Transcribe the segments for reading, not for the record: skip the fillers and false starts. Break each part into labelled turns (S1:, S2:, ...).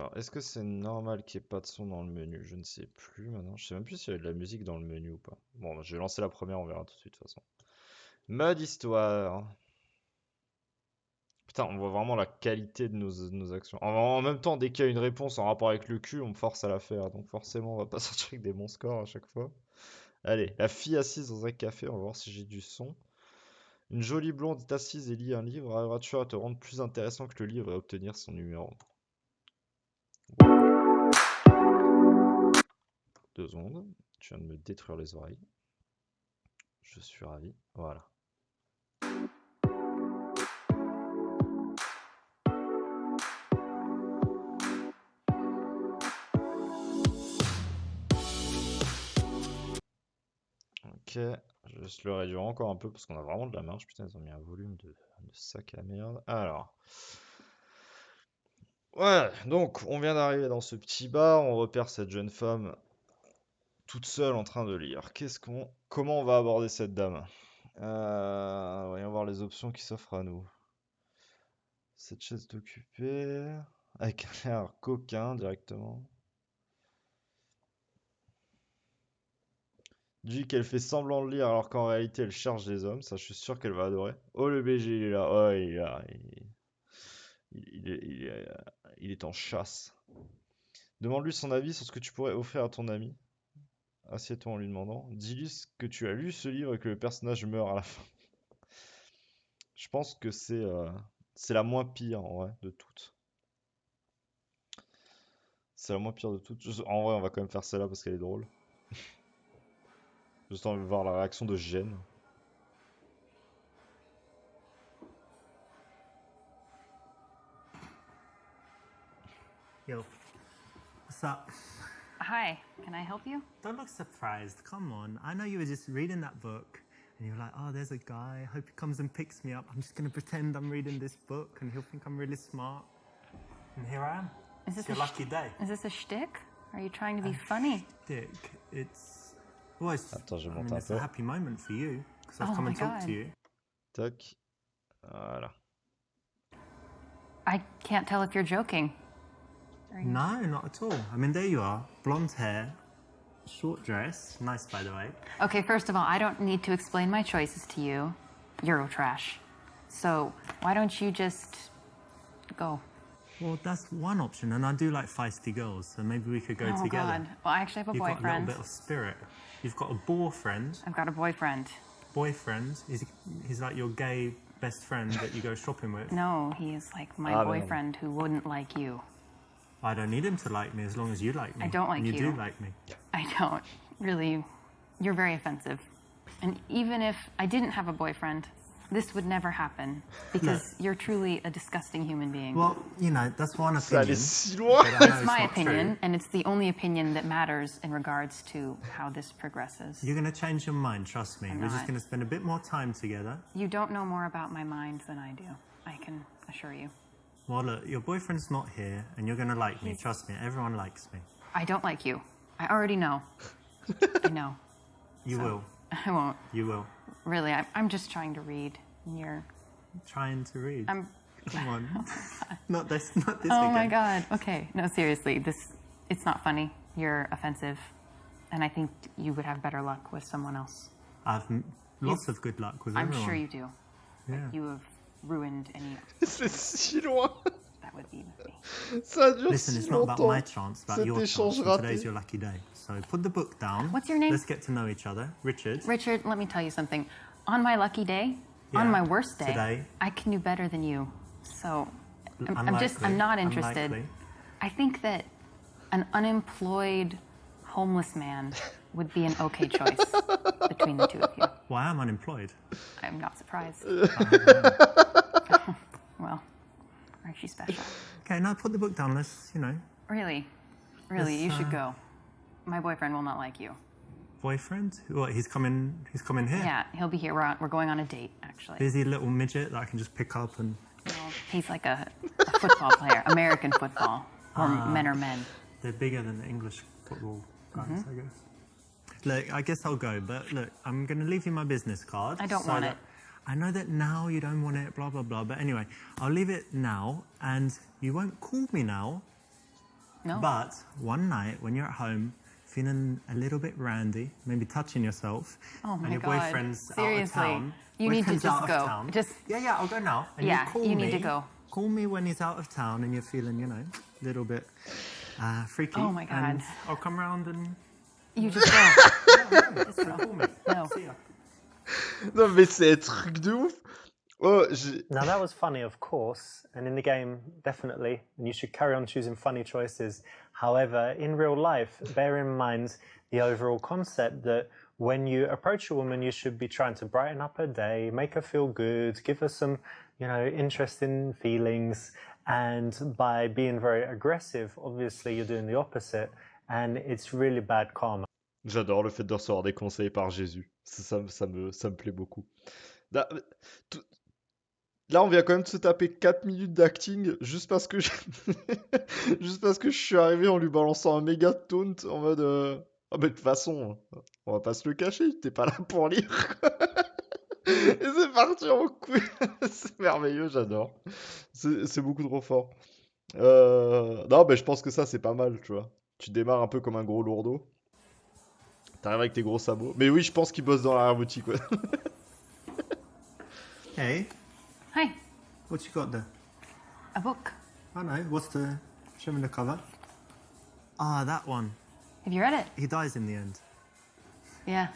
S1: Alors, est-ce que c'est normal qu'il n'y ait pas de son dans le menu? Je ne sais plus maintenant. Je sais même plus s'il y avait de la musique dans le menu ou pas. Bon, je vais lancer la première, on verra tout de suite de toute façon. Mode histoire. Putain, on voit vraiment la qualité de nos actions. En même temps, dès qu'il y a une réponse en rapport avec le cul, on me force à la faire. Donc forcément, on va pas sortir avec des bons scores à chaque fois. Allez, la fille assise dans un café, on va voir si j'ai du son. Une jolie blonde est assise et lit un livre. Arriveras-tu à te rendre plus intéressant que le livre et obtenir son numéro? 2 secondes. Tu viens de me détruire les oreilles. Je suis ravi. Voilà. Ok, je vais le réduire encore un peu parce qu'on a vraiment de la marge. Putain, ils ont mis un volume de sac à merde. Alors. Ouais, donc on vient d'arriver dans ce petit bar. On repère cette jeune femme toute seule en train de lire. Comment on va aborder cette dame? Voyons voir les options qui s'offrent à nous. Cette chaise est occupée. Avec un air coquin directement. Dit qu'elle fait semblant de lire alors qu'en réalité elle cherche des hommes. Ça, je suis sûr qu'elle va adorer. Oh, le BG, il est là. Oh, il est là. Il est en chasse. Demande-lui son avis sur ce que tu pourrais offrir à ton ami. Assieds-toi en lui demandant. Dis-lui que tu as lu ce livre et que le personnage meurt à la fin. Je pense que c'est la moins pire en vrai de toutes. C'est la moins pire de toutes. En vrai, on va quand même faire celle-là parce qu'elle est drôle. Juste envie de voir la réaction de Jen.
S2: Yo, what's up?
S3: Hi, can I help you?
S2: Don't look surprised. Come on. I know you were just reading that book and you're like, oh, there's a guy. Hope he comes and picks me up. I'm just going to pretend I'm reading this book and he'll think I'm really smart. And here I am. It's your lucky day.
S3: Is this a shtick? Are you trying to be funny?
S2: Dick, it's... Well, it's,
S1: Attends, je
S2: I
S1: monte
S2: mean,
S1: un
S2: it's
S1: peu.
S2: a happy moment for you because I've
S3: Oh
S2: come
S3: my
S2: and talked
S3: God.
S2: to you.
S1: Tac. Voilà.
S3: I can't tell if you're joking.
S2: No, not at all. I mean, there you are. Blonde hair, short dress. Nice, by the way.
S3: Okay, first of all, I don't need to explain my choices to you. Eurotrash. So why don't you just go?
S2: Well, that's one option, and I do like feisty girls, so maybe we could go
S3: Oh
S2: together.
S3: God. Well, I actually have a
S2: You've got a little
S3: boyfriend.
S2: bit of spirit. You've got a boyfriend.
S3: I've got a boyfriend.
S2: Boyfriend? He's like your gay best friend that you go shopping with.
S3: No, he is like my
S1: Ah,
S3: boyfriend who wouldn't like you.
S2: I don't need him to like me as long as you like me.
S3: I don't like
S2: and you
S3: you.
S2: do like me.
S3: I don't. Really, you're very offensive. And even if I didn't have a boyfriend, this would never happen because you're truly a disgusting human being.
S2: Well, you know, that's one
S1: Ça allait
S2: opinion.
S1: si loin.
S2: but I know
S3: It's my
S2: not
S3: opinion,
S2: true.
S3: and it's the only opinion that matters in regards to how this progresses.
S2: You're going to change your mind, trust me.
S3: I'm
S2: We're just
S3: not.
S2: going to spend a bit more time together.
S3: You don't know more about my mind than I do. I can assure you.
S2: Well, look, your boyfriend's not here, and you're going to like me. Trust me, everyone likes me.
S3: I don't like you. I already know. I know.
S2: You
S3: So-
S2: will.
S3: I won't.
S2: You will.
S3: Really, I'm just trying to read. And you're.
S2: Trying to read.
S3: I'm.
S2: Come on. not this
S3: Oh
S2: again.
S3: my God. Okay. No, seriously. It's not funny. You're offensive. And I think you would have better luck with someone else.
S2: I've lots of good luck with
S3: I'm
S2: everyone.
S3: sure you do.
S2: Yeah.
S3: You have ruined any.
S1: C'est si loin.
S3: That would be with me.
S1: Ça dure
S2: Listen,
S1: si
S2: it's not about
S1: longtemps.
S2: my chance, it's about
S1: Cet
S2: your
S1: échange
S2: chance. And
S1: raté.
S2: today's your lucky day. So put the book down.
S3: What's your name?
S2: Let's get to know each other. Richard.
S3: Richard, let me tell you something. On my lucky day,
S2: Yeah,
S3: on my worst day,
S2: today.
S3: I can do better than you. So I'm
S2: Unlikely,
S3: not interested.
S2: unlikely.
S3: I think that an unemployed homeless man would be an okay choice between the two of you.
S2: Well, I am unemployed.
S3: I'm not surprised. Well, aren't you special?
S2: Okay, now put the book down. Let's,
S3: Really, you should go. My boyfriend will not like you.
S2: boyfriend. What? He's coming here.
S3: Yeah, he'll be here. We're going on a date, actually.
S2: Is he a little midget that I can just pick up and?
S3: Well, he's like a football player, American football, or men are men.
S2: They're bigger than the English football guys,
S3: Mm-hmm.
S2: I guess. Look, I guess I'll go, but look, I'm going to leave you my business card.
S3: I don't want it.
S2: I know that now you don't want it, blah, blah, blah, but anyway, I'll leave it now, and you won't call me now
S3: No.
S2: But one night when you're at home, feeling a little bit randy, maybe touching yourself,
S3: Oh my
S2: and your
S3: God.
S2: boyfriend's
S3: Seriously.
S2: out of town.
S3: You need to
S2: boyfriend's
S3: just
S2: out of
S3: go.
S2: town.
S3: Just-
S2: Yeah, I'll go now. And
S3: Yeah,
S2: you call
S3: you
S2: me.
S3: need to go.
S2: Call me when he's out of town and you're feeling, a little bit freaky.
S3: Oh my God.
S2: And I'll come round and
S3: You just go.
S2: just call me.
S3: No.
S2: See ya.
S1: Non, mais c'est un truc de ouf. Oh, j'ai...
S4: Now that was funny, of course, and in the game, definitely, and you should carry on choosing funny choices. However, in real life, bear in mind the overall concept that when you approach a woman, you should be trying to brighten up her day, make her feel good, give her some, interesting feelings, and by being very aggressive, obviously you're doing the opposite, and it's really bad karma.
S1: J'adore le fait de recevoir des conseils par Jésus. Ça me plaît beaucoup. Là, tout- là, on vient quand même de se taper 4 minutes d'acting juste parce que juste parce que je suis arrivé en lui balançant un méga taunt en mode ah mais de toute façon, on va pas se le cacher, t'es pas là pour lire. Quoi. Et c'est parti en couille. C'est merveilleux, j'adore. C'est beaucoup trop fort. Non, mais je pense que ça, c'est pas mal, tu vois. Tu démarres un peu comme un gros lourdeau. T'arrives avec tes gros sabots. Mais oui, je pense qu'il bosse dans l'arrière-boutique, ouais.
S2: Hey,
S3: Hi.
S2: what you got there?
S3: A book.
S2: I know. Show me the cover. Ah, that one.
S3: Have you read it?
S2: He dies in the end.
S3: Yeah,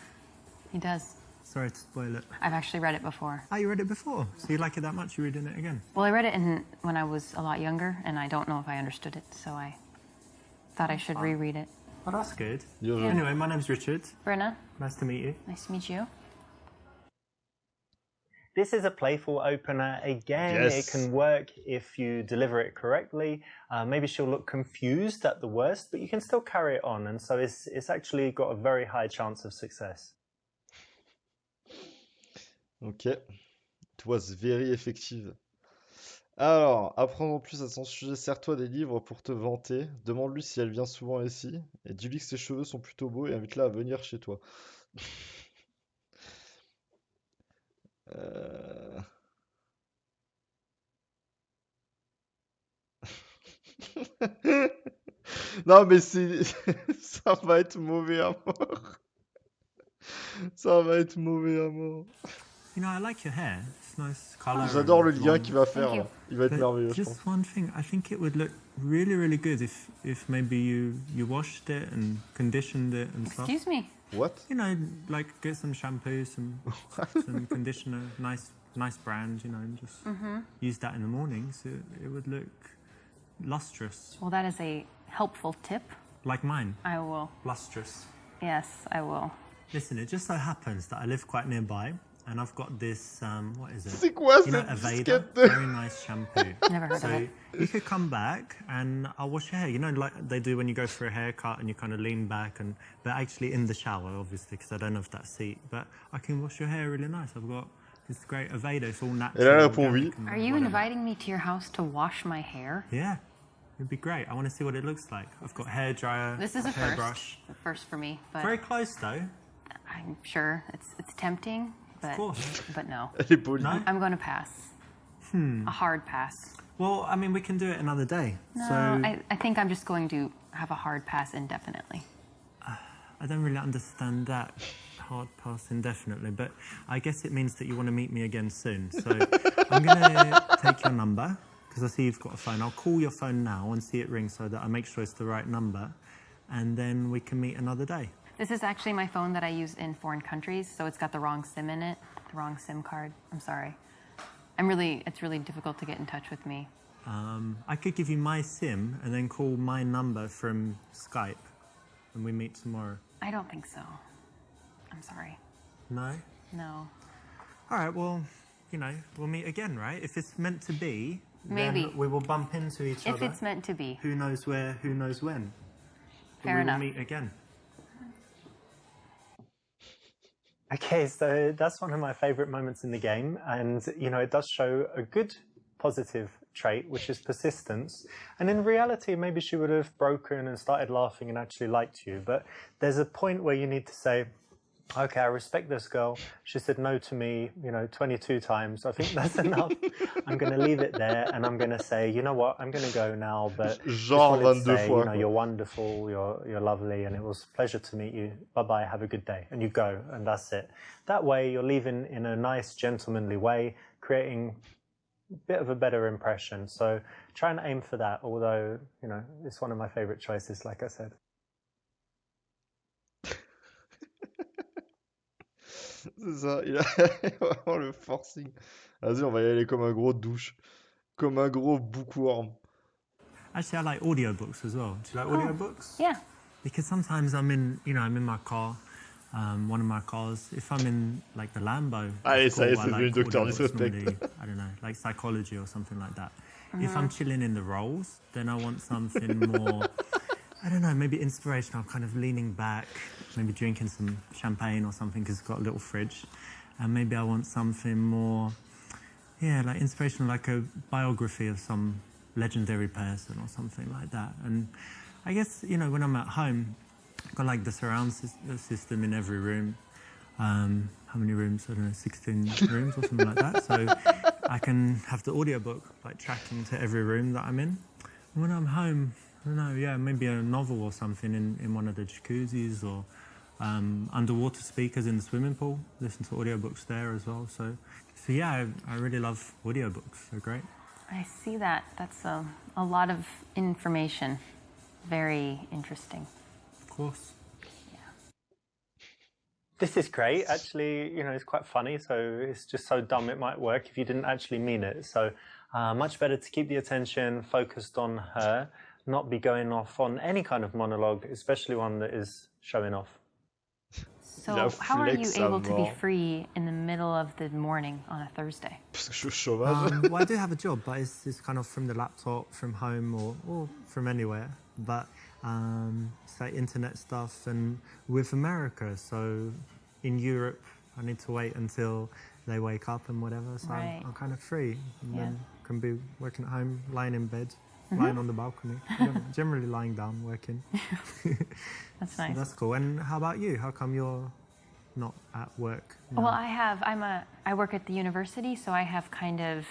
S3: he does.
S2: Sorry to spoil it.
S3: I've actually read it before.
S2: Oh, you read it before? So you like it that much, you're reading it again?
S3: Well, I read it when I was a lot younger, and I don't know if I understood it, so I thought I should reread it.
S2: Oh, that's good.
S1: Bien joué.
S2: Anyway, my name's Richard.
S3: Brenna,
S2: Nice to meet you.
S3: nice to meet you.
S4: This is a playful opener. Again,
S1: Yes.
S4: it can work if you deliver it correctly. Maybe she'll look confused at the worst, but you can still carry it on. And so it's actually got a very high chance of success.
S1: Ok. It was very effective. Alors, apprendre plus à son sujet, sers-toi des livres pour te vanter. Demande-lui si elle vient souvent ici. Et dis-lui que ses cheveux sont plutôt beaux et invite-la à venir chez toi. Euh, Non, mais c'est... ça va être mauvais à mort. Ça va être mauvais à mort.
S2: I like your hair. It's nice colour.
S1: J'adore le
S2: and
S1: lien
S2: long.
S1: qu'il va faire.
S3: you.
S1: Là. Il va être
S2: But
S1: merveilleux, je pense.
S2: just one thing, I think it would look really, really good if maybe you washed it and conditioned it and stuff.
S3: Excuse me.
S1: What?
S2: Like get some shampoo, some conditioner, nice brand, and just use that in the morning, so it would look lustrous,
S3: Well, that is a helpful tip.
S2: like mine,
S3: I will.
S2: lustrous.
S3: Yes, I will.
S2: Listen, it just so happens that I live quite nearby, and I've got this, what is it?
S1: C'est quoi
S2: You know,
S1: cette
S2: Aveda,
S1: disquette de...
S2: very nice shampoo.
S3: Never heard
S2: So
S3: of it.
S2: you could come back and I'll wash your hair. Like they do when you go for a haircut and you kind of lean back, but actually in the shower, obviously, because I don't have that seat. But I can wash your hair really nice. I've got this great Aveda. It's all natural.
S1: Elle répond
S2: organic
S1: oui.
S2: and
S3: Are you
S2: whatever.
S3: inviting me to your house to wash my hair?
S2: Yeah, it'd be great. I want to see what it looks like. I've got hair dryer,
S3: This is a first.
S2: hairbrush.
S3: A first for me, but
S2: Very close though.
S3: I'm sure it's tempting, but
S2: course.
S3: but no.
S1: Elle est polie.
S2: No?
S3: I'm going to pass. A hard pass.
S2: Well, I mean, we can do it another day.
S3: No,
S2: So
S3: I think I'm just going to have a hard pass indefinitely.
S2: I don't really understand that hard pass indefinitely, but I guess it means that you want to meet me again soon. So I'm going to take your number because I see you've got a phone. I'll call your phone now and see it ring so that I make sure it's the right number, and then we can meet another day.
S3: This is actually my phone that I use in foreign countries, so it's got the wrong SIM in it, the wrong SIM card. I'm sorry. It's really difficult to get in touch with me.
S2: I could give you my SIM and then call my number from Skype, and we meet tomorrow.
S3: I don't think so. I'm sorry.
S2: No?
S3: No.
S2: All right, well, we'll meet again, right? If it's meant to be,
S3: Maybe.
S2: then we will bump into each
S3: If
S2: other.
S3: it's meant to be.
S2: Who knows where, who knows when. But
S3: Fair
S2: we
S3: enough.
S2: will meet again.
S4: Okay, so that's one of my favorite moments in the game. And, it does show a good positive trait, which is persistence. And in reality, maybe she would have broken and started laughing and actually liked you. But there's a point where you need to say, okay, I respect this girl. She said no to me, 22 times. I think that's enough. I'm going to leave it there and I'm going to say, you know what, I'm going to go now, but just
S1: Genre
S4: wanted to
S1: 22
S4: say,
S1: fois, quoi.
S4: you're wonderful, you're lovely, and it was a pleasure to meet you. Bye-bye, have a good day. And you go, and that's it. That way, you're leaving in a nice, gentlemanly way, creating a bit of a better impression. So try and aim for that, although, it's one of my favorite choices, like I said.
S1: C'est ça, il a vraiment le forcing. Vas-y, on va y aller comme un gros douche. Comme un gros bookworm.
S2: Actually, I like audiobooks as well. Do you like audiobooks?
S3: Yeah.
S2: Because sometimes I'm in my car, one of my cars. If I'm in like the Lambo,
S1: Allez,
S2: it's
S1: ça y est,
S2: cool.
S1: c'est
S2: I
S1: devenu
S2: like
S1: Docteur
S2: audiobooks
S1: Disrespect.
S2: normally, I don't know, like psychology or something like that. If I'm chilling in the rolls, then I want something more, I don't know, maybe inspirational, kind of leaning back, maybe drinking some champagne or something because it's got a little fridge. And maybe I want something more, yeah, like inspirational, like a biography of some legendary person or something like that. And I guess, when I'm at home, I've got like the surround system in every room. How many rooms? I don't know, 16 rooms or something like that. So I can have the audiobook like tracking to every room that I'm in. And when I'm home, I don't know, yeah, maybe a novel or something in one of the jacuzzis or underwater speakers in the swimming pool. Listen to audiobooks there as well. So yeah, I really love audiobooks. They're great.
S3: I see that. That's a lot of information. Very interesting.
S2: Of course.
S4: This is great. Actually, it's quite funny, so it's just so dumb it might work if you didn't actually mean it. So much better to keep the attention focused on her, not be going off on any kind of monologue, especially one that is showing off.
S3: So how are you
S1: flex à
S3: able to be
S1: mort.
S3: free in the middle of the morning on a Thursday?
S1: Parce que je suis au chômage.
S2: Well, I do have a job, but it's kind of from the laptop, from home, or from anywhere. But it's like internet stuff, and with America, so in Europe, I need to wait until they wake up and whatever. So
S3: Right.
S2: I'm kind of free, and
S3: Yeah.
S2: then can be working at home, lying in bed, lying on the balcony, generally lying down, working.
S3: That's
S2: So
S3: nice.
S2: that's cool. And how about you? How come you're not at work now?
S3: Well, I work at the university, so I have kind of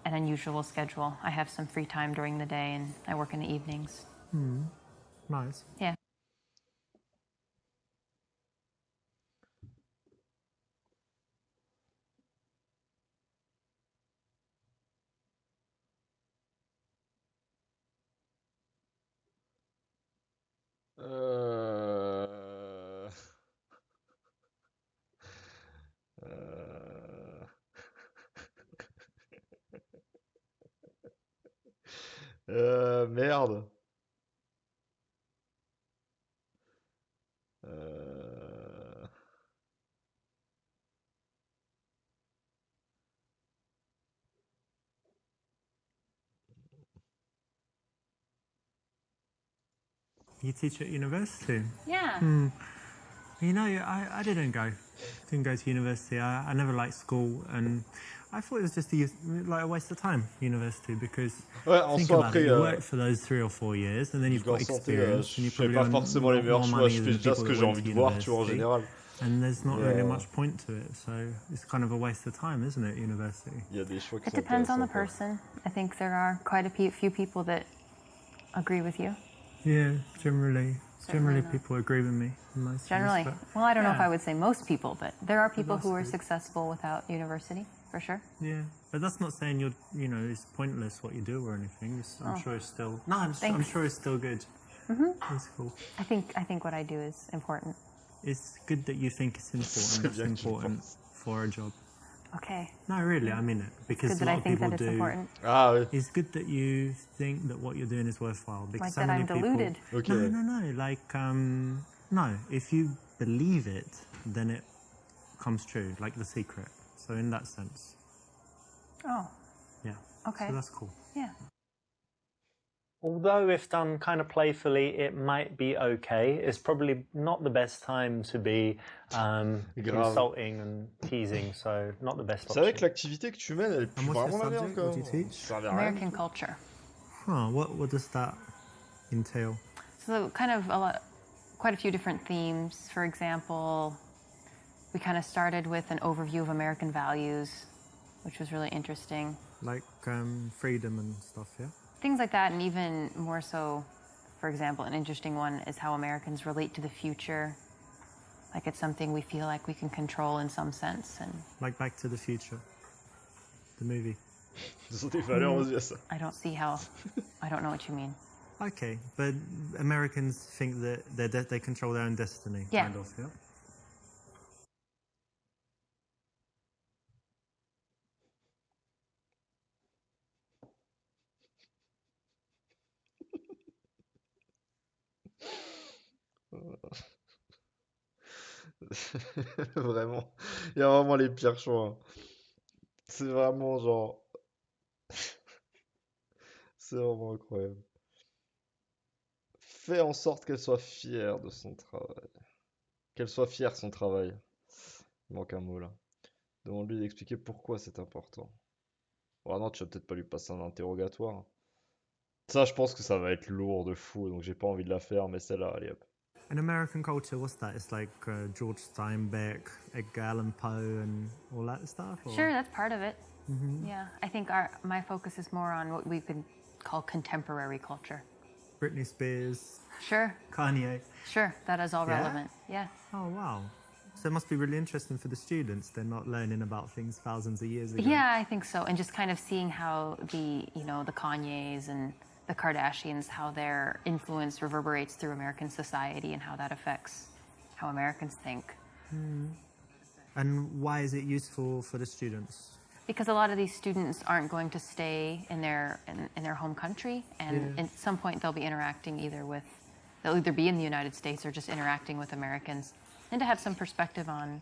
S3: an unusual schedule. I have some free time during the day, and I work in the evenings.
S2: Nice.
S3: Yeah.
S1: Euh... euh, Merde. Euh,
S2: You teach at university?
S3: Yeah.
S2: I didn't go. Didn't go to university. I never liked school, and I thought it was just a waste of time, university, because
S1: Ouais, en
S2: think
S1: soi,
S2: about
S1: après,
S2: it, you work for those 3 or 4 years, and then you've got
S1: en santé,
S2: experience, and you
S1: je fais
S2: probably
S1: pas
S2: earn
S1: forcément les meilleurs
S2: more
S1: choix.
S2: money
S1: Je fais
S2: than
S1: déjà ce
S2: people
S1: que
S2: that
S1: j'ai
S2: went
S1: envie
S2: to
S1: de voir, tu vois, en
S2: university.
S1: général.
S2: And there's not
S1: Yeah.
S2: really much point to it, so it's kind of a waste of time, isn't it, university?
S1: Il y a des choix qui
S3: It
S1: sont
S3: depends on the
S1: intéressants, quoi.
S3: person. I think there are quite a few people that agree with you.
S2: Yeah, generally
S3: not.
S2: people agree with me in most things,
S3: Generally.
S2: but
S3: Well, I don't know if
S2: yeah.
S3: I would say most people, but there are people who are
S2: that's good.
S3: successful without university, for sure.
S2: Yeah, but that's not saying it's pointless what you do or anything. I'm sure it's still. No, I'm
S3: Thanks.
S2: sure it's still good. It's cool.
S3: I think what I do is important.
S2: It's good that you think it's important.
S1: C'est
S2: That's
S1: bien que tu le
S2: important
S1: penses.
S2: for a job.
S3: Okay.
S2: No, really, I mean it because
S3: Good
S2: a
S3: that I
S2: lot of
S3: think
S2: people
S3: that it's
S2: do.
S3: important.
S1: Ah oui.
S2: It's good that you think that what you're doing is worthwhile because
S3: Like
S2: so
S3: that
S2: many
S3: I'm deluded.
S2: people.
S1: Okay.
S2: No. Like no, if you believe it, then it comes true. Like The Secret. So in that sense,
S3: Oh,
S2: yeah.
S3: okay.
S2: So that's cool.
S3: Yeah.
S4: Although if done kind of playfully, it might be okay. It's probably not the best time to be insulting and teasing, so not the best
S1: C'est vrai que
S4: option.
S1: l'activité que tu mènes, elle pue
S2: And what's
S1: vraiment
S2: your
S1: la merde,
S2: subject?
S1: quoi.
S2: What do you teach?
S1: Ça servait à rien.
S3: American culture.
S2: Huh, what does that entail?
S3: So kind of quite a few different themes. For example, We kind of started with an overview of American values, which was really interesting.
S2: Like freedom and stuff, yeah?
S3: Things like that, and even more so, for example, an interesting one is how Americans relate to the future. Like it's something we feel like we can control in some sense, and
S2: Like Back to the Future, the movie.
S1: Ce sont des valeurs aux US.
S3: I don't see how. I don't know what you mean.
S2: Okay, but Americans think that they control their own destiny,
S3: Yeah.
S2: kind of, yeah?
S1: Vraiment. Il y a vraiment les pires choix, hein. C'est vraiment genre. C'est vraiment incroyable. Fais en sorte qu'elle soit fière de son travail. Qu'elle soit fière de son travail. Il manque un mot là. Demande-lui d'expliquer pourquoi c'est important. Oh non, tu vas peut-être pas lui passer un interrogatoire. Ça, je pense que ça va être lourd de fou, donc j'ai pas envie de la faire, mais celle-là, allez hop.
S2: In American culture, what's that? It's like George Steinbeck, Edgar Allan Poe, and all that stuff? Or?
S3: Sure, that's part of it. Yeah, I think my focus is more on what we could call contemporary culture.
S2: Britney Spears,
S3: Sure,
S2: Kanye.
S3: sure, that is all
S2: Yeah?
S3: relevant. Yeah.
S2: Oh, wow. So it must be really interesting for the students. They're not learning about things thousands of years ago.
S3: Yeah, I think so. And just kind of seeing how the Kanyes and the Kardashians, how their influence reverberates through American society and how that affects how Americans think.
S2: And why is it useful for the students?
S3: Because a lot of these students aren't going to stay in their home country, and
S2: Yeah.
S3: at some point they'll be interacting they'll either be in the United States or just interacting with Americans, and to have some perspective on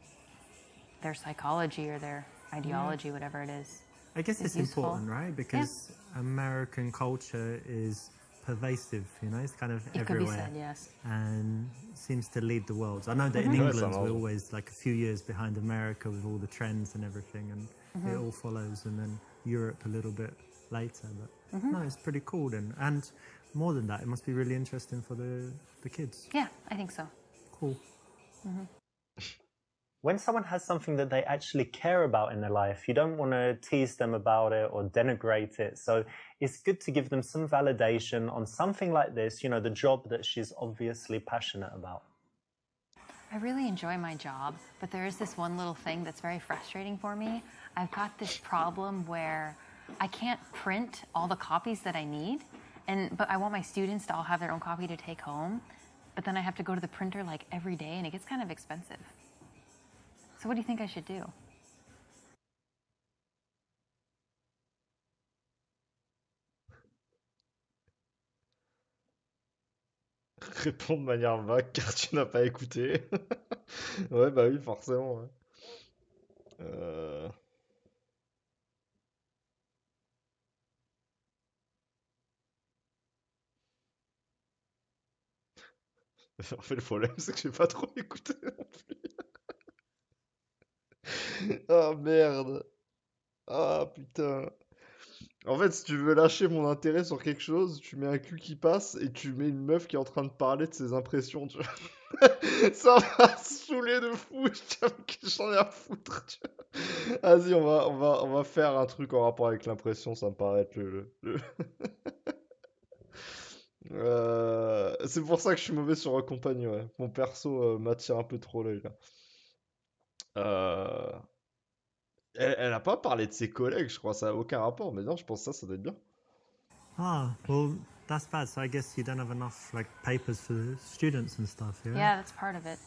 S3: their psychology or their ideology, whatever it is.
S2: I guess
S3: It's
S2: it's
S3: useful.
S2: important, right? Because American culture is pervasive, you know, it's kind of
S3: It could be
S2: everywhere.
S3: said, yes.
S2: And seems to lead the world. I know that in
S1: Ouais,
S2: England
S1: ça
S2: we're
S1: marche.
S2: always like a few years behind America with all the trends and everything, and it all follows, and then Europe a little bit later. But no, it's pretty cool then. And more than that, it must be really interesting for the kids.
S3: Yeah, I think so.
S2: Cool.
S4: When someone has something that they actually care about in their life, you don't want to tease them about it or denigrate it. So it's good to give them some validation on something like this, you know, the job that she's obviously passionate about.
S3: I really enjoy my job, but there is this one little thing that's very frustrating for me. I've got this problem where I can't print all the copies that I need, but I want my students to all have their own copy to take home, but then I have to go to the printer like every day, and it gets kind of expensive. So what do you think I should do?
S1: Réponds de manière vague car tu n'as pas écouté. Ouais, bah oui, forcément. Ouais. En fait, le problème, c'est que j'ai pas trop écouté non plus. Ah merde. Ah putain. En fait, si tu veux lâcher mon intérêt sur quelque chose, tu mets un cul qui passe et tu mets une meuf qui est en train de parler de ses impressions, tu vois. Ça va saouler de fou, j'en ai à foutre, tu vois. Vas-y, on va faire un truc en rapport avec l'impression, ça me paraît être c'est pour ça que je suis mauvais sur accompagner, ouais. Mon perso m'attire un peu trop l'œil, là. Euh, elle a pas parlé de ses collègues, je crois, ça a aucun rapport, mais non, je pense que ça doit être bien.
S2: Ah, well, that's bad. So I guess you don't have enough like papers for the students and stuff, yeah?
S3: Yeah, that's part of it.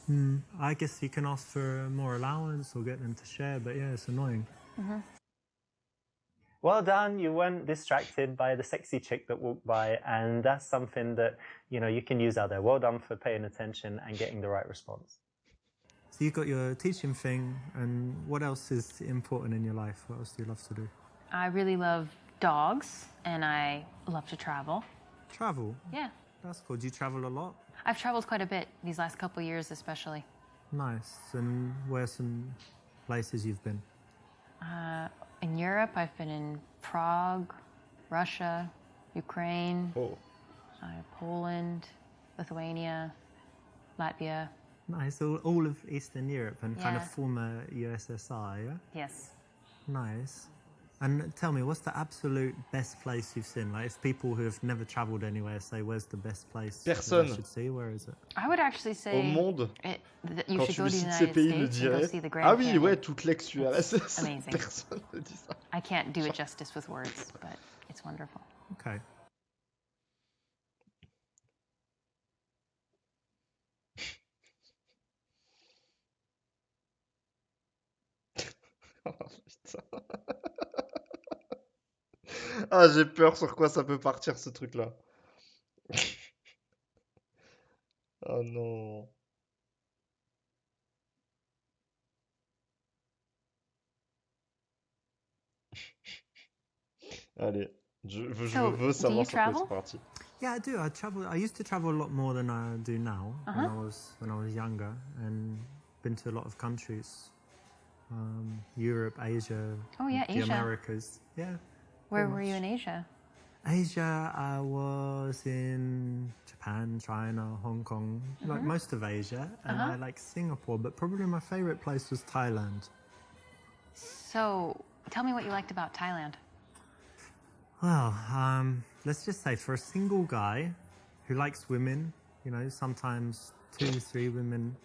S2: I guess you can ask for more allowance or get them to share, but yeah, it's annoying.
S4: Well done, you weren't distracted by the sexy chick that walked by, and that's something that, you know, you can use out there. Well done for paying attention and getting the right response.
S2: So you got your teaching thing, and what else is important in your life? What else do you love to do?
S3: I really love dogs, and I love to travel.
S2: Travel.
S3: Yeah.
S2: That's cool. Do you travel a lot?
S3: I've traveled quite a bit these last couple years, especially.
S2: Nice. And where are some places you've been?
S3: In Europe, I've been in Prague, Russia, Ukraine,
S1: Oh.
S3: Poland, Lithuania, Latvia,
S2: Nice. All of Eastern Europe and kind of
S3: Yeah.
S2: former USSR, yeah?
S3: Yes.
S2: Nice. And tell me, what's the absolute best place you've seen? Like, if people who have never traveled anywhere say, where's the best place that I
S1: Personne.
S2: should see, where is it?
S3: I would actually say
S1: Au monde,
S3: that you
S1: quand
S3: should
S1: tu
S3: go
S1: me
S3: to the
S1: cites ces
S3: United
S1: pays, me
S3: States and go
S1: dirait
S3: see the Grand
S1: ah oui,
S3: Canyon.
S1: ouais, toute l'ex-URSS.
S3: amazing.
S1: Personne ne dit ça.
S3: I can't do it justice with words, but it's wonderful.
S2: Okay.
S1: Oh, putain. Ah, j'ai peur sur quoi ça peut partir ce truc-là. Oh non. Allez, je
S3: So,
S1: veux
S3: do
S1: savoir
S3: you
S1: sur quoi
S3: travel?
S1: c'est parti.
S2: Yeah, I do. I used to travel a lot more than I do now
S3: Uh-huh.
S2: when I was younger, and been to a lot of countries, Europe, Asia,
S3: Oh, yeah,
S2: the
S3: Asia.
S2: Americas. Yeah.
S3: Where
S2: pretty
S3: were you
S2: much.
S3: in Asia?
S2: Asia, I was in Japan, China, Hong Kong, like most of Asia, and I like Singapore, but probably my favorite place was Thailand.
S3: So, tell me what you liked about Thailand.
S2: Well, let's just say for a single guy who likes women, you know, sometimes 2, 3 women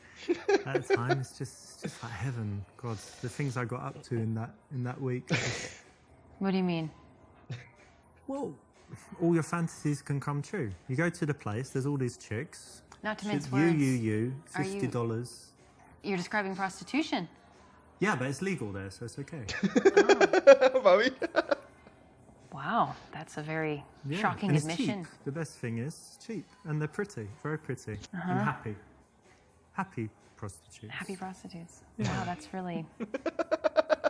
S2: at a time, it's just like heaven. God, the things I got up to in that week.
S3: What do you mean?
S2: Well, all your fantasies can come true. You go to the place, there's all these chicks.
S3: Not to mince
S2: You,
S3: words. Are you-
S2: $50.
S3: You're describing prostitution.
S2: Yeah, but it's legal there, so it's okay.
S1: Bah oui.
S3: Wow, that's a very
S2: Yeah,
S3: shocking
S2: and it's
S3: admission.
S2: cheap. The best thing is cheap, and they're pretty, very pretty, and happy prostitutes.
S3: Happy prostitutes. Wow, that's really.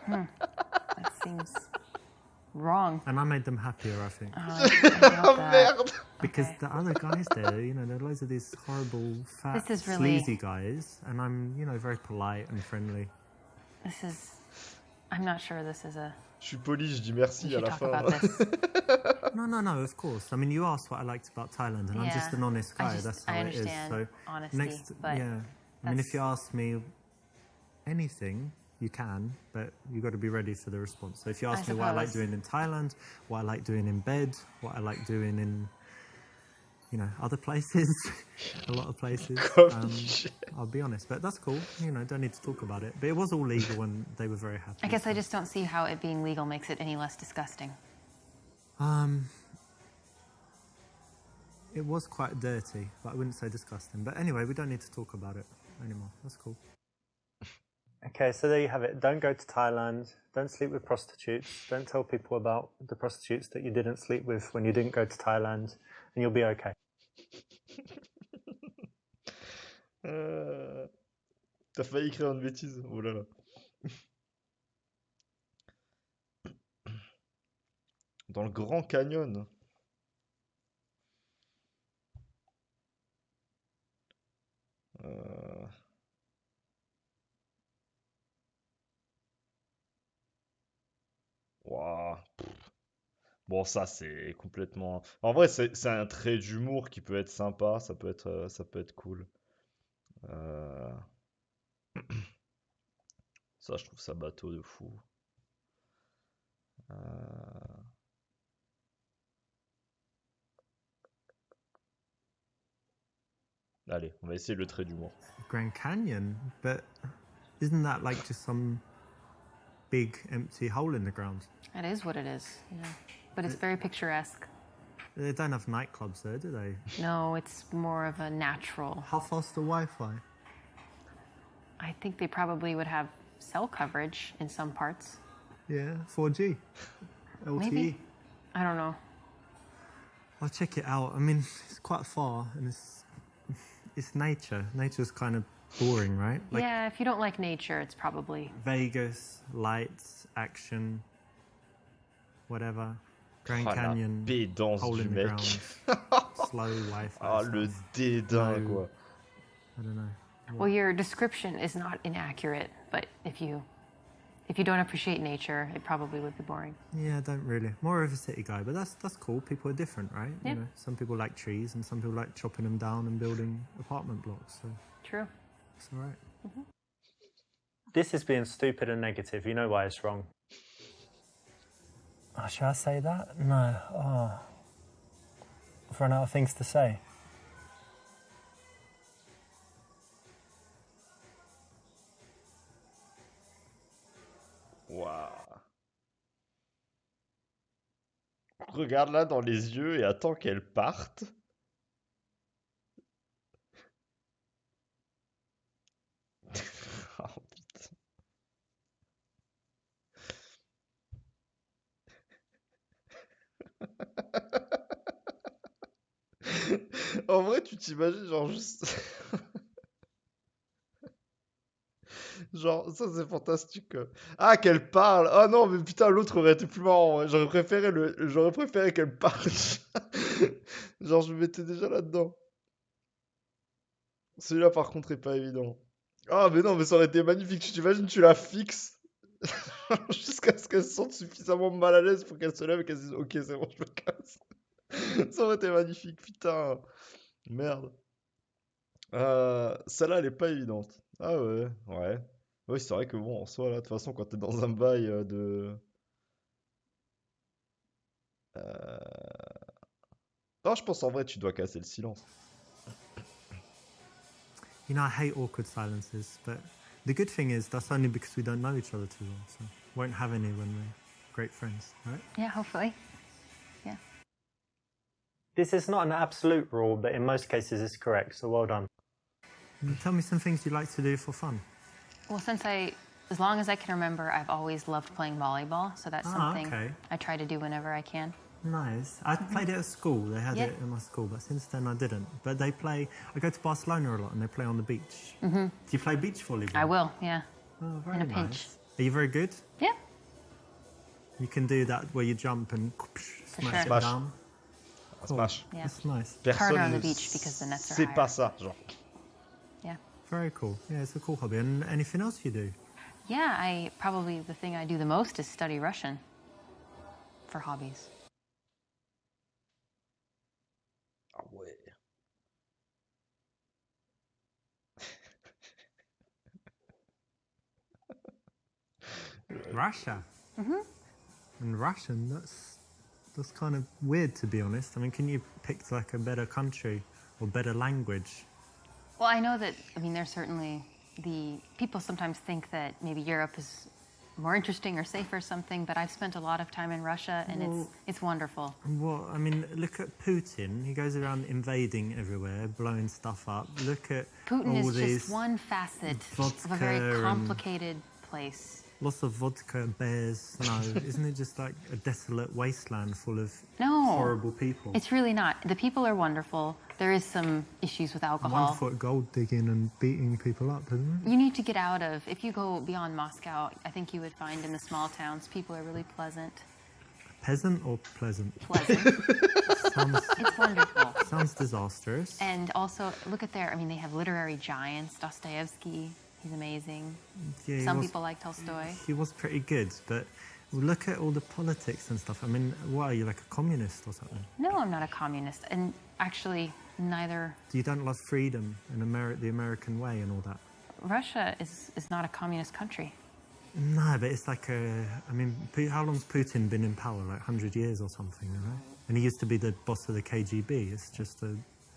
S3: That seems wrong.
S2: And I made them happier, I think,
S3: I doubt that.
S1: Merde.
S2: because
S3: okay.
S2: the other guys there, you know, there are loads of these horrible, fat,
S3: This is really-
S2: sleazy guys, and I'm, you know, very polite and friendly.
S3: This is. I'm not sure this is a.
S1: Je suis poli, je dis
S3: We
S1: merci à
S3: should
S1: la
S3: talk
S1: fin.
S3: about this.
S2: No, of course. I mean, you asked what I liked about Thailand, and I'm just
S3: Yeah.
S2: an honest
S3: I
S2: guy.
S3: just-
S2: That's how
S3: I
S2: it is.
S3: understand
S2: So
S3: honesty,
S2: next,
S3: but
S2: yeah. I mean, if
S3: that's-
S2: you ask me anything, you can, but you got to be ready for the response. So if you ask me what I like
S3: suppose.
S2: doing in Thailand, what I like doing in bed, what I like doing in, you know, other places, a lot of places, I'll be honest. But that's cool. You know, don't need to talk about it. But it was all legal, and they were very happy.
S3: I guess I just don't see how it being legal makes it any less disgusting.
S2: It was quite dirty, but I wouldn't say disgusting. But anyway, we don't need to talk about it anymore. That's cool. Okay, so there you have it. Don't go to Thailand. Don't sleep with prostitutes. Don't tell people about the prostitutes that you didn't sleep with when you didn't go to Thailand, and you'll be okay.
S1: T'as failli écrire une bêtise. Oh là là. Dans le Grand Canyon. Ouah. Bon, ça c'est complètement. En vrai, c'est un trait d'humour qui peut être sympa, ça peut être cool. Euh, Ça, je trouve ça bateau de fou. Allez, on va essayer le trait d'humour.
S2: Grand Canyon, but isn't that like just some big empty hole in the ground?
S3: That is what it is. Yeah. But it's very picturesque.
S2: They don't have nightclubs there, do they?
S3: No, it's more of a natural.
S2: How fast the Wi-Fi?
S3: I think they probably would have cell coverage in some parts.
S2: Yeah, 4G, LTE.
S3: Maybe. I don't know.
S2: I'll check it out. I mean, it's quite far, and it's nature. Nature's kind of boring, right? Like
S3: Yeah, if you don't like nature, it's probably.
S2: Vegas, lights, action, whatever. Grand
S1: Ah, la
S2: Canyon,
S1: pédance
S2: hole
S1: du
S2: in the
S1: mec.
S2: ground, slow Wi-Fi.
S1: Ah, le
S2: stuff.
S1: dédain,
S2: No.
S1: quoi.
S2: I don't know.
S3: Well, your description is not inaccurate, but if you don't appreciate nature, it probably would be boring.
S2: Yeah, I don't really. More of a city guy, but that's cool. People are different, right?
S3: Yeah.
S2: You know, some people like trees, and some people like chopping them down and building apartment blocks. So
S3: True.
S2: It's all right.
S4: This is being stupid and negative. You know why it's wrong. Oh, should I say that? No. Oh. I've run out of things to say.
S1: Waouh. Regarde-la dans les yeux et attends qu'elle parte. Oh, putain. En vrai, tu t'imagines, genre, juste. Genre, ça c'est fantastique, quoi. Ah, qu'elle parle! Ah non, mais putain, l'autre aurait été plus marrant, ouais. J'aurais préféré qu'elle parle. Genre, je me mettais déjà là-dedans. Celui-là, par contre, est pas évident. Ah, mais non, mais ça aurait été magnifique. Tu t'imagines, tu la fixes jusqu'à ce qu'elle se sente suffisamment mal à l'aise pour qu'elle se lève et qu'elle se dise, ok, c'est bon, je me casse. Ça aurait été magnifique, putain. Merde. Celle-là, elle est pas évidente. Ah ouais, ouais. Oui, c'est vrai que bon, en soi, là, de toute façon, quand t'es dans un bail de... euh, Non, je pense en vrai, tu dois casser le silence.
S2: You know, I hate awkward silences, but the good thing is that's only because we don't know each other too well, so won't have any when we're great friends, right?
S3: Yeah, hopefully. Yeah.
S4: This is not an absolute rule, but in most cases it's correct, so well done.
S2: Tell me some things you like to do for fun.
S3: Well, as long as I can remember, I've always loved playing volleyball, so that's something
S2: okay.
S3: I try to do whenever I can.
S2: Nice. I played it at school. They had
S3: Yeah.
S2: it in my school, but since then I didn't. But I go to Barcelona a lot and they play on the beach. Do you play beach volleyball?
S3: I will, yeah.
S2: Oh, very
S3: In a
S2: nice.
S3: pinch.
S2: Are you very good?
S3: Yeah.
S2: You can do that where you jump and smash
S3: sure.
S2: it
S1: Smash.
S2: down.
S1: Un smash.
S3: Yeah.
S2: That's nice.
S1: Personne
S3: on the
S1: ne
S3: beach because the nets are
S1: sait
S3: higher.
S1: pas ça, genre.
S3: Yeah.
S2: Very cool. Yeah, it's a cool hobby. And anything else you do?
S3: Yeah, probably the thing I do the most is study Russian for hobbies.
S1: Ah ouais.
S2: Russia. And Russian, that's kind of weird, to be honest. I mean, can you pick like a better country or better language?
S3: Well, I know that, there's certainly people sometimes think that maybe Europe is more interesting or safe or something, but I've spent a lot of time in Russia and
S2: Well-
S3: it's wonderful.
S2: Well, I mean, look at Putin. He goes around invading everywhere, blowing stuff up. Look at
S3: Putin
S2: all
S3: is
S2: these
S3: just one facet of a
S2: vodka
S3: very
S2: and-
S3: complicated place.
S2: lots of vodka, bears. No, isn't it just like a desolate wasteland full of
S3: No.
S2: horrible people?
S3: It's really not. The people are wonderful. There is some issues with alcohol.
S2: 1 foot gold digging and beating people up, isn't it?
S3: You need to get out of, if you go beyond Moscow, I think you would find in the small towns, people are really pleasant.
S2: Peasant or pleasant?
S3: Pleasant.
S2: Sounds,
S3: It's wonderful.
S2: sounds disastrous.
S3: And also, look at they have literary giants. Dostoevsky, he's amazing.
S2: Yeah, he
S3: Some
S2: was-
S3: people like Tolstoy.
S2: He was pretty good, but look at all the politics and stuff. I mean, what are you, like a communist or something?
S3: No, I'm not a communist. And actually, neither.
S2: You don't love freedom and the American way and all that?
S3: Russia is not a communist country.
S2: No, but it's like how long's Putin been in power? Like 100 years or something, you know? And he used to be the boss of the KGB. It's just a...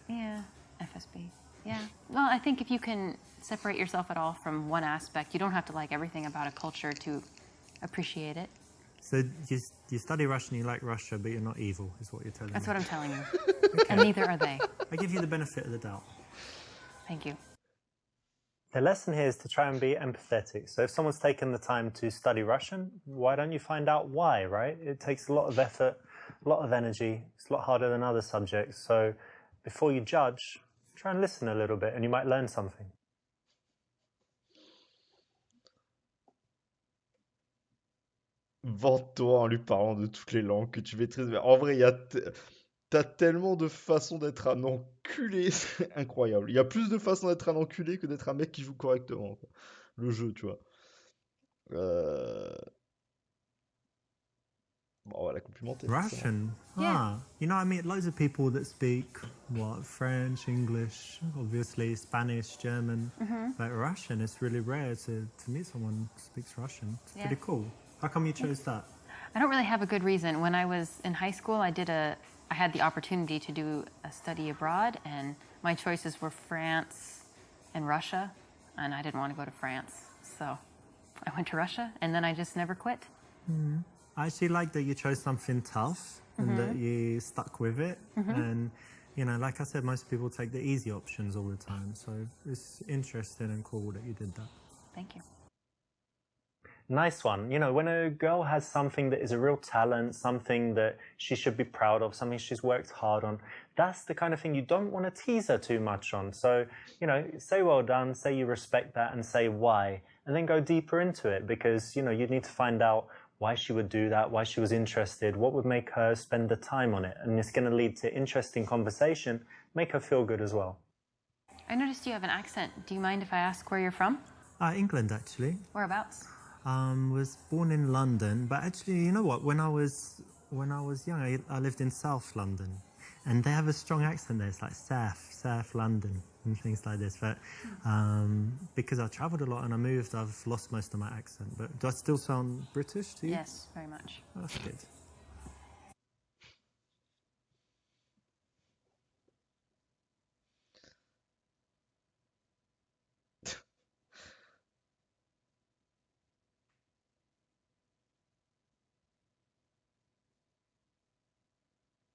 S3: Yeah, FSB. Yeah. Well, I think if you can separate yourself at all from one aspect, you don't have to like everything about a culture to appreciate it.
S2: So you study Russian, you like Russia, but you're not evil, is what you're telling
S3: That's
S2: me.
S3: what I'm telling you. And neither are they.
S2: I give you the benefit of the doubt.
S3: Thank you.
S4: The lesson here is to try and be empathetic. So if someone's taken the time to study Russian, why don't you find out why, right? It takes a lot of effort, a lot of energy. It's a lot harder than other subjects. So before you judge, try and listen a little bit and you might learn something.
S1: Vante-toi en lui parlant de toutes les langues que tu maîtrises. Mais en vrai, t'as tellement de façons d'être un enculé, c'est incroyable. Il y a plus de façons d'être un enculé que d'être un mec qui joue correctement, quoi. Le jeu, tu vois. Euh, Bon, on va la complimenter. forcément.
S2: Russian.
S3: Yeah.
S2: Ah, you know, I meet loads of people that speak French, English, obviously Spanish, German, but Russian. It's really rare to meet someone who speaks Russian. It's
S3: Yeah.
S2: pretty cool. How come you chose that?
S3: I don't really have a good reason. When I was in high school, I had the opportunity to do a study abroad, and my choices were France and Russia, and I didn't want to go to France, so I went to Russia, and then I just never quit.
S2: I actually like that you chose something tough and that you stuck with it. And, you know, like I said, most people take the easy options all the time. So it's interesting and cool that you did that.
S3: Thank you.
S4: Nice one. You know, when a girl has something that is a real talent, something that she should be proud of, something she's worked hard on, that's the kind of thing you don't want to tease her too much on. So, you know, say well done, say you respect that, and say why, and then go deeper into it, because, you know, you need to find out why she would do that, why she was interested, what would make her spend the time on it. And it's going to lead to interesting conversation, make her feel good as well.
S3: I noticed you have an accent. Do you mind if I ask where you're from?
S2: England, actually.
S3: Whereabouts?
S2: Was born in London, but actually, you know what? When I was young, I lived in South London, and they have a strong accent there. It's like South London, and things like this. But because I travelled a lot and I moved, I've lost most of my accent. But do I still sound British to you?
S3: Yes, very much.
S2: Oh, that's good.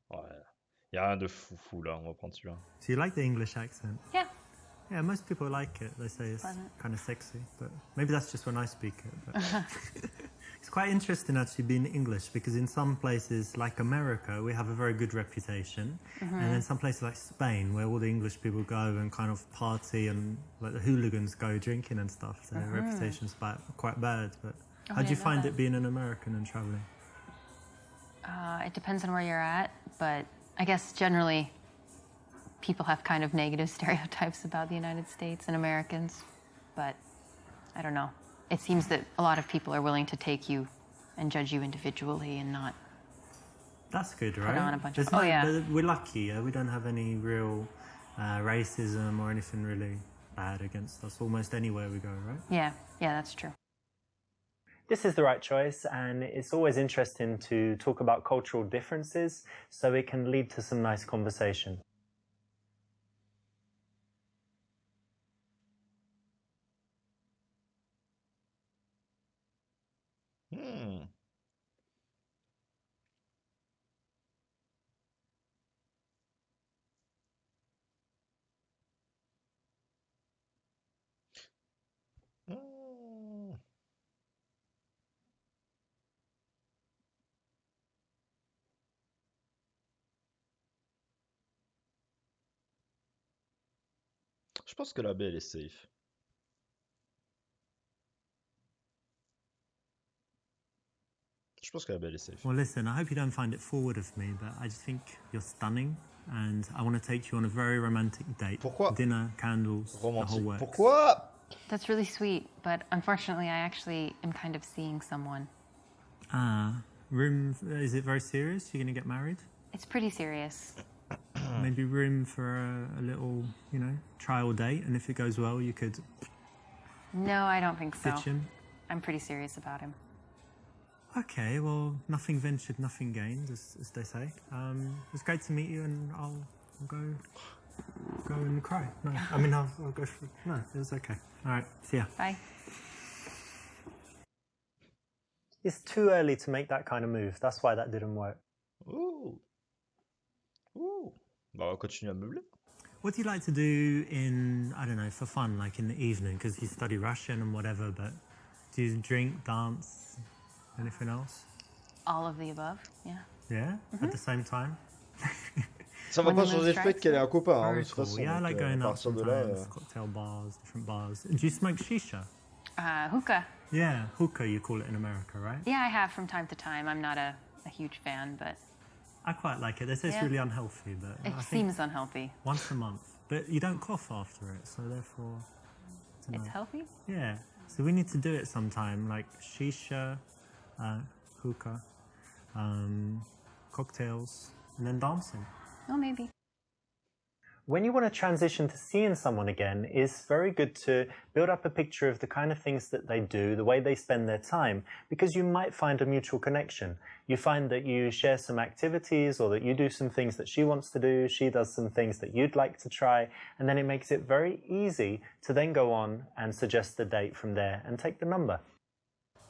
S1: Ouais. Y a rien de fou là, on va prendre celui-là.
S2: So you like the English accent?
S3: Yeah.
S2: Yeah, most people like it. They say it's
S3: Pleasant.
S2: kind of sexy, but maybe that's just when I speak it. But it's quite interesting actually being English, because in some places like America, we have a very good reputation, and then some places like Spain, where all the English people go and kind of party and like the hooligans go drinking and stuff, so their reputation's quite bad. But
S3: Oh,
S2: how do
S3: I
S2: you
S3: didn't know
S2: find
S3: that.
S2: it being an American and traveling?
S3: It depends on where you're at, but I guess generally people have kind of negative stereotypes about the United States and Americans, but I don't know. It seems that a lot of people are willing to take you and judge you individually and not.
S2: That's good, right?
S3: on a bunch of-
S2: There's
S3: Oh, yeah.
S2: We're lucky, yeah? We don't have any real racism or anything really bad against us almost anywhere we go, right?
S3: Yeah, that's true.
S4: This is the right choice, and it's always interesting to talk about cultural differences so it can lead to some nice conversation.
S1: Hmm. Hmm. Je pense que la B elle est safe. Je pense que la B elle est safe.
S2: Well, listen, I hope you don't find it forward of me, but I just think you're stunning, and I want to take you on a very romantic date.
S1: Pourquoi?
S2: Dinner, candles, the whole
S1: Romantique.
S2: works.
S1: Pourquoi?
S3: That's really sweet, but unfortunately, I actually am kind of seeing someone.
S2: Room, is it very serious? You're going to get married?
S3: It's pretty serious.
S2: Maybe room for a little, you know, trial date, and if it goes well, you could
S3: No, I don't think so.
S2: pitch in.
S3: I'm pretty serious about him.
S2: Okay, well, nothing ventured, nothing gained, as they say. It was great to meet you, and I'll go and cry. No, I mean, I'll go for... No, it was okay. All right, see ya.
S3: Bye.
S4: It's too early to make that kind of move. That's why that didn't work.
S1: Ouh. Ouh. Bah, on va continuer à meubler.
S2: What do you like to do in, I don't know, for fun, like in the evening? Because you study Russian and whatever, but do you drink, dance, anything else?
S3: All of the above, yeah.
S2: Yeah? At the same time?
S1: Ça va
S3: When
S1: pas
S3: the moon
S1: changer le fait
S3: strikes,
S1: qu'elle ait un copain, hein, de
S2: Very
S1: toute
S2: cool.
S1: façon.
S2: Yeah, I
S1: donc,
S2: like
S1: à
S2: going out
S1: partir de là.
S2: sometimes, cocktail bars, different bars. Do you smoke shisha?
S3: Hookah.
S2: Yeah, hookah you call it in America, right?
S3: Yeah, I have from time to time. I'm not a huge fan, but
S2: I quite like it. They say it's
S3: Yeah.
S2: really unhealthy, but
S3: it
S2: I think
S3: seems unhealthy.
S2: once a month. But you don't cough after it, so therefore, I don't
S3: It's
S2: know.
S3: healthy?
S2: Yeah. So we need to do it sometime, like shisha, hookah. cocktails, and then dancing.
S3: Oh, maybe.
S4: When you want to transition to seeing someone again, it's very good to build up a picture of the kind of things that they do, the way they spend their time, because you might find a mutual connection. You find that you share some activities, or that you do some things that she wants to do, she does some things that you'd like to try, and then it makes it very easy to then go on and suggest the date from there and take the number.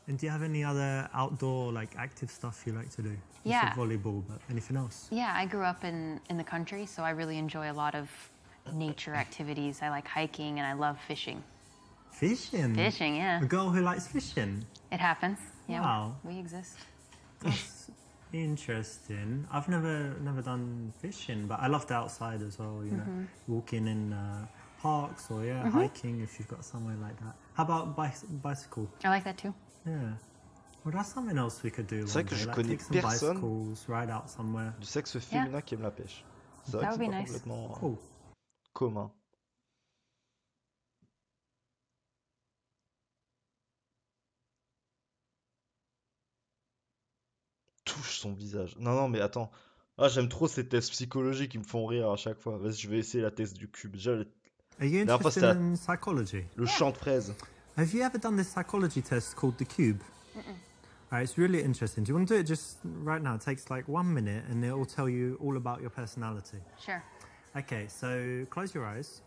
S2: And do you have any other outdoor, like, active stuff you like to do? You
S3: Yeah.
S2: said volleyball, but anything else?
S3: Yeah, I grew up in the country, so I really enjoy a lot of nature activities. I like hiking and I love fishing.
S2: Fishing?
S3: Fishing, yeah.
S2: A girl who likes fishing?
S3: It happens. Yeah,
S2: Wow.
S3: we exist.
S2: That's interesting. I've never done fishing, but I love the outside as well, you know, walking in parks or hiking if you've got somewhere like that. How about bicycle?
S3: I like that too.
S2: Yeah. Well, that's something else we could do
S1: C'est
S2: one
S1: vrai que
S2: day.
S1: je
S2: Like
S1: connais
S2: take some
S1: personne
S2: bicycles, ride out somewhere.
S1: du sexe féminin qui aime la pêche. C'est vrai
S3: That
S1: que
S3: would
S1: c'est
S3: be
S1: pas
S3: nice.
S1: complètement
S2: Cool.
S1: commun. Touche son visage. Non, non, mais attends. Ah, j'aime trop ces tests psychologiques qui me font rire à chaque fois. Vas-y, je vais essayer la test du cube. Déjà,
S2: Are you
S1: la dernière fois,
S2: interested
S1: c'était
S2: in psychology?
S1: le champ de fraise.
S2: Have you ever done this psychology test called the cube? Alright, it's really interesting. Do you want to do it just right now? It takes like 1 minute and it will tell you all about your personality.
S3: Sure.
S2: Okay, so close your eyes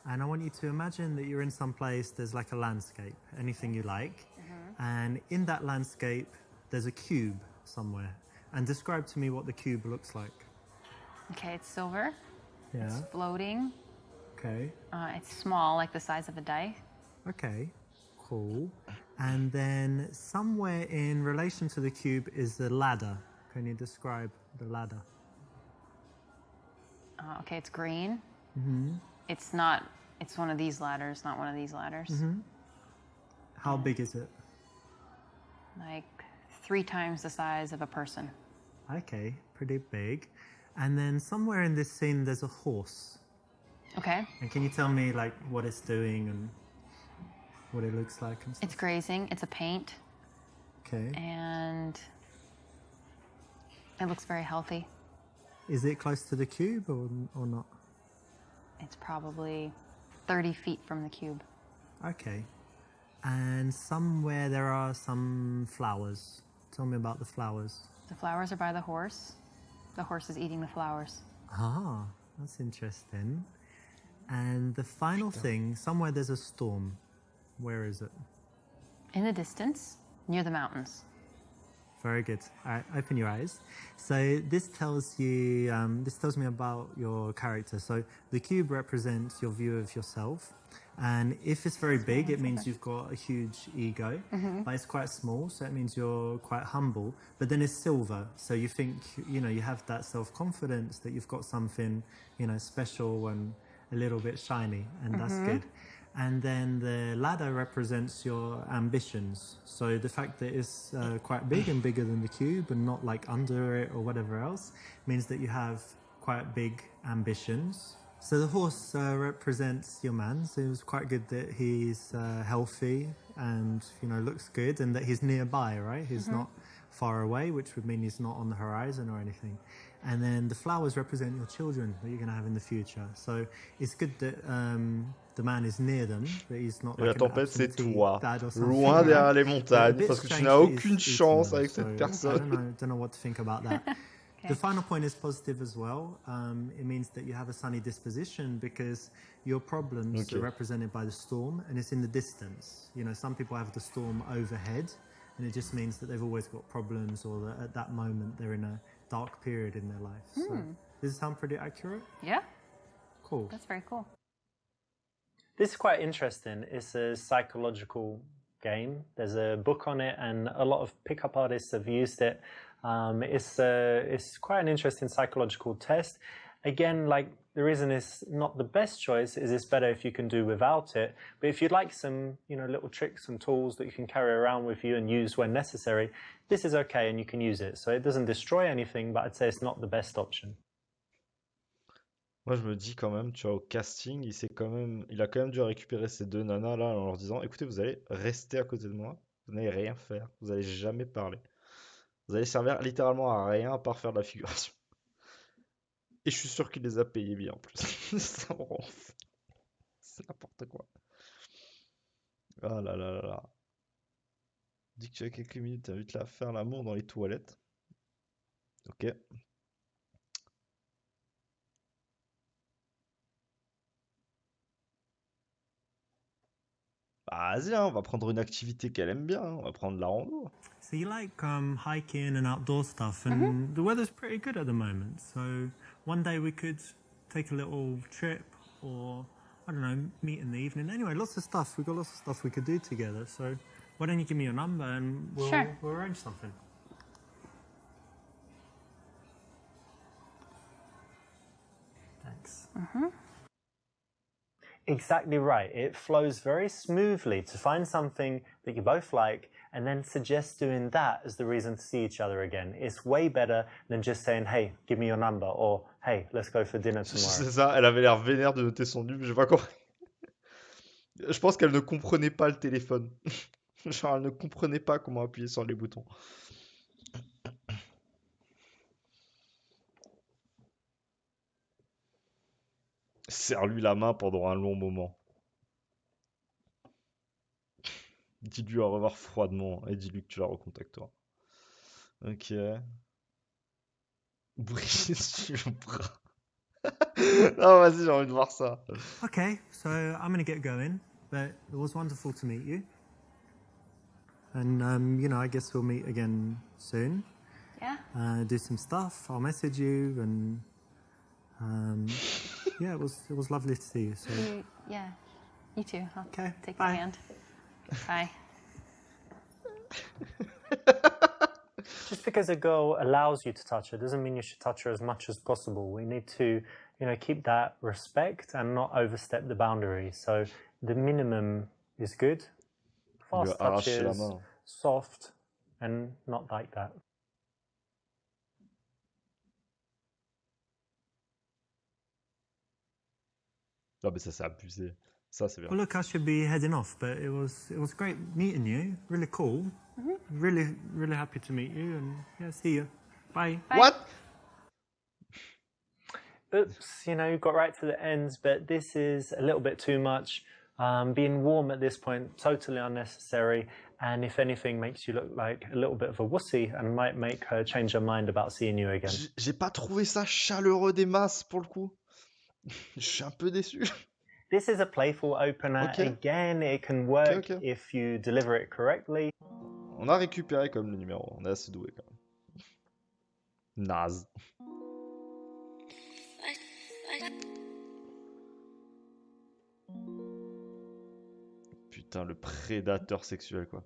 S2: and I want you to imagine that you're in some place, there's like a landscape, anything you like. And in that landscape, there's a cube somewhere. And describe to me what the cube looks like.
S3: Okay, it's silver.
S2: Yeah.
S3: It's floating.
S2: Okay.
S3: It's small, like the size of a die.
S2: Okay. Cool. And then somewhere in relation to the cube is the ladder. Can you describe the ladder?
S3: Okay, it's green. It's not. It's one of these ladders, not one of these ladders.
S2: How big is it?
S3: Like 3 times the size of a person.
S2: Okay, pretty big. And then somewhere in this scene there's a horse.
S3: Okay.
S2: And can you tell me like what it's doing and what it looks like and stuff?
S3: It's grazing. It's a paint,
S2: Okay.
S3: and it looks very healthy.
S2: Is it close to the cube or not?
S3: It's probably 30 feet from the cube.
S2: Okay. And somewhere there are some flowers. Tell me about the flowers.
S3: The flowers are by the horse. The horse is eating the flowers.
S2: Ah, that's interesting. And the final thing, somewhere there's a storm. Where is it?
S3: In the distance, near the mountains.
S2: Very good. All right, open your eyes. So this tells you, this tells me about your character. So the cube represents your view of yourself. And if it's very big, it means you've got a huge ego. But it's quite small, so it means you're quite humble. But then it's silver, so you think, you know, you have that self-confidence that you've got something, you know, special and a little bit shiny, and that's good. And then the ladder represents your ambitions. So the fact that it's quite big and bigger than the cube and not like under it or whatever else means that you have quite big ambitions. So the horse represents your man. So it was quite good that he's healthy and, you know, looks good, and that he's nearby, right? He's not far away, which would mean he's not on the horizon or anything. And then the flowers represent your children that you're going to have in the future. So it's good that the man is near them, that he's not
S1: Et la
S2: like an
S1: tempête, c'est
S2: absentee
S1: toi,
S2: dad or something,
S1: loin
S2: right?
S1: derrière les
S2: But a
S1: montagnes,
S2: bit
S1: parce que tu
S2: strange
S1: n'as
S2: that he's
S1: aucune
S2: eating
S1: chance
S2: them,
S1: avec
S2: so
S1: cette
S2: I
S1: personne.
S2: don't know what to think about that.
S3: Okay.
S2: The final point is positive as well. It means that you have a sunny disposition because your problems
S1: Okay.
S2: are represented by the storm, and it's in the distance. You know, some people have the storm overhead, and it just means that they've always got problems, or that at that moment they're in a dark period in their life. So, does it sound pretty accurate?
S3: Yeah,
S2: Cool.
S3: that's very cool.
S4: This is quite interesting. It's a psychological game. There's a book on it, and a lot of pickup artists have used it. It's quite an interesting psychological test. Again, like, the reason it's not the best choice is it's better if you can do without it. But if you'd like some, you know, little tricks and tools that you can carry around with you and use when necessary, this is okay and you can use it. So it doesn't destroy anything, but I'd say it's not the best option.
S1: Moi, je me dis quand même, tu vois, au casting, il a quand même dû récupérer ces 2 nanas là en leur disant, écoutez, vous allez rester à côté de moi, vous n'allez rien faire, vous allez jamais parler. Vous allez servir littéralement à rien à part faire de la figuration. Et je suis sûr qu'il les a payés bien en plus. Ça me rend fou. C'est n'importe quoi. Ah là là là là. Dis que tu as quelques minutes, t'invites là à faire l'amour dans les toilettes. Ok. Bah, vas-y, hein, on va prendre une activité qu'elle aime bien, hein. On va prendre la rando.
S2: So you like hiking and outdoor stuff, and the weather's pretty good at the moment. So one day we could take a little trip, or I don't know, meet in the evening. Anyway, lots of stuff. We've got lots of stuff we could do together. So why don't you give me your number and
S3: Sure.
S2: we'll arrange something. Thanks.
S4: Exactly right. It flows very smoothly to find something that you both like and then suggest doing that as the reason to see each other again. It's way better than just saying, hey, give me your number, or hey, let's go for dinner tomorrow.
S1: C'est ça, elle avait l'air vénère de noter son numéro, j'ai pas compris. Je pense qu'elle ne comprenait pas le téléphone. Genre, elle ne comprenait pas comment appuyer sur les boutons. Serre-lui la main pendant un long moment. Dis-lui au revoir froidement et dis-lui que tu la recontacteras. Ok. Brise sur le bras. Non, vas-y, j'ai envie de voir ça.
S2: Okay, so I'm going to get going, but it was wonderful to meet you. And, I guess we'll meet again soon.
S3: Yeah.
S2: Do some stuff. I'll message you, and yeah, it was lovely to see you. So
S3: Yeah. You too. I'll
S2: Okay,
S3: take
S2: bye.
S3: your hand. Bye.
S4: Just because a girl allows you to touch her doesn't mean you should touch her as much as possible. We need to, keep that respect and not overstep the boundary. So the minimum is good.
S1: Lui
S4: Fast
S1: arracher la
S4: touches,
S1: main.
S4: soft, and not like that.
S1: Non, mais ça, c'est abusé. Ça, c'est bien.
S2: Well, look, I should be heading off, but it was great meeting you. Really cool. Really, really happy to meet you, and yeah, see you. Bye.
S3: Bye.
S1: What?
S4: Oops, got right to the ends, but this is a little bit too much. Being warm at this point, totally unnecessary, and if anything, makes you look like a little bit of a wussy and might make her change her mind about seeing you again.
S1: J'ai pas trouvé ça chaleureux des masses pour le coup. Je suis un peu déçu.
S4: This is a playful opener.
S1: Okay.
S4: Again, it can work
S1: Okay.
S4: if you deliver it correctly.
S1: On a récupéré comme le numéro. On est assez doué quand même. Naze. Putain, le prédateur sexuel quoi.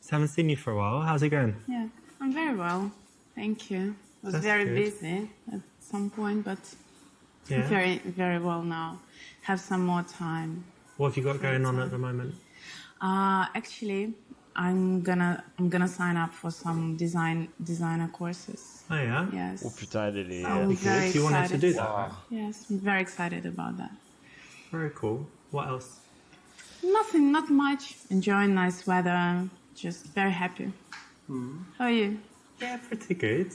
S2: Haven't seen you for a while. How's it going?
S5: Yeah, I'm very well. Thank you. I was
S2: That's
S5: very
S2: good.
S5: busy at some point, but I'm
S2: Yeah.
S5: very, very well now. Have some more time.
S2: What have you got going on at the moment?
S5: Actually, I'm gonna sign up for some designer courses.
S2: Oh yeah.
S5: Yes.
S1: Oh putain, elle est.
S5: I'm very
S2: If you wanted to
S5: excited.
S2: do that.
S5: Yes, I'm very excited about that.
S2: Very cool. What else?
S5: Nothing, not much. Enjoying nice weather. Just very happy. How are you?
S2: Yeah, pretty good.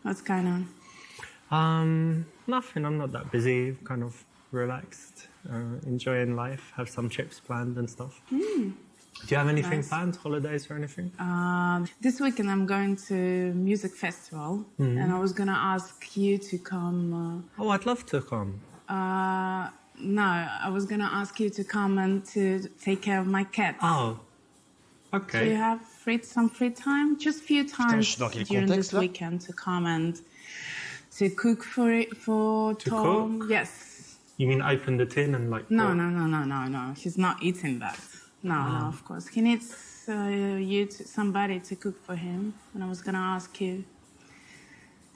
S5: What's going on?
S2: Nothing. I'm not that busy. Kind of relaxed, enjoying life. Have some trips planned and stuff. Do you have anything
S5: Nice.
S2: planned? Holidays or anything?
S5: This weekend I'm going to music festival, and I was gonna ask you to come.
S2: Oh, I'd love to come.
S5: No, I was gonna ask you to come and to take care of my cats.
S2: Oh,
S5: Do you
S2: okay.
S5: have some free time? Just few
S1: je
S5: times
S1: suis dans quel
S5: during
S1: contexte,
S5: this
S1: là?
S5: weekend to come and to cook for Tom.
S2: cook?
S5: Yes.
S2: You mean open the tin and like?
S5: No,
S2: what?
S5: no. He's not eating that. No, of course. He needs somebody to cook for him, and I was gonna ask you.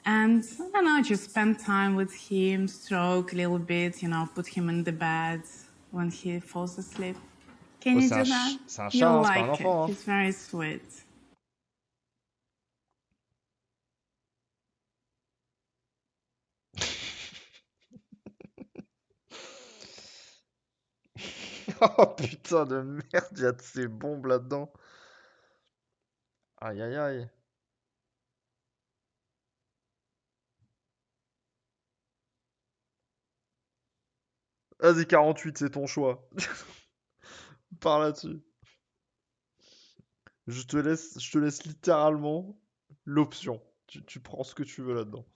S5: And I don't know, just spend time with him, stroke a little bit, put him in the bed when he falls asleep. Can
S1: Oh,
S5: you do that?
S1: c'est un chat,
S5: You'll
S1: hein, c'est pas un
S5: like it.
S1: enfant. Hein.
S5: He's very sweet.
S1: Oh putain de merde, il y a de ces bombes là-dedans. Aïe aïe aïe. Vas-y, 48, c'est ton choix. Par là-dessus. Je te laisse littéralement l'option. Tu prends ce que tu veux là-dedans.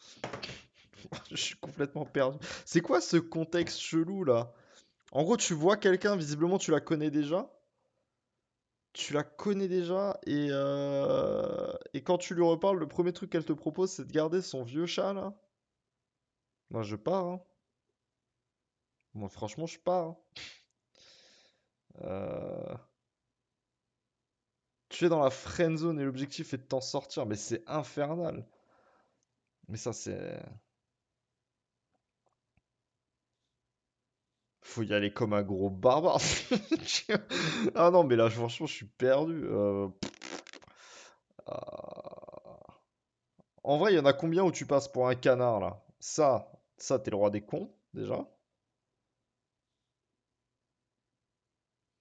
S1: Je suis complètement perdu. C'est quoi ce contexte chelou là? En gros, tu vois quelqu'un, visiblement tu la connais déjà. Tu la connais déjà et quand tu lui reparles, le premier truc qu'elle te propose, c'est de garder son vieux chat là. Moi, je pars. Hein. Moi, franchement, je pars. Hein. Euh, Tu es dans la friend zone et l'objectif est de t'en sortir, mais c'est infernal. Mais ça, c'est. Faut y aller comme un gros barbare. Ah non, mais là, franchement, je suis perdu. Ah. En vrai, il y en a combien où tu passes pour un canard là? Ça, t'es le roi des cons, déjà.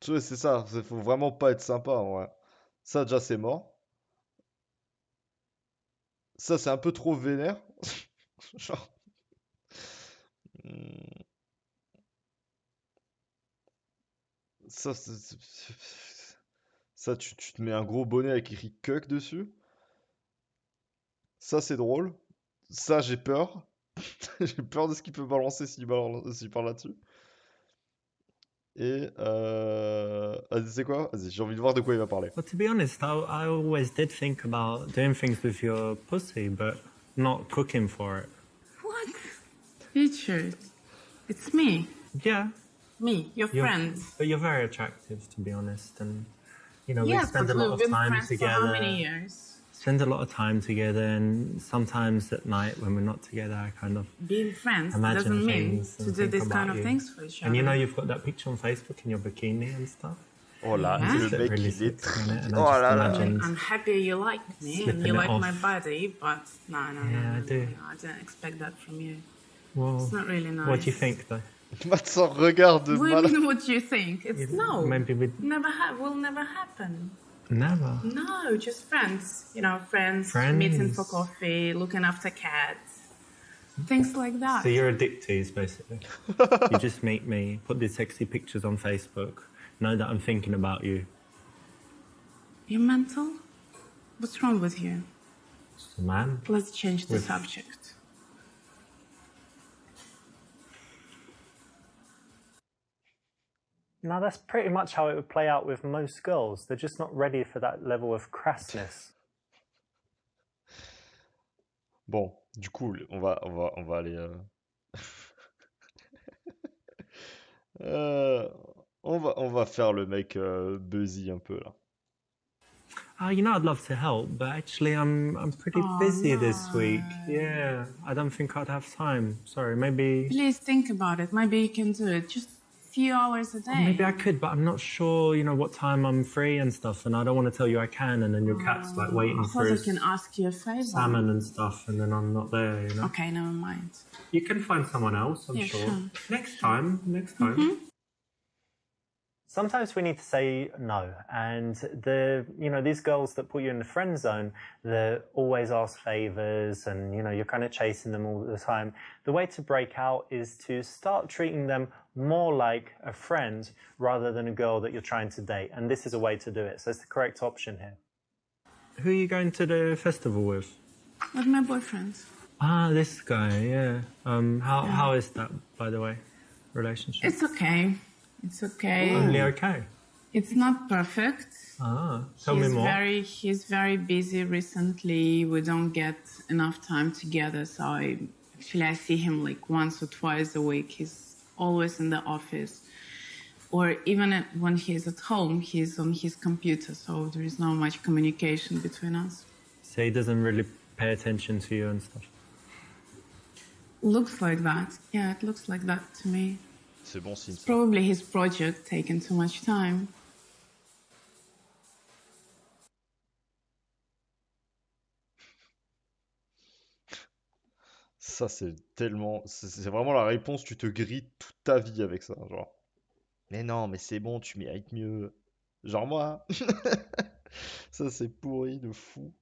S1: Tu vois, c'est ça, faut vraiment pas être sympa en vrai. Ça, déjà, c'est mort. Ça, c'est un peu trop vénère. Genre. hmm, Ça, ça tu te mets un gros bonnet avec écrit cuck dessus. Ça, c'est drôle. Ça, j'ai peur. J'ai peur de ce qu'il peut balancer s'il parle là-dessus. Et vas-y, c'est quoi? Vas-y, j'ai envie de voir de quoi il va parler.
S2: Well, to be honest, I always did think about doing things with your pussy, but not cooking for it.
S5: What? Richard, it's me.
S2: Yeah,
S5: Me, your
S2: you're,
S5: friend.
S2: but you're very attractive, to be honest, and we
S5: Yes,
S2: spend
S5: but
S2: a lot
S5: we've
S2: of
S5: been
S2: time
S5: friends for
S2: together.
S5: how many years?
S2: Spend a lot of time together, and sometimes at night when we're not together, I kind of
S5: Being friends
S2: imagine
S5: doesn't mean
S2: things
S5: to
S2: and
S5: do
S2: think
S5: this
S2: about
S5: kind of
S2: you.
S5: things for each other.
S2: And you've got that picture on Facebook in your bikini and stuff.
S1: Oh là,
S5: Yeah.
S2: You
S1: le
S2: just look
S1: mec,
S2: really
S1: il est
S2: sexy on it, and
S1: Oh
S2: I just
S1: là là.
S2: imagined.
S5: I'm happy you like me and
S2: Slipping
S5: you
S2: it
S5: like my
S2: off.
S5: body, but no,
S2: Yeah, I do.
S5: I didn't expect that from you.
S2: Well,
S5: It's not really nice.
S2: what do you think, though?
S1: Son regard de
S5: What do you
S1: malade.
S5: mean, what do you think? It's no.
S2: Maybe we
S5: Will never happen.
S2: never.
S5: No, just friends. Friends,
S2: Friends.
S5: meeting for coffee, looking after cats, things like that.
S2: So you're a dick tease, basically. You just meet me, put these sexy pictures on Facebook, know that I'm thinking about you.
S5: You mental? What's wrong with you?
S2: Just a man.
S5: Let's change the
S2: With-
S5: subject.
S4: Now, that's pretty much how it would play out with most girls. They're just not ready for that level of crassness.
S1: Bon, du coup, on va aller. Euh, on va faire le mec buzzy un peu là.
S2: I'd love to help, but actually I'm pretty busy this week. Yeah, I don't think I'd have time. Sorry, maybe
S5: Please think about it. Maybe you can do it. Just a few hours a day.
S2: maybe I could, but I'm not sure, what time I'm free and stuff, and I don't want to tell you I can, and then your cat's like waiting
S5: I
S2: for
S5: thought I
S2: his
S5: can ask you a favor.
S2: salmon and stuff, and then I'm not there.
S5: Okay, never mind.
S2: You can find someone else, I'm
S5: Yeah,
S2: sure.
S5: sure.
S2: Next time.
S4: Sometimes we need to say no, and these girls that put you in the friend zone, they always ask favors, and you're kind of chasing them all the time. The way to break out is to start treating them more like a friend rather than a girl that you're trying to date, and this is a way to do it. So it's the correct option here.
S2: Who are you going to the festival with?
S5: With my boyfriend.
S2: Ah, this guy, yeah. How is that, by the way, relationship?
S5: It's okay. It's okay.
S2: Only okay.
S5: It's not perfect.
S2: Tell me more.
S5: He's very busy recently. We don't get enough time together. So I see him like once or twice a week. He's always in the office. Or even when he's at home, he's on his computer. So there is not much communication between us.
S2: So he doesn't really pay attention to you and stuff.
S5: Looks like that. Yeah, it looks like that to me.
S1: C'est bon signe. Ça.
S5: Probably his project taking too much time.
S1: Ça, c'est tellement. C'est vraiment la réponse, tu te grilles toute ta vie avec ça. Genre, mais non, mais c'est bon, tu mérites mieux. Genre moi. Ça, c'est pourri de fou.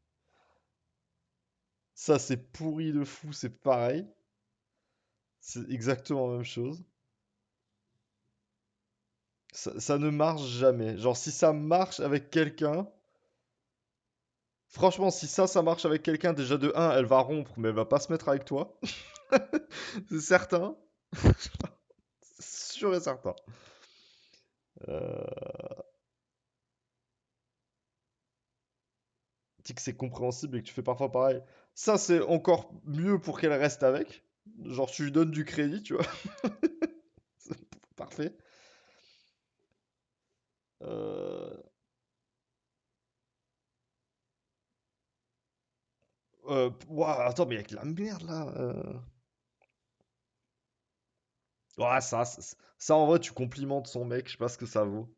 S1: Ça, c'est pourri de fou, c'est pareil. C'est exactement la même chose. Ça ne marche jamais. Genre, si ça marche avec quelqu'un. Franchement, si ça marche avec quelqu'un, déjà de un, elle va rompre, mais elle va pas se mettre avec toi. C'est certain. C'est sûr et certain. Euh, dis que c'est compréhensible et que tu fais parfois pareil. Ça, c'est encore mieux pour qu'elle reste avec. Genre, tu lui donnes du crédit, tu vois. C'est parfait. Euh... ouah, attends, mais avec la merde là. Ouais, ça, en vrai, tu complimentes son mec, je sais pas ce que ça vaut.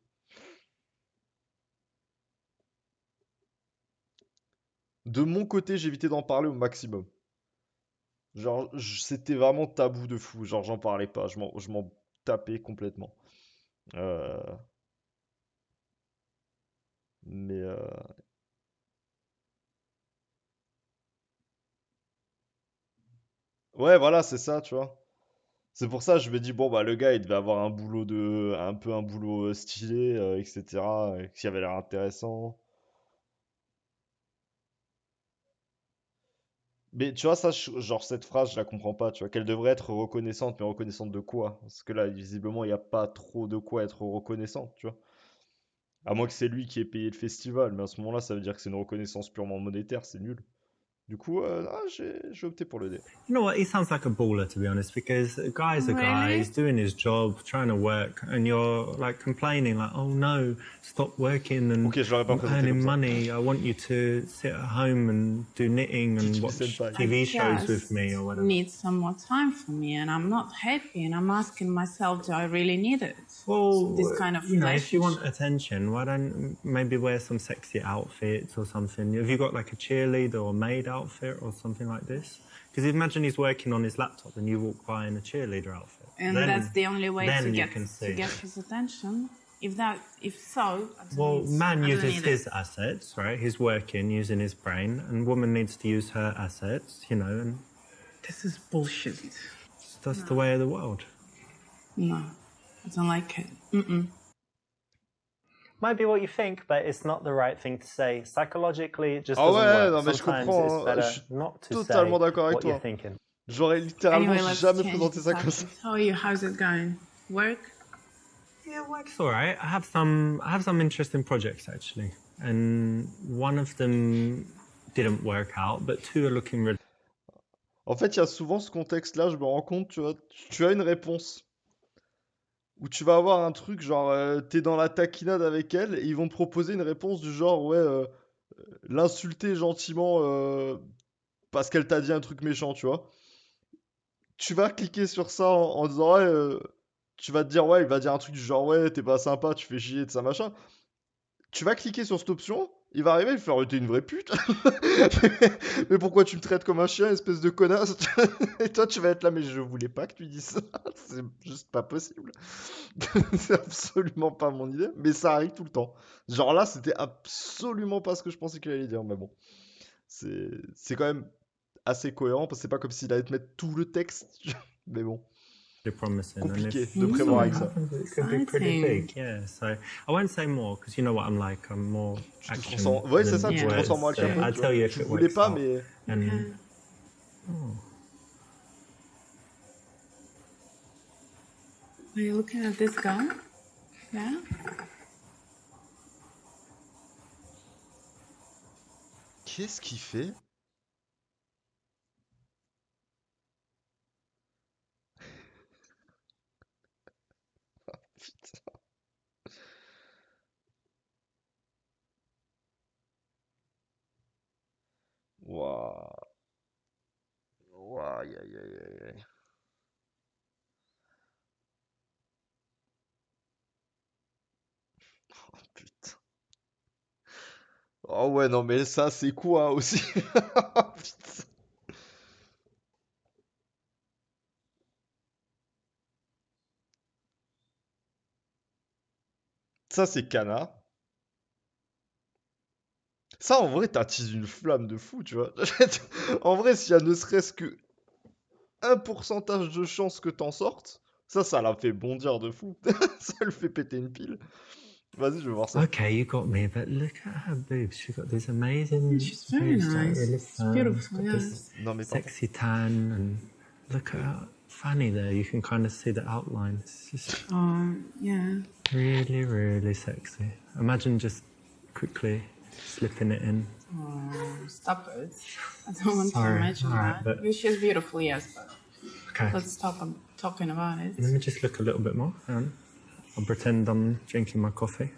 S1: De mon côté, j'évitais d'en parler au maximum. Genre, c'était vraiment tabou de fou. Genre, j'en parlais pas. Je m'en tapais complètement. Euh, mais ouais, voilà, c'est ça, tu vois. C'est pour ça, je me dis, bon, bah, le gars, il devait avoir un boulot un peu un boulot stylé, etc., qui avait l'air intéressant. Mais tu vois, ça, genre, cette phrase, je la comprends pas, tu vois, qu'elle devrait être reconnaissante, mais reconnaissante de quoi? Parce que là, visiblement, il n'y a pas trop de quoi être reconnaissante, tu vois. À moins que c'est lui qui ait payé le festival, mais à ce moment-là, ça veut dire que c'est une reconnaissance purement monétaire, c'est nul. Du coup, j'ai opté pour le D.
S2: You know what? He sounds like a baller, to be honest, because a guy's a guy,
S5: Really?
S2: he's doing his job, trying to work, and you're like complaining, like, oh no, stop working and
S1: Ok, je l'aurais pas présenté comme
S2: earning
S1: ça.
S2: money. I want you to sit at home and do knitting and
S1: Teach me
S2: watch
S1: senpai.
S5: I
S2: TV shows with
S5: just
S2: me or whatever.
S5: need some more time for me, and I'm not happy, and I'm asking myself, do I really need it?
S2: Well,
S5: This kind of
S2: you know, if you want
S5: relationship.
S2: attention, why don't maybe wear some sexy outfits or something? Have you got like a cheerleader or maid outfit or something like this? Because imagine he's working on his laptop and you walk by in a cheerleader outfit.
S5: And that's the only way
S2: then
S5: to
S2: you
S5: get
S2: can see.
S5: his attention. If so, I don't
S2: Well,
S5: need,
S2: man
S5: I don't
S2: uses
S5: need
S2: his
S5: it.
S2: assets, right? He's working using his brain, and woman needs to use her assets, you know, and
S5: This is bullshit.
S2: that's the way of the world.
S5: No, I don't like it. Mm-mm.
S4: Might be what you think, but it's not the right thing to say. Psychologically, it just
S1: Ah
S4: doesn't
S1: ouais,
S4: work.
S1: non, mais je
S4: Sometimes it's
S1: comprends, hein. Je
S4: better
S1: suis
S4: not to
S1: totalement
S4: say
S1: d'accord avec
S4: what you're
S1: toi.
S4: thinking.
S1: J'aurais littéralement
S5: Anyway, let's
S1: jamais
S5: change
S1: présenté
S5: the
S1: ça comme ça.
S5: subject. How are you? How's it going? Work?
S2: Yeah, work's all right. I have some interesting projects actually, and one of them didn't work out, but two are looking really.
S1: En fait, il y a souvent ce contexte-là, je me rends compte, tu vois, tu as une réponse. Où tu vas avoir un truc, genre, t'es dans la taquinade avec elle, et ils vont te proposer une réponse du genre, ouais, l'insulter gentiment parce qu'elle t'a dit un truc méchant, tu vois. Tu vas cliquer sur ça en disant, ouais, tu vas te dire, ouais, il va dire un truc du genre, ouais, t'es pas sympa, tu fais chier de ça, machin. Tu vas cliquer sur cette option, il va arriver, il va faire, t'es une vraie pute. Mais pourquoi tu me traites comme un chien, espèce de connasse? Et toi, tu vas être là, mais je voulais pas que tu dises ça. C'est juste pas possible. C'est absolument pas mon idée, mais ça arrive tout le temps. Genre là, c'était absolument pas ce que je pensais qu'il allait dire, mais bon. C'est quand même assez cohérent, parce que c'est pas comme s'il allait te mettre tout le texte. Mais bon,
S2: Promising, and
S1: compliqué
S2: if
S1: de prévoir avec ça.
S2: happens, it could be pretty
S5: Exciting.
S2: big. Yeah, so I won't say more because you know what I'm like. I'm more
S1: Tu te
S2: action
S1: transformes. Ouais, c'est ça,
S2: than
S1: tu te
S5: Yeah.
S1: transformes en
S2: words.
S1: Al
S2: So
S1: Capone,
S2: I'll
S1: tu vois.
S2: tell you if
S1: Tu
S2: it
S1: voulais
S2: works
S1: pas,
S2: out.
S1: mais.
S2: And
S5: Okay. Are you looking at this guy? Yeah?
S1: Qu'est-ce qu'il fait? Putain. Waouh. Waouh, aïe, aïe, aïe, aïe, aïe. Oh, putain. Oh ouais, non, mais ça, c'est quoi aussi? Putain. Ça, c'est Cana. Ça, en vrai, t'attises une flamme de fou, tu vois. En vrai, s'il y a ne serait-ce que un pourcentage de chance que t'en sortes, ça la fait bondir de fou. Ça le fait péter une pile. Vas-y, je veux voir ça.
S2: Okay, you got me, but look at her boobs. She's got these amazing
S5: She's very
S2: boobs, like
S5: nice.
S2: really
S5: It's
S2: firm. She's
S5: beautiful,
S2: got this
S5: yes.
S1: Non, mais pardon.
S2: sexy tan, and look at her fanny there. You can kind of see the outline. It's just
S5: Yeah.
S2: really, really sexy. Imagine just quickly slipping it in.
S5: Oh, stop it. I don't want
S2: Sorry,
S5: to imagine
S2: alright,
S5: that.
S2: but-
S5: She's beautiful, yes, but
S2: Okay,
S5: let's stop talking about it.
S2: let me just look a little bit more. Hang on. I'll pretend I'm drinking my coffee.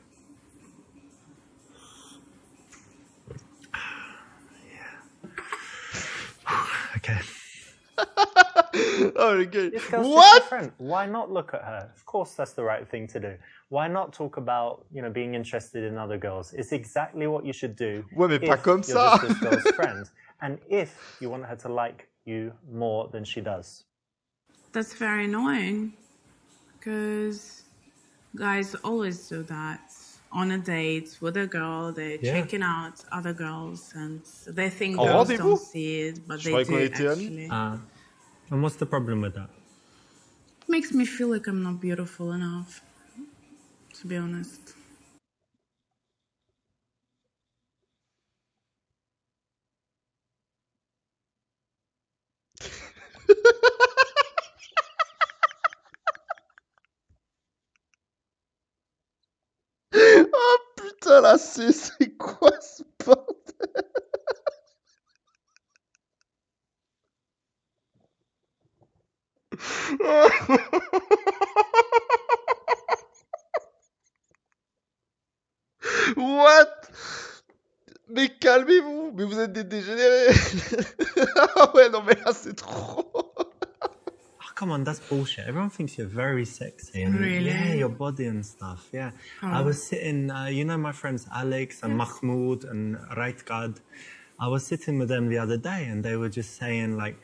S2: Okay.
S1: Oh, le gars.
S4: This girl's just
S1: What?
S4: your friend. Why not look at her? Of course, that's the right thing to do. Why not talk about, being interested in other girls? It's exactly what you should do.
S1: Ouais, mais pas
S4: if
S1: comme
S4: you're
S1: ça.
S4: just this girl's friend, and if you want her to like you more than she does.
S5: That's very annoying because guys always do that. On a date with a girl, they're
S2: Yeah.
S5: checking out other girls and they think
S1: En
S5: girls
S1: rendez-vous?
S5: don't see it, but
S1: Je
S5: they
S1: croyais qu'on
S5: do
S1: était amis.
S5: actually.
S2: And what's the problem with that?
S5: Makes me feel like I'm not beautiful enough, to be honest.
S1: Oh putain, là, c'est quoi ce bordel? What? Mais calmez-vous, mais vous êtes des dégénérés. Ah ouais, non mais là c'est trop.
S2: Oh, come on, that's bullshit. Everyone thinks you're very sexy. And
S5: Really?
S2: Yeah, your body and stuff. Yeah. I was sitting, my friends Alex and Mahmoud and Raitgad. I was sitting with them the other day and they were just saying like,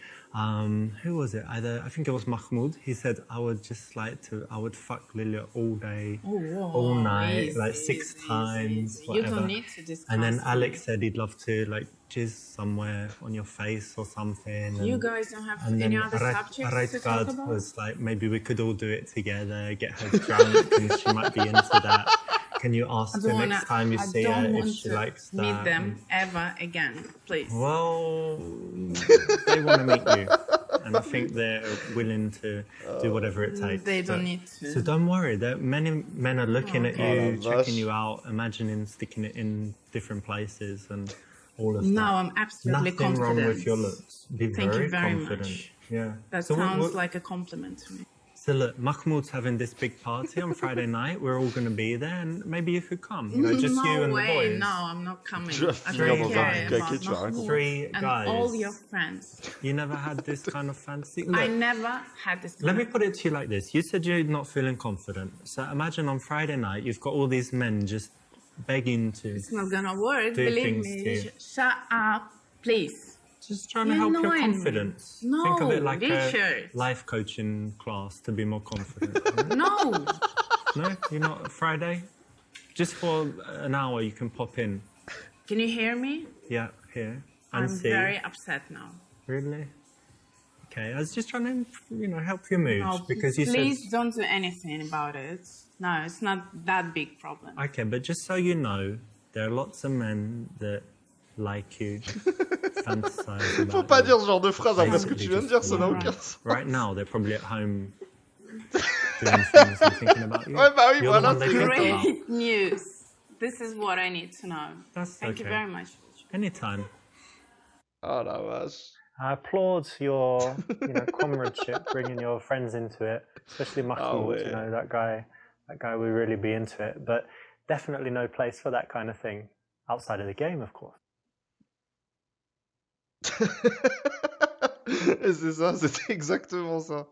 S2: who was it? I think it was Mahmoud. He said, I would fuck Lilia all day,
S5: Oh, whoa,
S2: all night,
S5: easy,
S2: like 6
S5: easy,
S2: times,
S5: easy. You
S2: whatever.
S5: don't need to discuss
S2: And then
S5: it.
S2: Alex said he'd love to like jizz somewhere on your face or something.
S5: You
S2: and-
S5: guys don't have
S2: and
S5: any
S2: then
S5: other subjects to talk about?
S2: was like, maybe we could all do it together, get her drunk, and she might be into that. Can you ask her next time you see her if she likes that?
S5: meet them ever again, please.
S2: Well, they want to meet you, and I think they're willing to do whatever it takes.
S5: They don't
S2: but-
S5: need to.
S2: So don't worry. Many men are looking at
S1: Oh,
S2: you,
S1: la
S2: checking
S1: vache.
S2: you out, imagining sticking it in different places and all of
S5: No,
S2: that.
S5: I'm absolutely
S2: Nothing
S5: confident.
S2: wrong with your looks. Be
S5: Thank
S2: very
S5: you very
S2: confident.
S5: much.
S2: Yeah.
S5: That
S2: So
S5: sounds like a compliment to me.
S2: So look, Mahmoud's having this big party on Friday night. We're all going to be there, and maybe you could come. Just
S5: no
S2: you and
S5: way,
S2: the boys.
S5: no, I'm not coming.
S1: Tu vas
S5: I
S1: finir
S5: don't
S2: dans un
S5: care
S1: caquet,
S5: about
S1: tu vas rien
S5: Mahmoud
S2: Three
S5: and
S2: guys.
S5: all your friends.
S2: You never had this kind of fantasy.
S5: I
S2: Look,
S5: never had this.
S2: let me put it to you like this. You said you're not feeling confident. So imagine on Friday night, you've got all these men just begging to,
S5: It's not gonna work.
S2: Do
S5: Believe
S2: things
S5: me.
S2: to you.
S5: Shut up, please.
S2: just trying to help your
S5: annoying.
S2: confidence.
S5: No,
S2: Think of it like
S5: Richard.
S2: a life coaching class to be more confident.
S5: No,
S2: No, you're not Friday? Just for an hour, you can pop in.
S5: can you hear me?
S2: Yeah, here. And
S5: I'm
S2: see.
S5: very upset now.
S2: Really? Okay, I was just trying to, help your moods
S5: No,
S2: because you
S5: please
S2: said.
S5: don't do anything about it. No, it's not that big problem.
S2: Okay, but just so you know, there are lots of men that like you, fantasize about
S1: Faut pas
S2: you.
S1: dire ce genre de phrase après ce que tu viens de dire, ça n'a
S5: Ouais.
S1: aucun sens.
S2: Right now, they're probably at home doing things and thinking about you.
S1: Ouais, bah oui,
S2: You're the
S1: voilà,
S2: one they
S1: c'est
S2: think about.
S5: Great news. This is what I need to know.
S2: That's
S5: Thank you
S2: okay.
S5: very much.
S2: Anytime.
S1: Ah la vache.
S4: I applaud your, comradeship, bringing your friends into it, especially Mahmoud.
S1: ouais.
S4: That guy would really be into it. But definitely no place for that kind of thing outside of the game, of course.
S1: Et c'est ça, c'était exactement ça.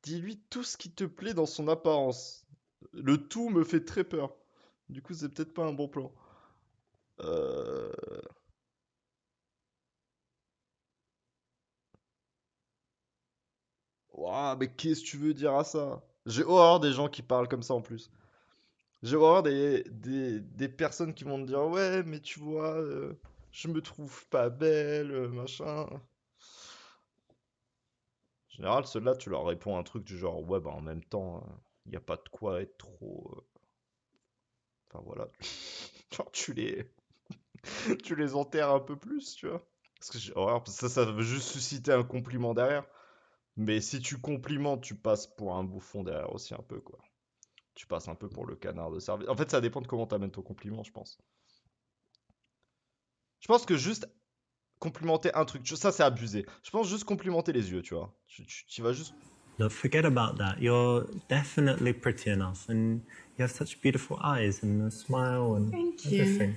S1: Dis-lui tout ce qui te plaît dans son apparence. Le tout me fait très peur. Du coup, c'est peut-être pas un bon plan. Ouah, mais qu'est-ce que tu veux dire à ça? J'ai horreur des gens qui parlent comme ça en plus. J'ai horreur des personnes qui vont te dire ouais, mais tu vois, je me trouve pas belle, machin. En général, ceux-là, tu leur réponds un truc du genre ouais, bah en même temps, il n'y a pas de quoi être trop. Enfin voilà. Genre, tu les enterres un peu plus, tu vois. Parce que j'ai horreur, parce que ça veut juste susciter un compliment derrière. Mais si tu complimentes, tu passes pour un bouffon derrière aussi un peu, quoi. Tu passes un peu pour le canard de service. En fait, ça dépend de comment t'amènes ton compliment, je pense. Je pense que juste complimenter un truc, ça c'est abusé. Je pense juste complimenter les yeux, tu vois. Tu vas juste.
S2: Look, forget about that. You're definitely pretty enough, and you have such beautiful eyes and a smile and
S5: Thank you.
S2: everything.